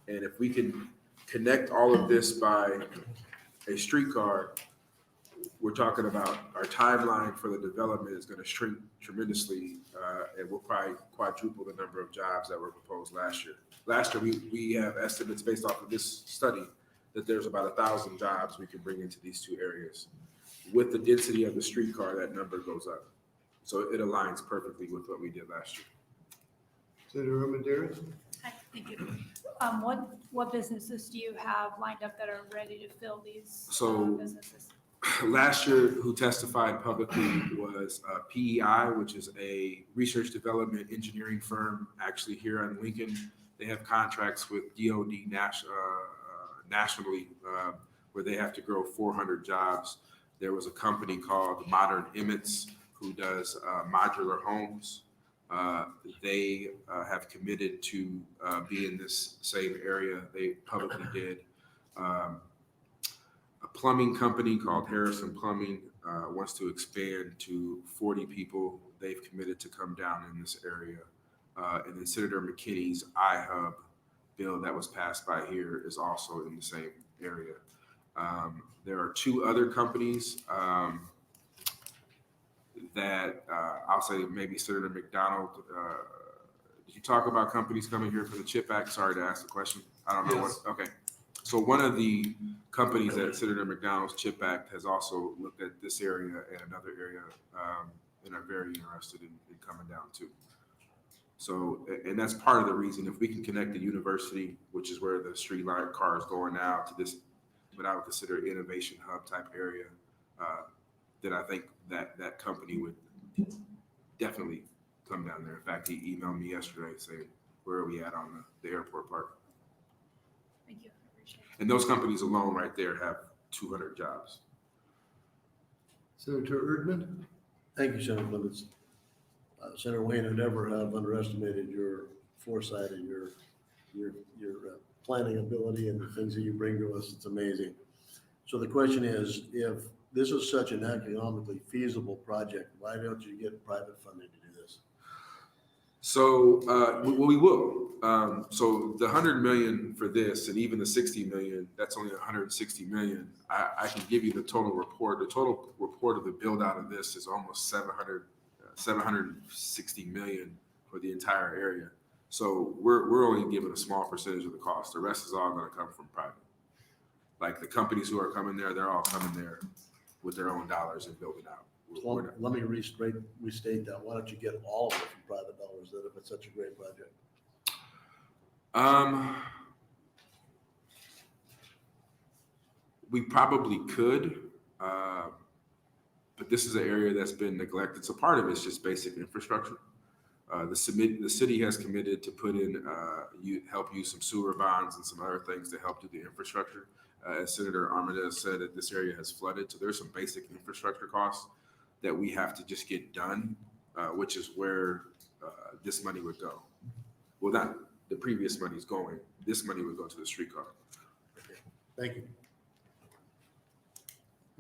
[SPEAKER 14] And if we can connect all of this by a streetcar, we're talking about our timeline for the development is going to shrink tremendously, and we'll probably quadruple the number of jobs that were proposed last year. Last year, we have estimates based off of this study that there's about 1,000 jobs we can bring into these two areas. With the density of the streetcar, that number goes up. So it aligns perfectly with what we did last year.
[SPEAKER 3] Senator Armendariz?
[SPEAKER 10] Hi, thank you. What businesses do you have lined up that are ready to fill these businesses?
[SPEAKER 14] Last year, who testified publicly was PEI, which is a research development engineering firm actually here in Lincoln. They have contracts with DOD nationally where they have to grow 400 jobs. There was a company called Modern Emmets who does modular homes. They have committed to be in this same area. They publicly did. A plumbing company called Harrison Plumbing wants to expand to 40 people. They've committed to come down in this area. And then Senator McKinney's iHub bill that was passed by here is also in the same area. There are two other companies that I'll say maybe Senator McDonald. Did you talk about companies coming here for the CHIP Act? Sorry to ask the question. I don't know
[SPEAKER 1] Yes.
[SPEAKER 14] okay. So one of the companies that Senator McDonald's CHIP Act has also looked at this area and another area and are very interested in coming down too. So, and that's part of the reason, if we can connect the university, which is where the street light car is going now, to this, what I would consider an innovation hub type area, then I think that company would definitely come down there. In fact, he emailed me yesterday saying, where are we at on the airport park?
[SPEAKER 10] Thank you. I appreciate it.
[SPEAKER 14] And those companies alone right there have 200 jobs.
[SPEAKER 3] Senator Erdman?
[SPEAKER 4] Thank you, Senator Clements. Senator Wayne, I never have underestimated your foresight and your planning ability and the things that you bring to us. It's amazing. So the question is, if this is such an economically feasible project, why don't you get private funding to do this?
[SPEAKER 14] So we will. So the 100 million for this, and even the 60 million, that's only 160 million. I can give you the total report. The total report of the build out of this is almost 760 million for the entire area. So we're only given a small percentage of the cost. The rest is all going to come from private. Like the companies who are coming there, they're all coming there with their own dollars and building out.
[SPEAKER 4] Well, let me restate that. Why don't you get all of it from private dollars then if it's such a great project?
[SPEAKER 14] We probably could, but this is an area that's been neglected. So part of it's just basic infrastructure. The city has committed to put in, help use some sewer bonds and some other things to help do the infrastructure. As Senator Armendariz said, that this area has flooded. So there's some basic infrastructure costs that we have to just get done, which is where this money would go. Well, not the previous money's going. This money would go to the streetcar.
[SPEAKER 4] Okay. Thank you.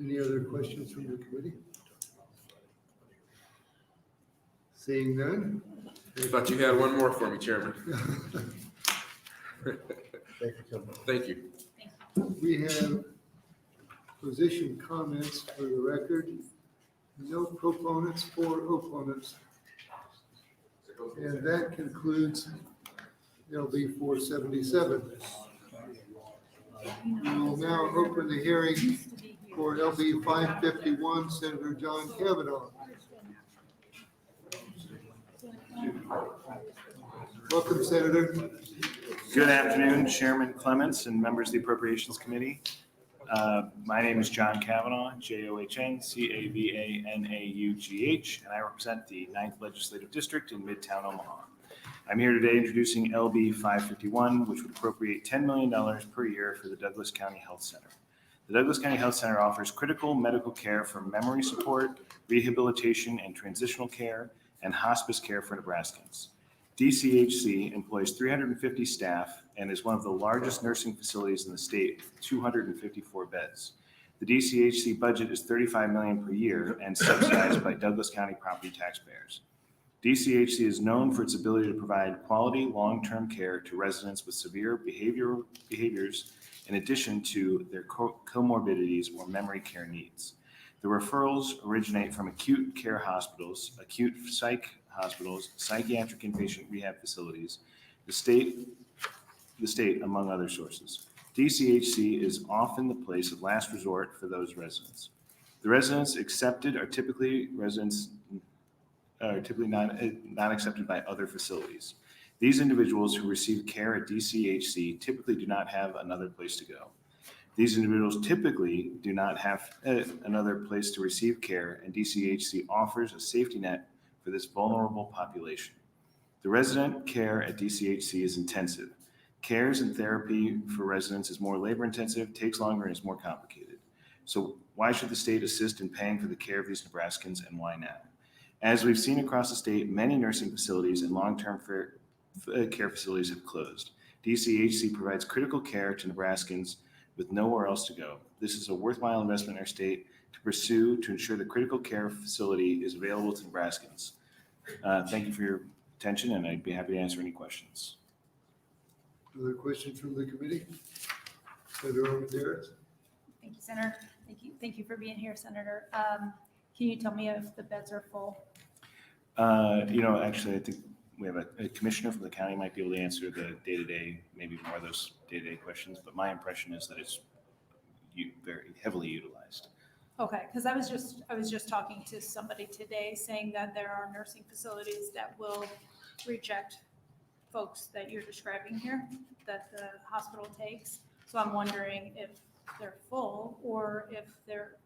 [SPEAKER 3] Any other questions from the committee? Seeing none?
[SPEAKER 14] I thought you had one more for me, Chairman.
[SPEAKER 4] Thank you so much.
[SPEAKER 14] Thank you.
[SPEAKER 3] We have Position comments for the record. No proponents or opponents. And that concludes LB 477. We will now open the hearing for LB 551, Senator John Cavanaugh. Welcome, Senator.
[SPEAKER 18] Good afternoon, Chairman Clements and members of the Appropriations Committee. My name is John Cavanaugh, John-Cavanaugh, and I represent the 9th Legislative District in Midtown Omaha. I'm here today introducing LB 551, which would appropriate $10 million per year for the Douglas County Health Center. The Douglas County Health Center offers critical medical care for memory support, rehabilitation and transitional care, and hospice care for Nebraskans. DCHC employs 350 staff and is one of the largest nursing facilities in the state with 254 beds. The DCHC budget is $35 million per year and subsidized by Douglas County property taxpayers. DCHC is known for its ability to provide quality long-term care to residents with severe behaviors in addition to their comorbidities or memory care needs. The referrals originate from acute care hospitals, acute psych hospitals, psychiatric inpatient rehab facilities, the state, among other sources. DCHC is often the place of last resort for those residents. The residents accepted are typically not accepted by other facilities. These individuals who receive care at DCHC typically do not have another place to go. These individuals typically do not have another place to receive care, and DCHC offers a safety net for this vulnerable population. The resident care at DCHC is intensive. Cares and therapy for residents is more labor intensive, takes longer, and is more complicated. So why should the state assist in paying for the care of these Nebraskans, and why now? As we've seen across the state, many nursing facilities and long-term care facilities have closed. DCHC provides critical care to Nebraskans with nowhere else to go. This is a worthwhile investment in our state to pursue to ensure the critical care facility is available to Nebraskans. Thank you for your attention, and I'd be happy to answer any questions.
[SPEAKER 3] Other questions from the committee? Senator Armendariz?
[SPEAKER 10] Thank you, Senator. Thank you for being here, Senator. Can you tell me if the beds are full?
[SPEAKER 18] Actually, I think we have a commissioner from the county might be able to answer the day-to-day, maybe more of those day-to-day questions, but my impression is that it's very heavily utilized.
[SPEAKER 10] Okay, because I was just talking to somebody today saying that there are nursing facilities that will reject folks that you're describing here, that the hospital takes. So I'm wondering if they're full or if they're,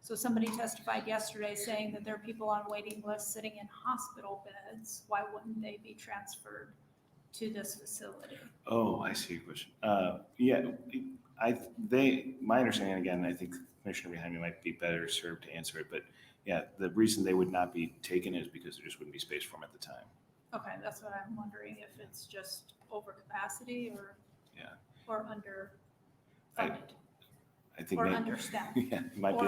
[SPEAKER 10] so somebody testified yesterday saying that there are people on waiting lists sitting in hospital beds. Why wouldn't they be transferred to this facility?
[SPEAKER 18] Oh, I see your question. My understanding, again, I think Commissioner behind me might be better served to answer it, but yeah, the reason they would not be taken is because there just wouldn't be space for them at the time.
[SPEAKER 10] Okay, that's what I'm wondering, if it's just overcapacity or underfunded.
[SPEAKER 18] I think
[SPEAKER 10] or
[SPEAKER 18] maybe,
[SPEAKER 10] understaffed.
[SPEAKER 18] Yeah, it might be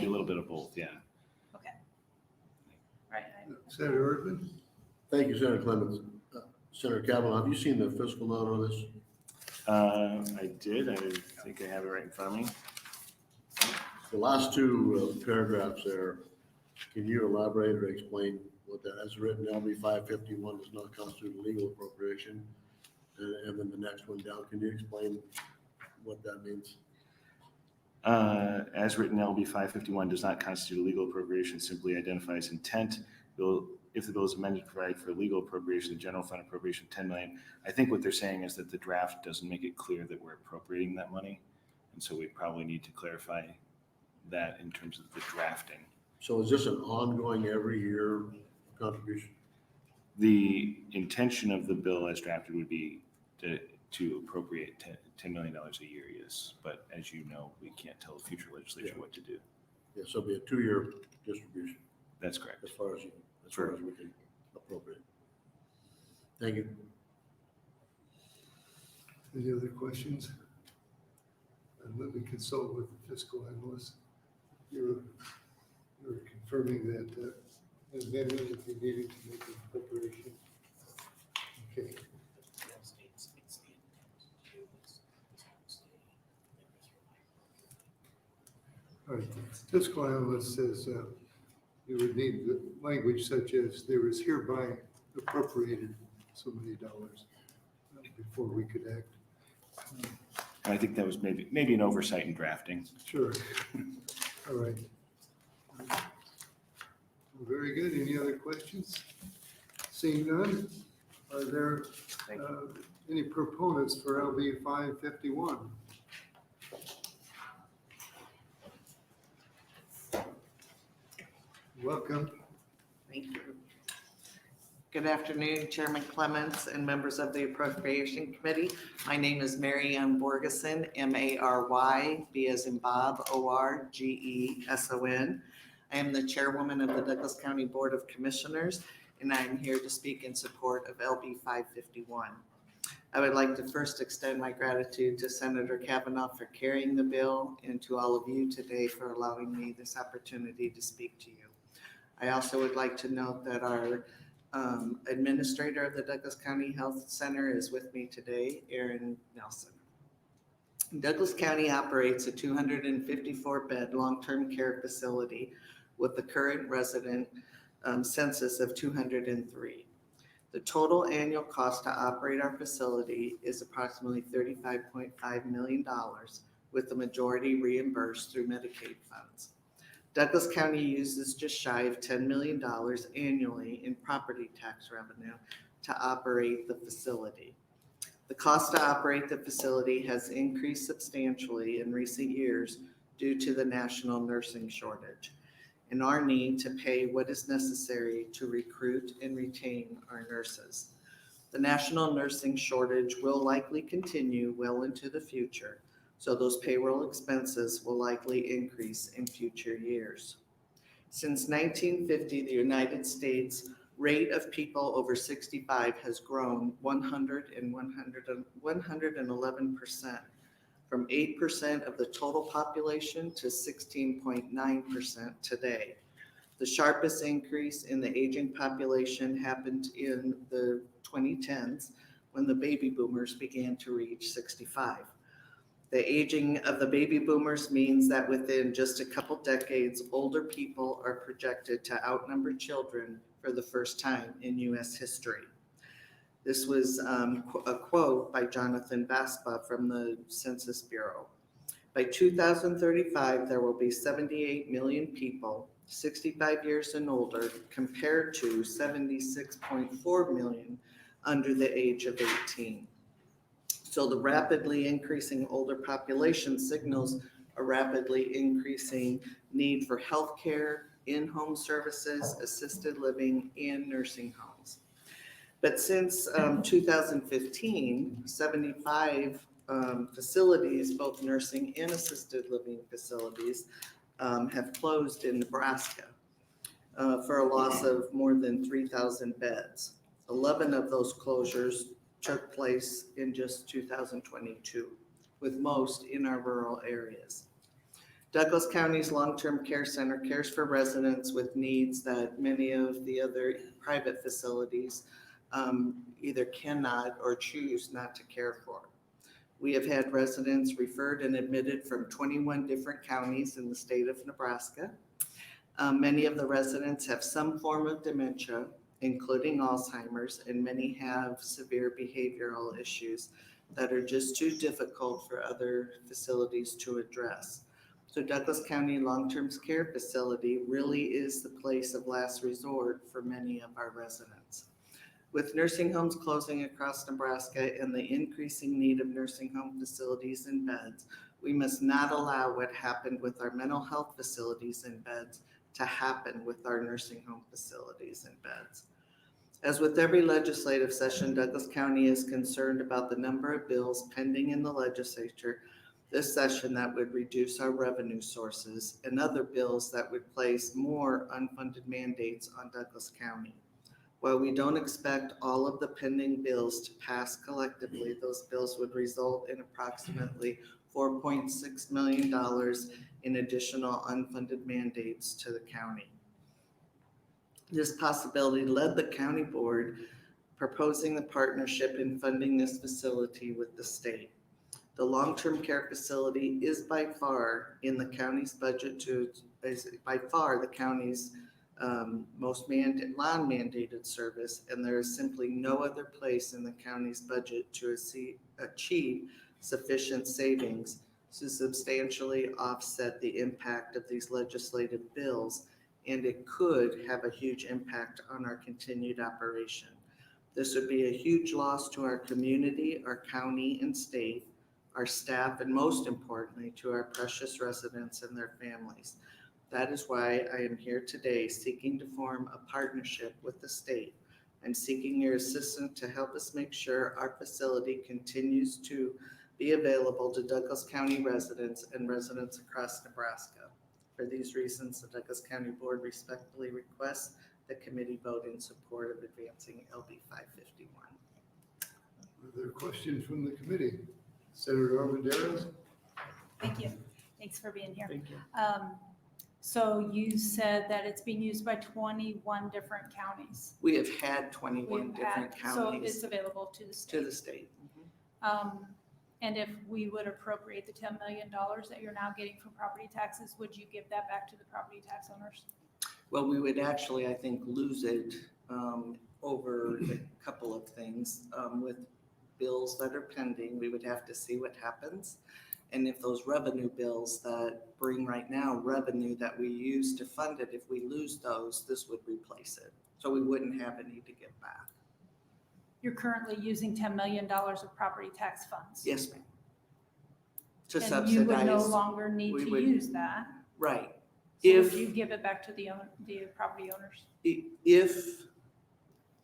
[SPEAKER 18] a little bit of both, yeah.
[SPEAKER 10] Okay. Right.
[SPEAKER 3] Senator Erdman?
[SPEAKER 4] Thank you, Senator Clements. Senator Cavanaugh, have you seen the fiscal note on this?
[SPEAKER 18] I did. I think I have it right in front of me.
[SPEAKER 4] The last two paragraphs there, can you elaborate or explain what that has written? LB 551 does not constitute a legal appropriation. And then the next one down, can you explain what that means?
[SPEAKER 18] As written, LB 551 does not constitute a legal appropriation, simply identifies intent. If the bill is amended to provide for legal appropriation, the general fund appropriation $10 million. I think what they're saying is that the draft doesn't make it clear that we're appropriating that money. And so we probably need to clarify that in terms of the drafting.
[SPEAKER 4] So is this an ongoing every year contribution?
[SPEAKER 18] The intention of the bill as drafted would be to appropriate $10 million a year, yes. But as you know, we can't tell the future legislature what to do.
[SPEAKER 4] Yeah, so it'll be a 2-year distribution.
[SPEAKER 18] That's correct.
[SPEAKER 4] As far as we can appropriate. Thank you.
[SPEAKER 3] Any other questions? And let me consult with the fiscal analyst. You're confirming that amendment if you needed to make an appropriation. Okay. Fiscal analyst says you would need the language such as there is hereby appropriated so many dollars before we could act.
[SPEAKER 18] I think that was maybe an oversight in drafting.
[SPEAKER 3] Sure. All right. Very good. Any other questions? Seeing none, are there any proponents for LB 551? Welcome.
[SPEAKER 19] Thank you. Good afternoon, Chairman Clements and members of the Appropriation Committee. My name is Mary Ann Borgeson, M-A-R-Y, B as in Bob, O-R-G-E-S-O-N. I am the chairwoman of the Douglas County Board of Commissioners, and I am here to speak in support of LB 551. I would like to first extend my gratitude to Senator Cavanaugh for carrying the bill and to all of you today for allowing me this opportunity to speak to you. I also would like to note that our administrator of the Douglas County Health Center is with me today, Erin Nelson. Douglas County operates a 254-bed long-term care facility with the current resident census of 203. The total annual cost to operate our facility is approximately $35.5 million, with the majority reimbursed through Medicaid funds. Douglas County uses just shy of $10 million annually in property tax revenue to operate the facility. The cost to operate the facility has increased substantially in recent years due to the national nursing shortage and our need to pay what is necessary to recruit and retain our nurses. The national nursing shortage will likely continue well into the future, so those payroll expenses will likely increase in future years. Since 1950, the United States rate of people over 65 has grown 111%, from 8% of the total population to 16.9% today. The sharpest increase in the aging population happened in the 2010s when the baby boomers began to reach 65. The aging of the baby boomers means that within just a couple decades, older people are projected to outnumber children for the first time in U.S. history. This was a quote by Jonathan Baspa from the Census Bureau. By 2035, there will be 78 million people 65 years and older compared to 76.4 million under the age of 18. So the rapidly increasing older population signals a rapidly increasing need for healthcare, in-home services, assisted living, and nursing homes. But since 2015, 75 facilities, both nursing and assisted living facilities, have closed in Nebraska for a loss of more than 3,000 beds. 11 of those closures took place in just 2022, with most in our rural areas. Douglas County's long-term care center cares for residents with needs that many of the other private facilities either cannot or choose not to care for. We have had residents referred and admitted from 21 different counties in the state of Nebraska. Many of the residents have some form of dementia, including Alzheimer's, and many have severe behavioral issues that are just too difficult for other facilities to address. So Douglas County Long-Term Care Facility really is the place of last resort for many of our residents. With nursing homes closing across Nebraska and the increasing need of nursing home facilities and beds, we must not allow what happened with our mental health facilities and beds to happen with our nursing home facilities and beds. As with every legislative session, Douglas County is concerned about the number of bills pending in the legislature this session that would reduce our revenue sources and other bills that would place more unfunded mandates on Douglas County. While we don't expect all of the pending bills to pass collectively, those bills would result in approximately $4.6 million in additional unfunded mandates to the county. This possibility led the county board proposing the partnership in funding this facility with the state. The long-term care facility is by far in the county's budget to is by far the county's most non-mandated service, and there is simply no other place in the county's budget to achieve sufficient savings to substantially offset the impact of these legislative bills, and it could have a huge impact on our continued operation. This would be a huge loss to our community, our county and state, our staff, and most importantly, to our precious residents and their families. That is why I am here today seeking to form a partnership with the state. I'm seeking your assistance to help us make sure our facility continues to be available to Douglas County residents and residents across Nebraska. For these reasons, the Douglas County Board respectfully requests the committee vote in support of advancing LB 551.
[SPEAKER 3] Are there questions from the committee? Senator Armendariz?
[SPEAKER 10] Thank you. Thanks for being here.
[SPEAKER 3] Thank you.
[SPEAKER 10] So you said that it's being used by 21 different counties.
[SPEAKER 19] We have had 21 different
[SPEAKER 10] So
[SPEAKER 19] counties
[SPEAKER 10] it's available to the state.
[SPEAKER 19] to the state.
[SPEAKER 10] And if we would appropriate the $10 million that you're now getting from property taxes, would you give that back to the property tax owners?
[SPEAKER 19] Well, we would actually, I think, lose it over a couple of things. With bills that are pending, we would have to see what happens. And if those revenue bills that bring right now revenue that we use to fund it, if we lose those, this would replace it. So we wouldn't have any to give back.
[SPEAKER 10] You're currently using $10 million of property tax funds.
[SPEAKER 19] Yes, ma'am. To
[SPEAKER 10] And
[SPEAKER 19] subsidize.
[SPEAKER 10] you would no longer need
[SPEAKER 19] we
[SPEAKER 10] to
[SPEAKER 19] would-
[SPEAKER 10] use that.
[SPEAKER 19] Right.
[SPEAKER 10] So
[SPEAKER 19] If
[SPEAKER 10] would you give it back to the property owners?
[SPEAKER 19] if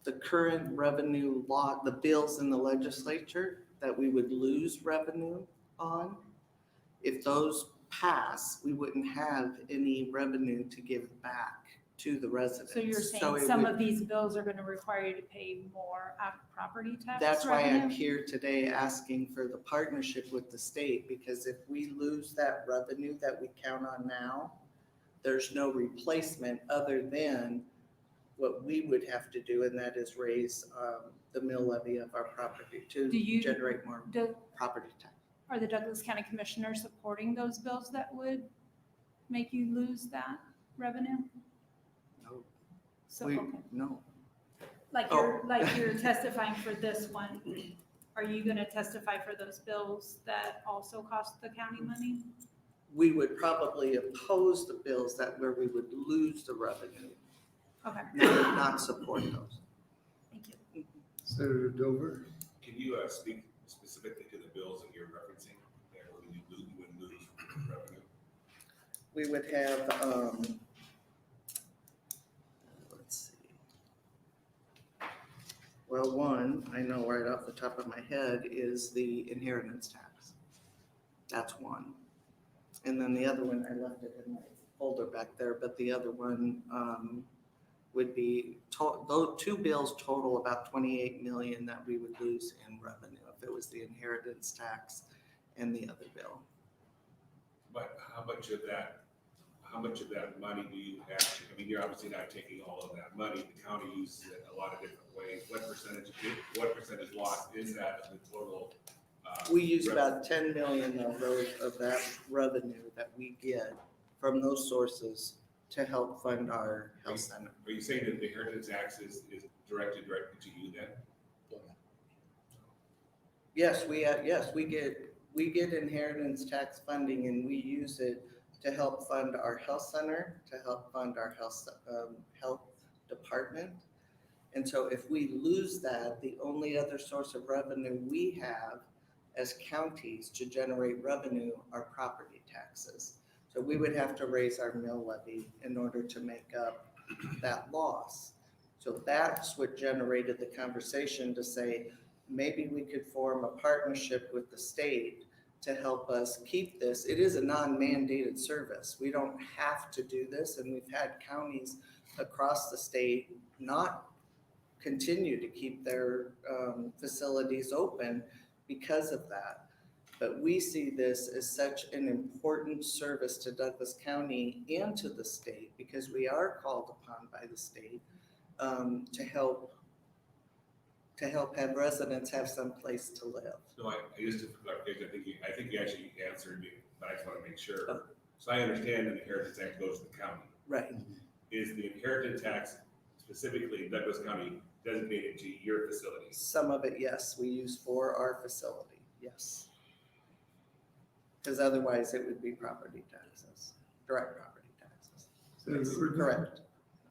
[SPEAKER 19] the current revenue law, the bills in the legislature that we would lose revenue on, if those pass, we wouldn't have any revenue to give back to the residents.
[SPEAKER 10] So you're saying
[SPEAKER 19] it
[SPEAKER 10] some
[SPEAKER 19] would-
[SPEAKER 10] of these bills are going to require you to pay more out of property tax
[SPEAKER 19] That's why I'm
[SPEAKER 10] revenue?
[SPEAKER 19] here today asking for the partnership with the state, because if we lose that revenue that we count on now, there's no replacement other than what we would have to do, and that is raise the mill levy of our property to
[SPEAKER 10] Do you-
[SPEAKER 19] generate more property tax.
[SPEAKER 10] Are the Douglas County Commissioners supporting those bills that would make you lose that revenue?
[SPEAKER 19] No.
[SPEAKER 10] So,
[SPEAKER 19] We-
[SPEAKER 10] okay.
[SPEAKER 19] No.
[SPEAKER 10] Like
[SPEAKER 19] Oh.
[SPEAKER 10] you're testifying for this one, are you going to testify for those bills that also cost the county money?
[SPEAKER 19] We would probably oppose the bills where we would lose the revenue,
[SPEAKER 10] Okay.
[SPEAKER 19] not support those.
[SPEAKER 10] Thank you.
[SPEAKER 3] Senator Dover?
[SPEAKER 6] Can you speak specifically to the bills that you're referencing, that you would lose revenue?
[SPEAKER 19] We would have, let's see. Well, one, I know right off the top of my head, is the inheritance tax. That's one. And then the other one, I left it in my folder back there, but the other one would be, those two bills total about 28 million that we would lose in revenue if it was the inheritance tax and the other bill.
[SPEAKER 6] But how much of that money do you actually, I mean, you're obviously not taking all of that money, the county uses it a lot of different ways. What percentage loss is that of the total?
[SPEAKER 19] We use about 10 million of that revenue that we get from those sources to help fund our health center.
[SPEAKER 6] Are you saying that the inheritance tax is directed to you then?
[SPEAKER 19] Yes, we get inheritance tax funding, and we use it to help fund our health center, to help fund our health department. And so if we lose that, the only other source of revenue we have as counties to generate revenue are property taxes. So we would have to raise our mill levy in order to make up that loss. So that's what generated the conversation to say, maybe we could form a partnership with the state to help us keep this. It is a non-mandated service. We don't have to do this, and we've had counties across the state not continue to keep their facilities open because of that. But we see this as such an important service to Douglas County and to the state, because we are called upon by the state to help have residents have some place to live.
[SPEAKER 6] No, I just, for clarification, I think you actually answered me, but I just want to make sure. So I understand the inheritance tax goes to the county.
[SPEAKER 19] Right.
[SPEAKER 6] Is the inheritance tax specifically in Douglas County designated to your facilities?
[SPEAKER 19] Some of it, yes, we use for our facility, yes. Because otherwise it would be property taxes, direct property taxes. Yes, correct.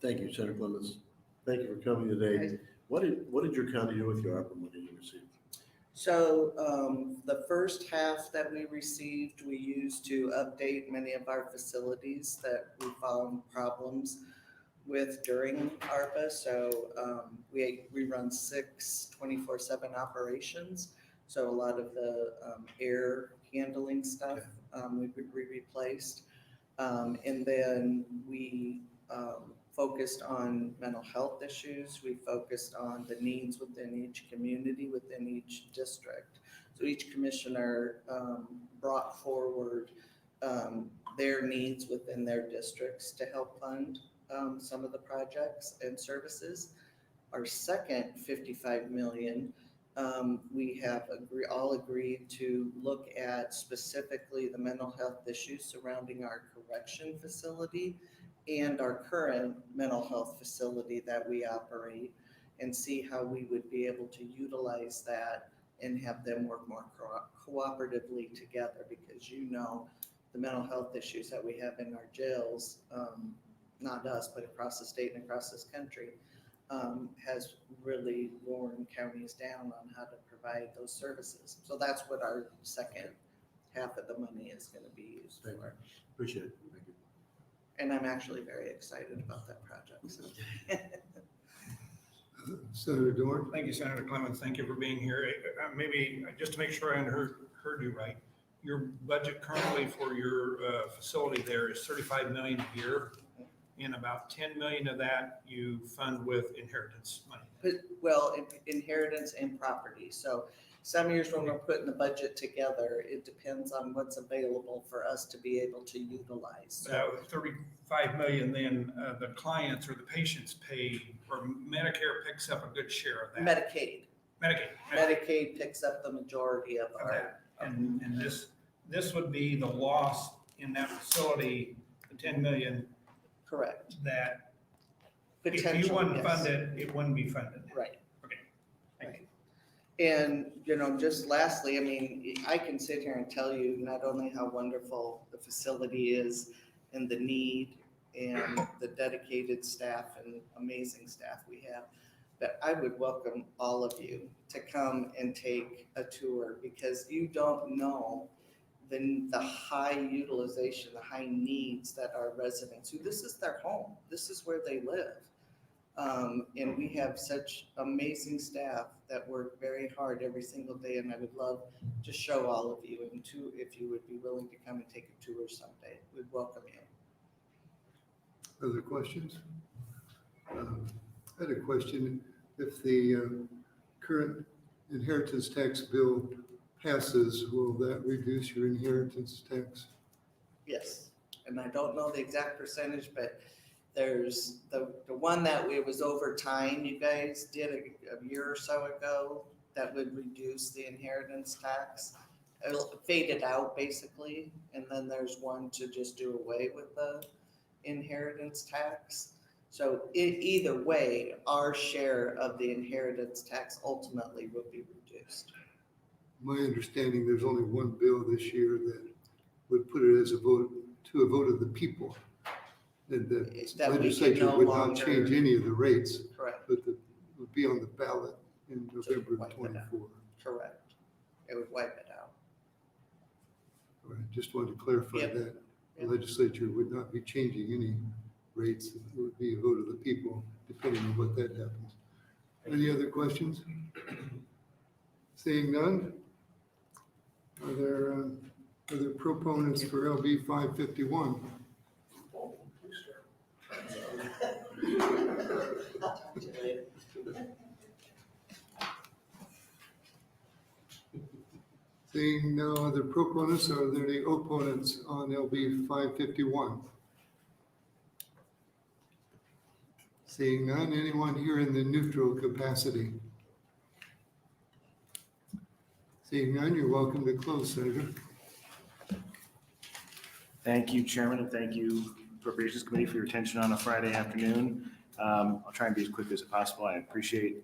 [SPEAKER 4] Thank you, Senator Clements. Thank you for coming today. What did your county do with your ARPA money you received?
[SPEAKER 19] So the first half that we received, we used to update many of our facilities that we found problems with during ARPA. So we run 6 24/7 operations. So a lot of the air handling stuff we replaced. And then we focused on mental health issues. We focused on the needs within each community, within each district. So each commissioner brought forward their needs within their districts to help fund some of the projects and services. Our second 55 million, we have all agreed to look at specifically the mental health issues surrounding our correction facility and our current mental health facility that we operate, and see how we would be able to utilize that and have them work more cooperatively together, because the mental health issues that we have in our jails, not us, but across the state and across this country, has really worn counties down on how to provide those services. So that's what our second half of the money is going to be used for.
[SPEAKER 4] Appreciate it. Thank you.
[SPEAKER 19] And I'm actually very excited about that project. So.
[SPEAKER 3] Senator DeBoer.
[SPEAKER 1] Thank you, Senator Clements. Thank you for being here. Maybe just to make sure I heard you right, your budget currently for your facility there is 35 million a year, and about 10 million of that you fund with inheritance money.
[SPEAKER 19] Well, inheritance and property. So some years when we're putting the budget together, it depends on what's available for us to be able to utilize. So
[SPEAKER 1] 35 million, then the clients or the patients pay, or Medicare picks up a good share of that.
[SPEAKER 19] Medicaid picks up the majority of our.
[SPEAKER 1] And this would be the loss in that facility, the 10 million.
[SPEAKER 19] Correct.
[SPEAKER 1] That if you wouldn't fund it, it wouldn't be funded.
[SPEAKER 19] Right.
[SPEAKER 1] Okay. Thank you.
[SPEAKER 19] And, just lastly, I mean, I can sit here and tell you not only how wonderful the facility is and the need and the dedicated staff and amazing staff we have, but I would welcome all of you to come and take a tour, because you don't know the high utilization, the high needs that our residents, who this is their home, this is where they live. And we have such amazing staff that work very hard every single day, and I would love to show all of you, and if you would be willing to come and take a tour someday, we'd welcome you.
[SPEAKER 3] Other questions? I had a question. If the current inheritance tax bill passes, will that reduce your inheritance tax?
[SPEAKER 19] Yes, and I don't know the exact percentage, but there's the one that it was over time you guys did a year or so ago that would reduce the inheritance tax. It'll fade it out basically, and then there's one to just do away with the inheritance tax. So either way, our share of the inheritance tax ultimately will be reduced.
[SPEAKER 3] My understanding, there's only one bill this year that would put it as a vote of the people. And the legislature would not change any of the rates.
[SPEAKER 19] Correct.
[SPEAKER 3] But it would be on the ballot in November of 24.
[SPEAKER 19] Correct. It would wipe it out.
[SPEAKER 3] All right, just wanted to clarify that. The legislature would not be changing any rates. It would be a vote of the people, depending on what that happens. Any other questions? Seeing none? Are there proponents for LB 551? Seeing no other proponents, are there any opponents on LB 551? Seeing none, anyone here in the neutral capacity? Seeing none, you're welcome to close, Senator.
[SPEAKER 18] Thank you, Chairman, and thank you, Appropriations Committee, for your attention on a Friday afternoon. I'll try and be as quick as possible. I appreciate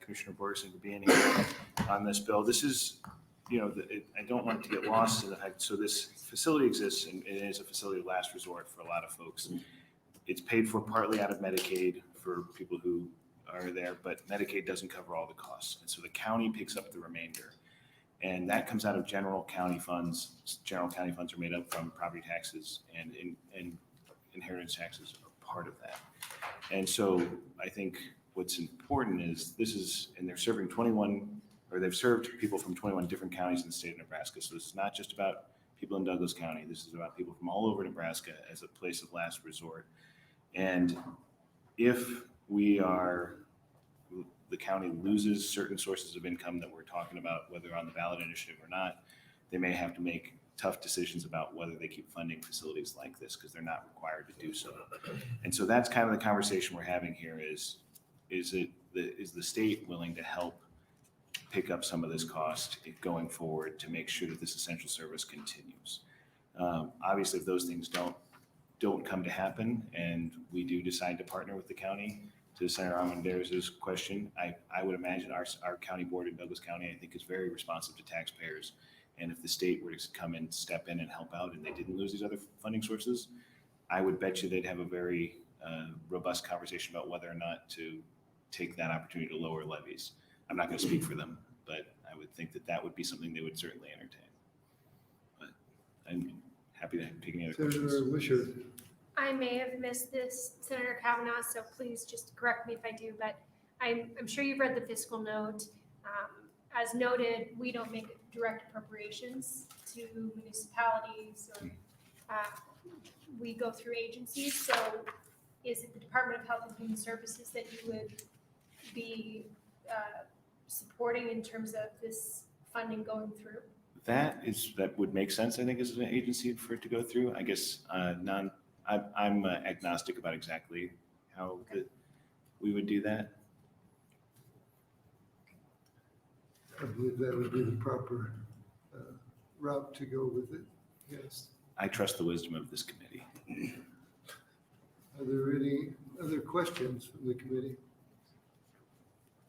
[SPEAKER 18] Commissioner Borgeson for being here on this bill. This is, I don't want it to get lost in the fact, so this facility exists, and it is a facility of last resort for a lot of folks. It's paid for partly out of Medicaid for people who are there, but Medicaid doesn't cover all the costs. And so the county picks up the remainder. And that comes out of general county funds. General county funds are made up from property taxes and inheritance taxes are part of that. And so I think what's important is and they're serving they've served people from 21 different counties in the state of Nebraska. So this is not just about people in Douglas County. This is about people from all over Nebraska as a place of last resort. And if the county loses certain sources of income that we're talking about, whether on the ballot initiative or not, they may have to make tough decisions about whether they keep funding facilities like this because they're not required to do so. And so that's kind of the conversation we're having here is the state willing to help pick up some of this cost going forward to make sure that this essential service continues? Obviously, if those things don't come to happen and we do decide to partner with the county, to Senator Armendariz' question, I would imagine our county board in Douglas County, I think, is very responsive to taxpayers. And if the state were to come and step in and help out and they didn't lose these other funding sources, I would bet you they'd have a very robust conversation about whether or not to take that opportunity to lower levies. I'm not going to speak for them, but I would think that would be something they would certainly entertain. But I'm happy to take any other questions.
[SPEAKER 3] Senator Wisher.
[SPEAKER 2] I may have missed this, Senator Cavanaugh, so please just correct me if I do, but I'm sure you've read the fiscal note. As noted, we don't make direct appropriations to municipalities or we go through agencies. So is it the Department of Health and Human Services that you would be supporting in terms of this funding going through?
[SPEAKER 18] That would make sense, I think, as an agency for it to go through. I guess I'm agnostic about exactly how we would do that.
[SPEAKER 3] I believe that would be the proper route to go with it, yes.
[SPEAKER 18] I trust the wisdom of this committee.
[SPEAKER 3] Are there any other questions from the committee?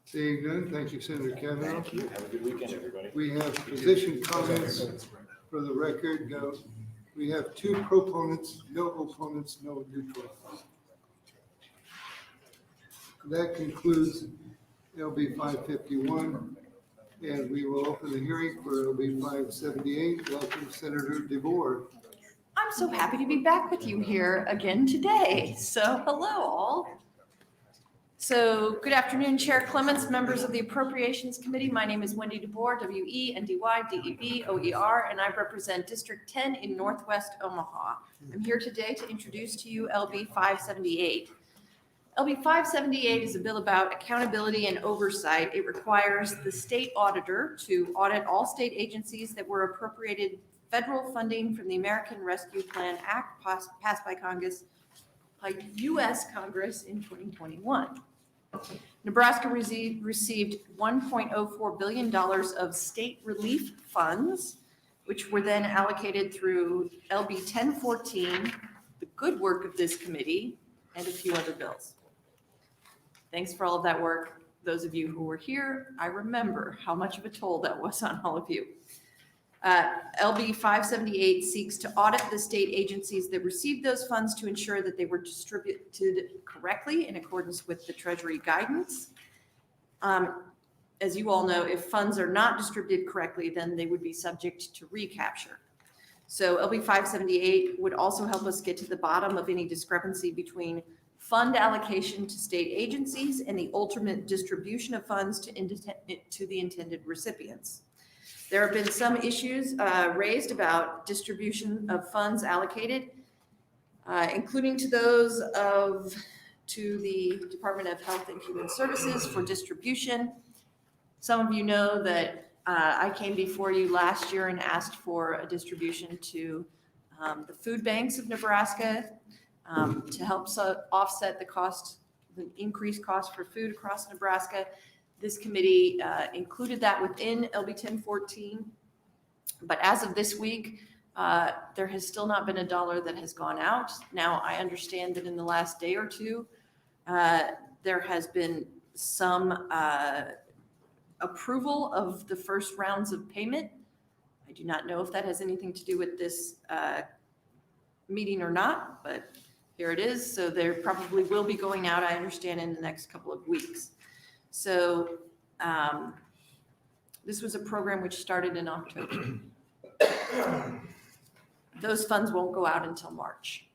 [SPEAKER 3] Seeing none, thank you, Senator Cavanaugh.
[SPEAKER 18] Thank you. Have a good weekend, everybody.
[SPEAKER 3] We have position comments for the record. We have 2 proponents, no opponents, no neutral. That concludes LB 551, and we will open the hearing for LB 578. Welcome, Senator DeBoer.
[SPEAKER 20] I'm so happy to be back with you here again today. So hello all. So good afternoon, Chair Clements, members of the Appropriations Committee. My name is Wendy DeBoer, W-E-N-D-Y-D-E-B-O-E-R, and I represent District 10 in Northwest Omaha. I'm here today to introduce to you LB 578. LB 578 is a bill about accountability and oversight. It requires the state auditor to audit all state agencies that were appropriated federal funding from the American Rescue Plan Act passed by U.S. Congress in 2021. Nebraska received $1.04 billion of state relief funds, which were then allocated through LB 1014, the good work of this committee, and a few other bills. Thanks for all of that work. Those of you who were here, I remember how much of a toll that was on all of you. LB 578 seeks to audit the state agencies that received those funds to ensure that they were distributed correctly in accordance with the Treasury guidance. As you all know, if funds are not distributed correctly, then they would be subject to recapture. So LB 578 would also help us get to the bottom of any discrepancy between fund allocation to state agencies and the ultimate distribution of funds to the intended recipients. There have been some issues raised about distribution of funds allocated, including to the Department of Health and Human Services for distribution. Some of you know that I came before you last year and asked for a distribution to the food banks of Nebraska to help offset the increased cost for food across Nebraska. This committee included that within LB 1014, but as of this week, There has still not been a dollar that has gone out. Now, I understand that in the last day or two, there has been some approval of the first rounds of payment. I do not know if that has anything to do with this meeting or not, but here it is. So there probably will be going out, I understand, in the next couple of weeks. So this was a program which started in October. Those funds won't go out until March.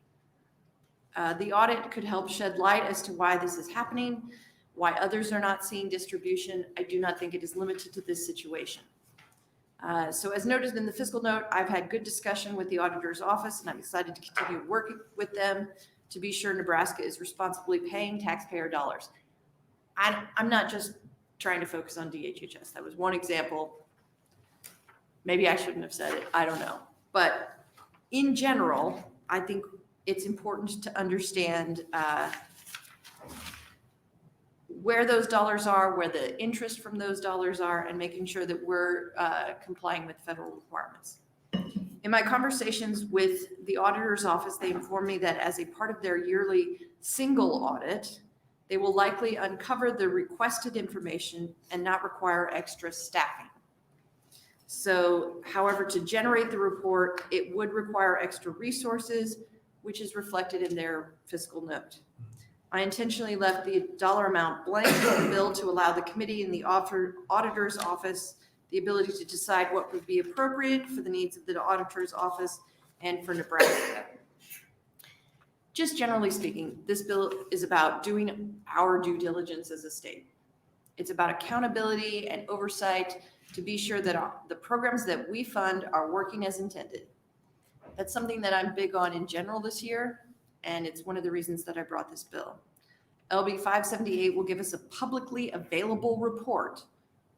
[SPEAKER 20] The audit could help shed light as to why this is happening, why others are not seeing distribution. I do not think it is limited to this situation. So as noted in the fiscal note, I've had good discussion with the auditor's office, and I'm excited to continue working with them to be sure Nebraska is responsibly paying taxpayer dollars. I'm not just trying to focus on DHHS. That was one example. Maybe I shouldn't have said it. I don't know. But in general, I think it's important to understand where those dollars are, where the interest from those dollars are, and making sure that we're complying with federal requirements. In my conversations with the auditor's office, they informed me that as a part of their yearly single audit, they will likely uncover the requested information and not require extra staffing. So, however, to generate the report, it would require extra resources, which is reflected in their fiscal note. I intentionally left the dollar amount blank in the bill to allow the committee and the auditor's office the ability to decide what would be appropriate for the needs of the auditor's office and for Nebraska. Just generally speaking, this bill is about doing our due diligence as a state. It's about accountability and oversight to be sure that the programs that we fund are working as intended. That's something that I'm big on in general this year, and it's one of the reasons that I brought this bill. LB 578 will give us a publicly available report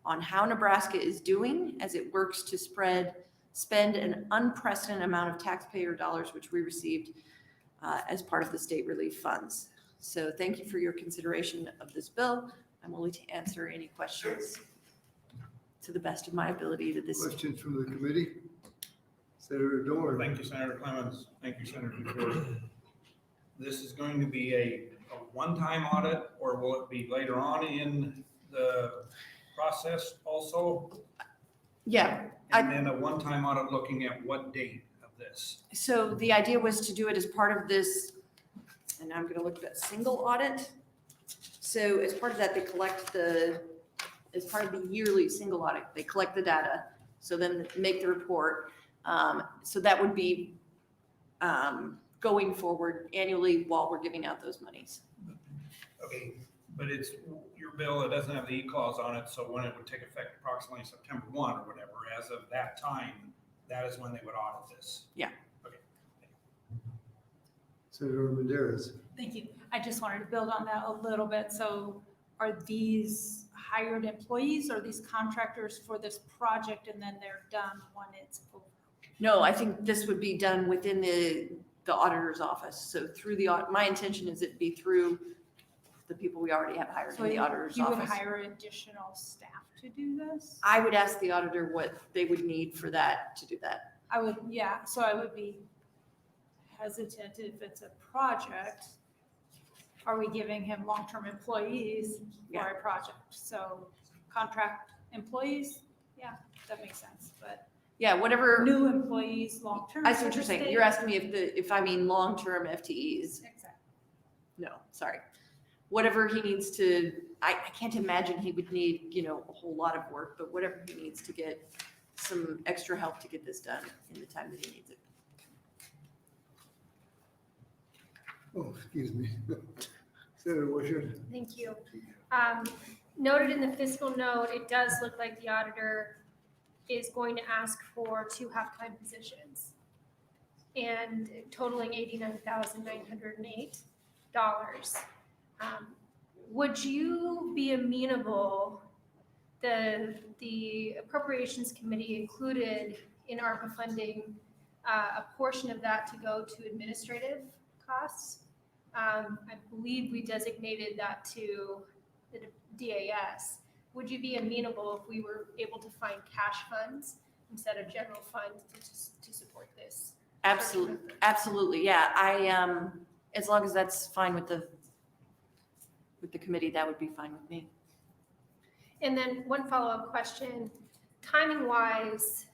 [SPEAKER 20] on how Nebraska is doing as it works to spend an unprecedented amount of taxpayer dollars, which we received as part of the state relief funds. So thank you for your consideration of this bill. I'm willing to answer any questions to the best of my ability to this.
[SPEAKER 3] Questions from the committee? Senator DeBoer.
[SPEAKER 1] Thank you, Senator Clements. Thank you, Senator DeBoer. This is going to be a one-time audit, or will it be later on in the process also?
[SPEAKER 20] Yeah.
[SPEAKER 1] And then a one-time audit looking at what date of this?
[SPEAKER 20] So the idea was to do it as part of this, and I'm going to look at that single audit. So as part of that, they collect as part of the yearly single audit, they collect the data, so then make the report. So that would be going forward annually while we're giving out those monies.
[SPEAKER 1] Okay, but it's your bill, it doesn't have the E-clause on it, so when it would take effect approximately September 1 or whatever, as of that time, that is when they would audit this.
[SPEAKER 20] Yeah.
[SPEAKER 1] Okay.
[SPEAKER 3] Senator Medeiros.
[SPEAKER 10] Thank you. I just wanted to build on that a little bit. So are these hired employees or these contractors for this project and then they're done when it's over?
[SPEAKER 20] No, I think this would be done within the auditor's office. So through my intention is it be through the people we already have hired in the auditor's
[SPEAKER 10] you
[SPEAKER 20] office.
[SPEAKER 10] would hire additional staff to do this?
[SPEAKER 20] I would ask the auditor what they would need for that, to do that.
[SPEAKER 10] I would, yeah, so I would be hesitant if it's a project. Are we giving him long-term employees for a project? So contract employees, yeah, that makes sense, but.
[SPEAKER 20] Yeah, whatever.
[SPEAKER 10] New employees, long-term.
[SPEAKER 20] I see what you're saying. You're asking me if I mean long-term FTEs.
[SPEAKER 10] Exactly.
[SPEAKER 20] No, sorry. Whatever he needs to, I can't imagine he would need, a whole lot of work, but whatever he needs to get some extra help to get this done in the time that he needs it.
[SPEAKER 3] Oh, excuse me. Senator Wishart.
[SPEAKER 2] Thank you. Noted in the fiscal note, it does look like the auditor is going to ask for 2 half-time positions and totaling $89,908. Would you be amenable, the Appropriations Committee included in ARPA funding a portion of that to go to administrative costs? I believe we designated that to the DAS. Would you be amenable if we were able to find cash funds instead of general fund to support this.
[SPEAKER 20] Absolutely, absolutely, yeah. As long as that's fine with the committee, that would be fine with me.
[SPEAKER 2] And then one follow-up question, timing wise,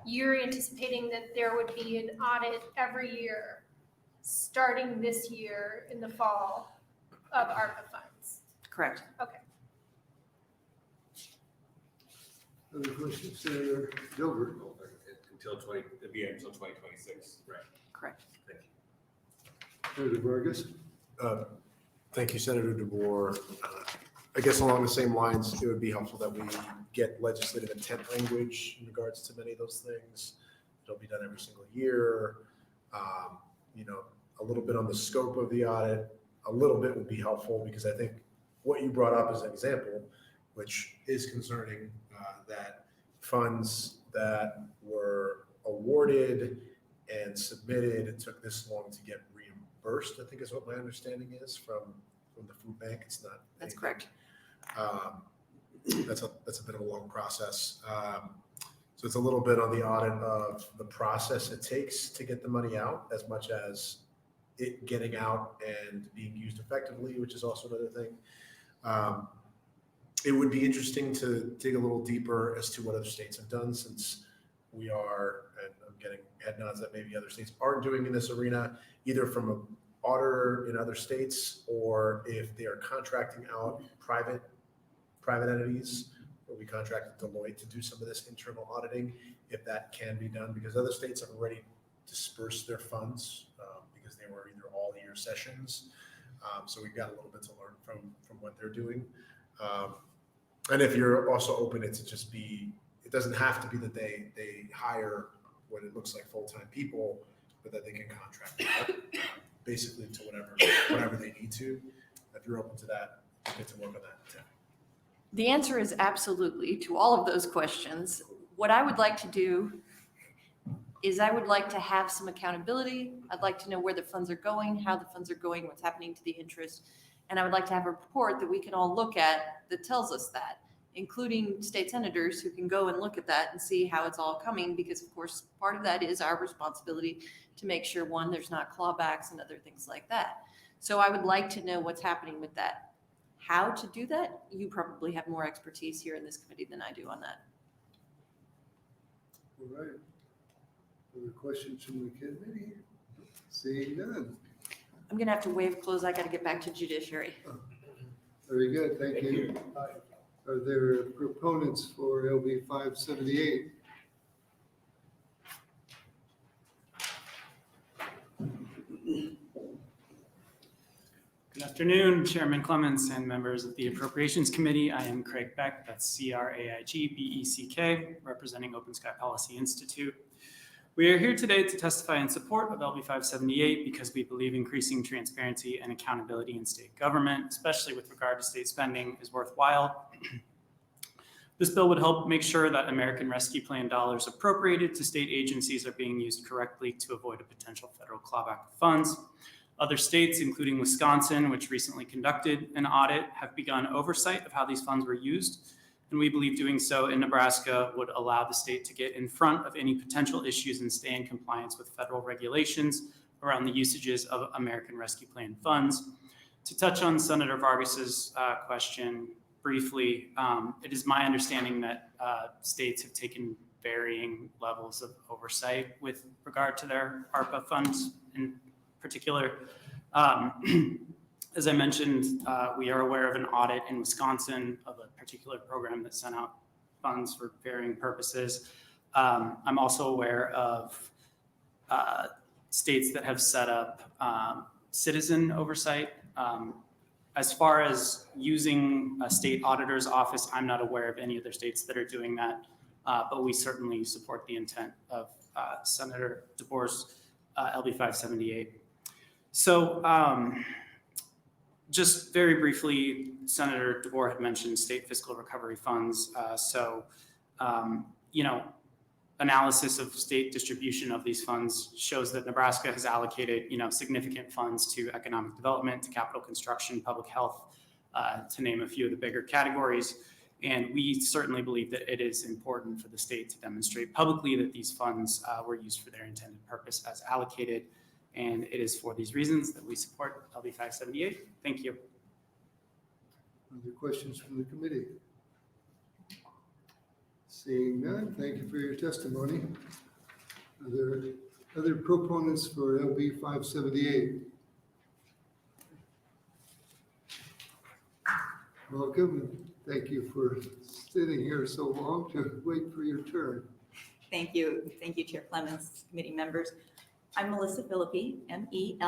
[SPEAKER 2] you're anticipating that there would be an audit every year, starting this year in the fall of ARPA funds?
[SPEAKER 20] Correct.
[SPEAKER 2] Okay.
[SPEAKER 3] Other questions, Senator Dilbert?
[SPEAKER 6] It'd be until 2026, right?
[SPEAKER 20] Correct.
[SPEAKER 6] Thank you.
[SPEAKER 3] Senator Vargas?
[SPEAKER 9] Thank you, Senator DeBoer. I guess along the same lines, it would be helpful that we get legislative intent language in regards to many of those things. It'll be done every single year. A little bit on the scope of the audit, a little bit would be helpful because I think what you brought up as an example, which is concerning, that funds that were awarded and submitted, it took this long to get reimbursed, I think is what my understanding is from the food bank. It's not.
[SPEAKER 20] That's correct.
[SPEAKER 9] That's a bit of a long process. So it's a little bit on the audit of the process it takes to get the money out as much as it getting out and being used effectively, which is also another thing. It would be interesting to dig a little deeper as to what other states have done, since we are, and I'm getting head nods that maybe other states aren't doing in this arena, either from an auditor in other states, or if they are contracting out private entities, or we contracted Deloitte to do some of this internal auditing, if that can be done, because other states have already dispersed their funds because they were either all year sessions. So we've got a little bit to learn from what they're doing. And if you're also open it to just be, it doesn't have to be that they hire what it looks like full-time people, but that they can contract out basically to whatever they need to. If you're open to that, you get to work on that too.
[SPEAKER 20] The answer is absolutely to all of those questions. What I would like to do is I would like to have some accountability. I'd like to know where the funds are going, how the funds are going, what's happening to the interest. And I would like to have a report that we can all look at that tells us that, including state senators who can go and look at that and see how it's all coming, because of course, part of that is our responsibility to make sure, one, there's not clawbacks and other things like that. So I would like to know what's happening with that. How to do that, you probably have more expertise here in this committee than I do on that.
[SPEAKER 3] All right. Other questions from the committee? Seeing none.
[SPEAKER 20] I'm gonna have to waive close. I gotta get back to judiciary.
[SPEAKER 3] Very good, thank you. Are there proponents for LB 578?
[SPEAKER 21] Good afternoon, Chairman Clements and members of the Appropriations Committee. I am Craig Beck, that's CRAIG-BECK, representing Open Sky Policy Institute. We are here today to testify in support of LB 578 because we believe increasing transparency and accountability in state government, especially with regard to state spending, is worthwhile. This bill would help make sure that American Rescue Plan dollars appropriated to state agencies are being used correctly to avoid a potential federal clawback of funds. Other states, including Wisconsin, which recently conducted an audit, have begun oversight of how these funds were used. And we believe doing so in Nebraska would allow the state to get in front of any potential issues and stay in compliance with federal regulations around the usages of American Rescue Plan funds. To touch on Senator Vargas's question briefly, it is my understanding that states have taken varying levels of oversight with regard to their ARPA funds in particular. As I mentioned, we are aware of an audit in Wisconsin of a particular program that sent out funds for varying purposes. I'm also aware of states that have set up citizen oversight. As far as using a state auditor's office, I'm not aware of any other states that are doing that, but we certainly support the intent of Senator DeBoer's LB 578. So just very briefly, Senator DeBoer had mentioned state fiscal recovery funds. Analysis of state distribution of these funds shows that Nebraska has allocated, significant funds to economic development, to capital construction, public health, to name a few of the bigger categories. And we certainly believe that it is important for the state to demonstrate publicly that these funds were used for their intended purpose as allocated. And it is for these reasons that we support LB 578. Thank you.
[SPEAKER 3] Other questions from the committee? Seeing none, thank you for your testimony. Are there other proponents for LB 578? Welcome, and thank you for sitting here so long to wait for your turn.
[SPEAKER 5] Thank you. Thank you, Chair Clements, committee members. I'm Melissa Philippi, Melissafilippi.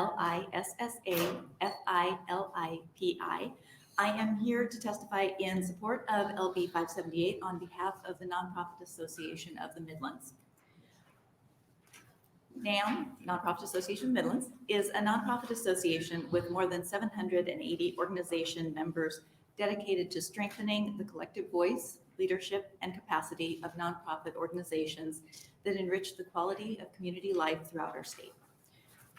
[SPEAKER 5] I am here to testify in support of LB 578 on behalf of the Nonprofit Association of the Midlands. NAM, Nonprofit Association Midlands, is a nonprofit association with more than 780 organization members dedicated to strengthening the collective voice, leadership, and capacity of nonprofit organizations that enrich the quality of community life throughout our state.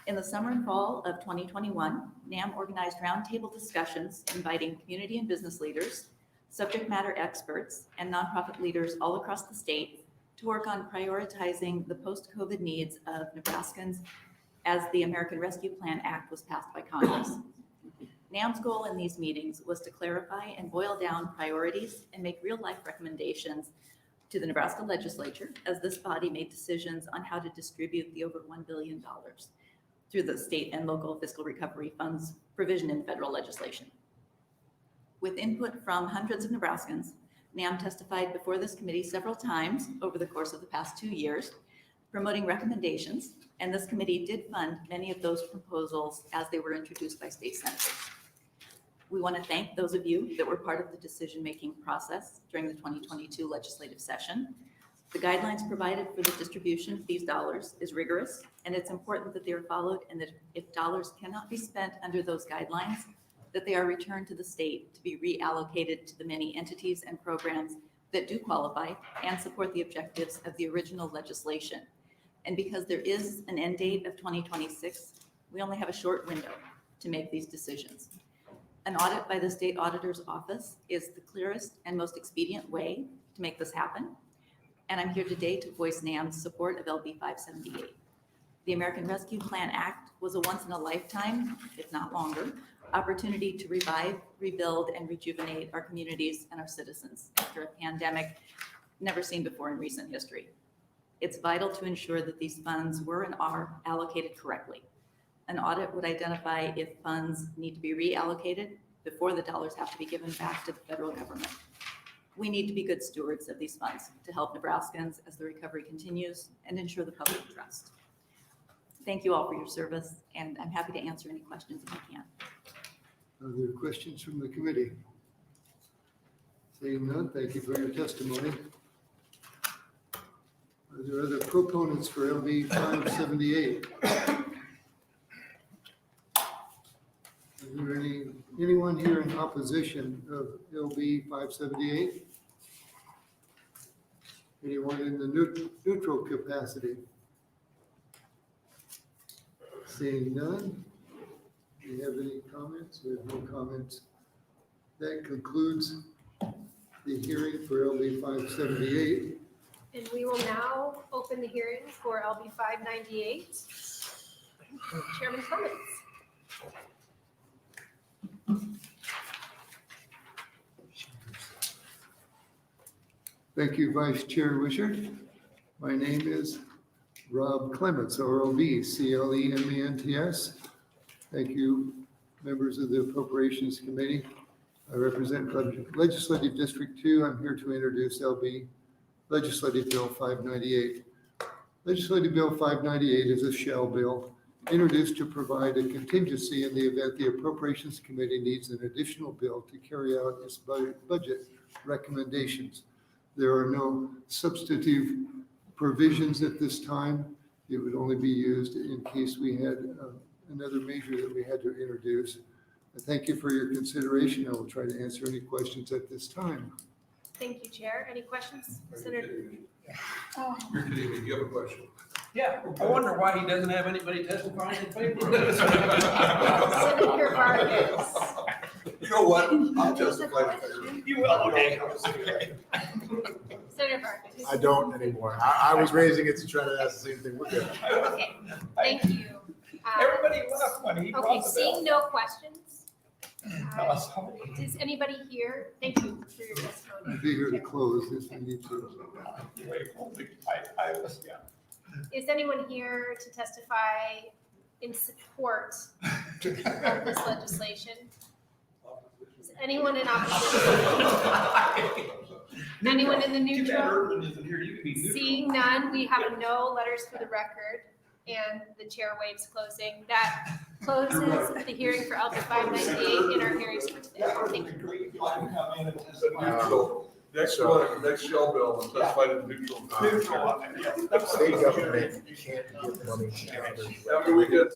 [SPEAKER 5] In the summer and fall of 2021, NAM organized roundtable discussions inviting community and business leaders, subject matter experts, and nonprofit leaders all across the state to work on prioritizing the post-COVID needs of Nebraskans as the American Rescue Plan Act was passed by Congress. NAM's goal in these meetings was to clarify and boil down priorities and make real-life recommendations to the Nebraska Legislature as this body made decisions on how to distribute the over $1 billion through the state and local fiscal recovery funds provision in federal legislation. With input from hundreds of Nebraskans, NAM testified before this committee several times over the course of the past 2 years, promoting recommendations, and this committee did fund many of those proposals as they were introduced by state senators. We want to thank those of you that were part of the decision-making process during the 2022 legislative session. The guidelines provided for the distribution of these dollars is rigorous, and it's important that they are followed, and that if dollars cannot be spent under those guidelines, that they are returned to the state to be reallocated to the many entities and programs that do qualify and support the objectives of the original legislation. And because there is an end date of 2026, we only have a short window to make these decisions. An audit by the State Auditor's Office is the clearest and most expedient way to make this happen. And I'm here today to voice NAM's support of LB 578. The American Rescue Plan Act was a once-in-a-lifetime, if not longer, opportunity to revive, rebuild, and rejuvenate our communities and our citizens after a pandemic never seen before in recent history. It's vital to ensure that these funds were and are allocated correctly. An audit would identify if funds need to be reallocated before the dollars have to be given back to the federal government. We need to be good stewards of these funds to help Nebraskans as the recovery continues and ensure the public trust. Thank you all for your service, and I'm happy to answer any questions if I can.
[SPEAKER 3] Are there questions from the committee? Seeing none, thank you for your testimony. Are there other proponents for LB 578? Is there anyone here in opposition of LB 578? Anyone in the neutral capacity? Seeing none. Do you have any comments? We have no comments. That concludes the hearing for LB 578.
[SPEAKER 2] And we will now open the hearing for LB 598. Chairman Clements.
[SPEAKER 3] Thank you, Vice Chair Wishart. My name is Rob Clements, ROB, CLEMENTS. Thank you, members of the Appropriations Committee. I represent Legislative District 2. I'm here to introduce LB Legislative Bill 598. Legislative Bill 598 is a shell bill introduced to provide a contingency in the event the Appropriations Committee needs an additional bill to carry out its budget recommendations. There are no substantive provisions at this time. It would only be used in case we had another measure that we had to introduce. I thank you for your consideration. I will try to answer any questions at this time.
[SPEAKER 2] Thank you, Chair. Any questions? Senator?
[SPEAKER 22] Here today, do you have a question?
[SPEAKER 1] Yeah, I wonder why he doesn't have anybody testifying in favor of this.
[SPEAKER 2] Senator Vargas.
[SPEAKER 22] You know what? I'll justify it.
[SPEAKER 1] You will, okay.
[SPEAKER 2] Senator Vargas.
[SPEAKER 9] I don't anymore. I was raising it to try to ask the same thing. We're good.
[SPEAKER 2] Okay, thank you.
[SPEAKER 1] Everybody left when he
[SPEAKER 2] Okay,
[SPEAKER 1] brought the
[SPEAKER 2] seeing
[SPEAKER 1] bill.
[SPEAKER 2] no questions. Is anybody here? Thank you for your testimony.
[SPEAKER 3] I'd be here to close if we need to.
[SPEAKER 1] Wait, hold it. I was, yeah.
[SPEAKER 2] Is anyone here to testify in support of this legislation? Is anyone in opposition? Anyone in the
[SPEAKER 1] Too bad
[SPEAKER 2] neutral?
[SPEAKER 1] Urban isn't here. You can be neutral.
[SPEAKER 2] Seeing none, we have no letters for the record, and the chair waives closing. That closes the hearing for LB 598 in our hearings for today. Thank you.
[SPEAKER 22] Next one, next shell bill, and testify to neutral.
[SPEAKER 1] Neutral on it, yeah.
[SPEAKER 9] State government can't give money to others.
[SPEAKER 22] After we get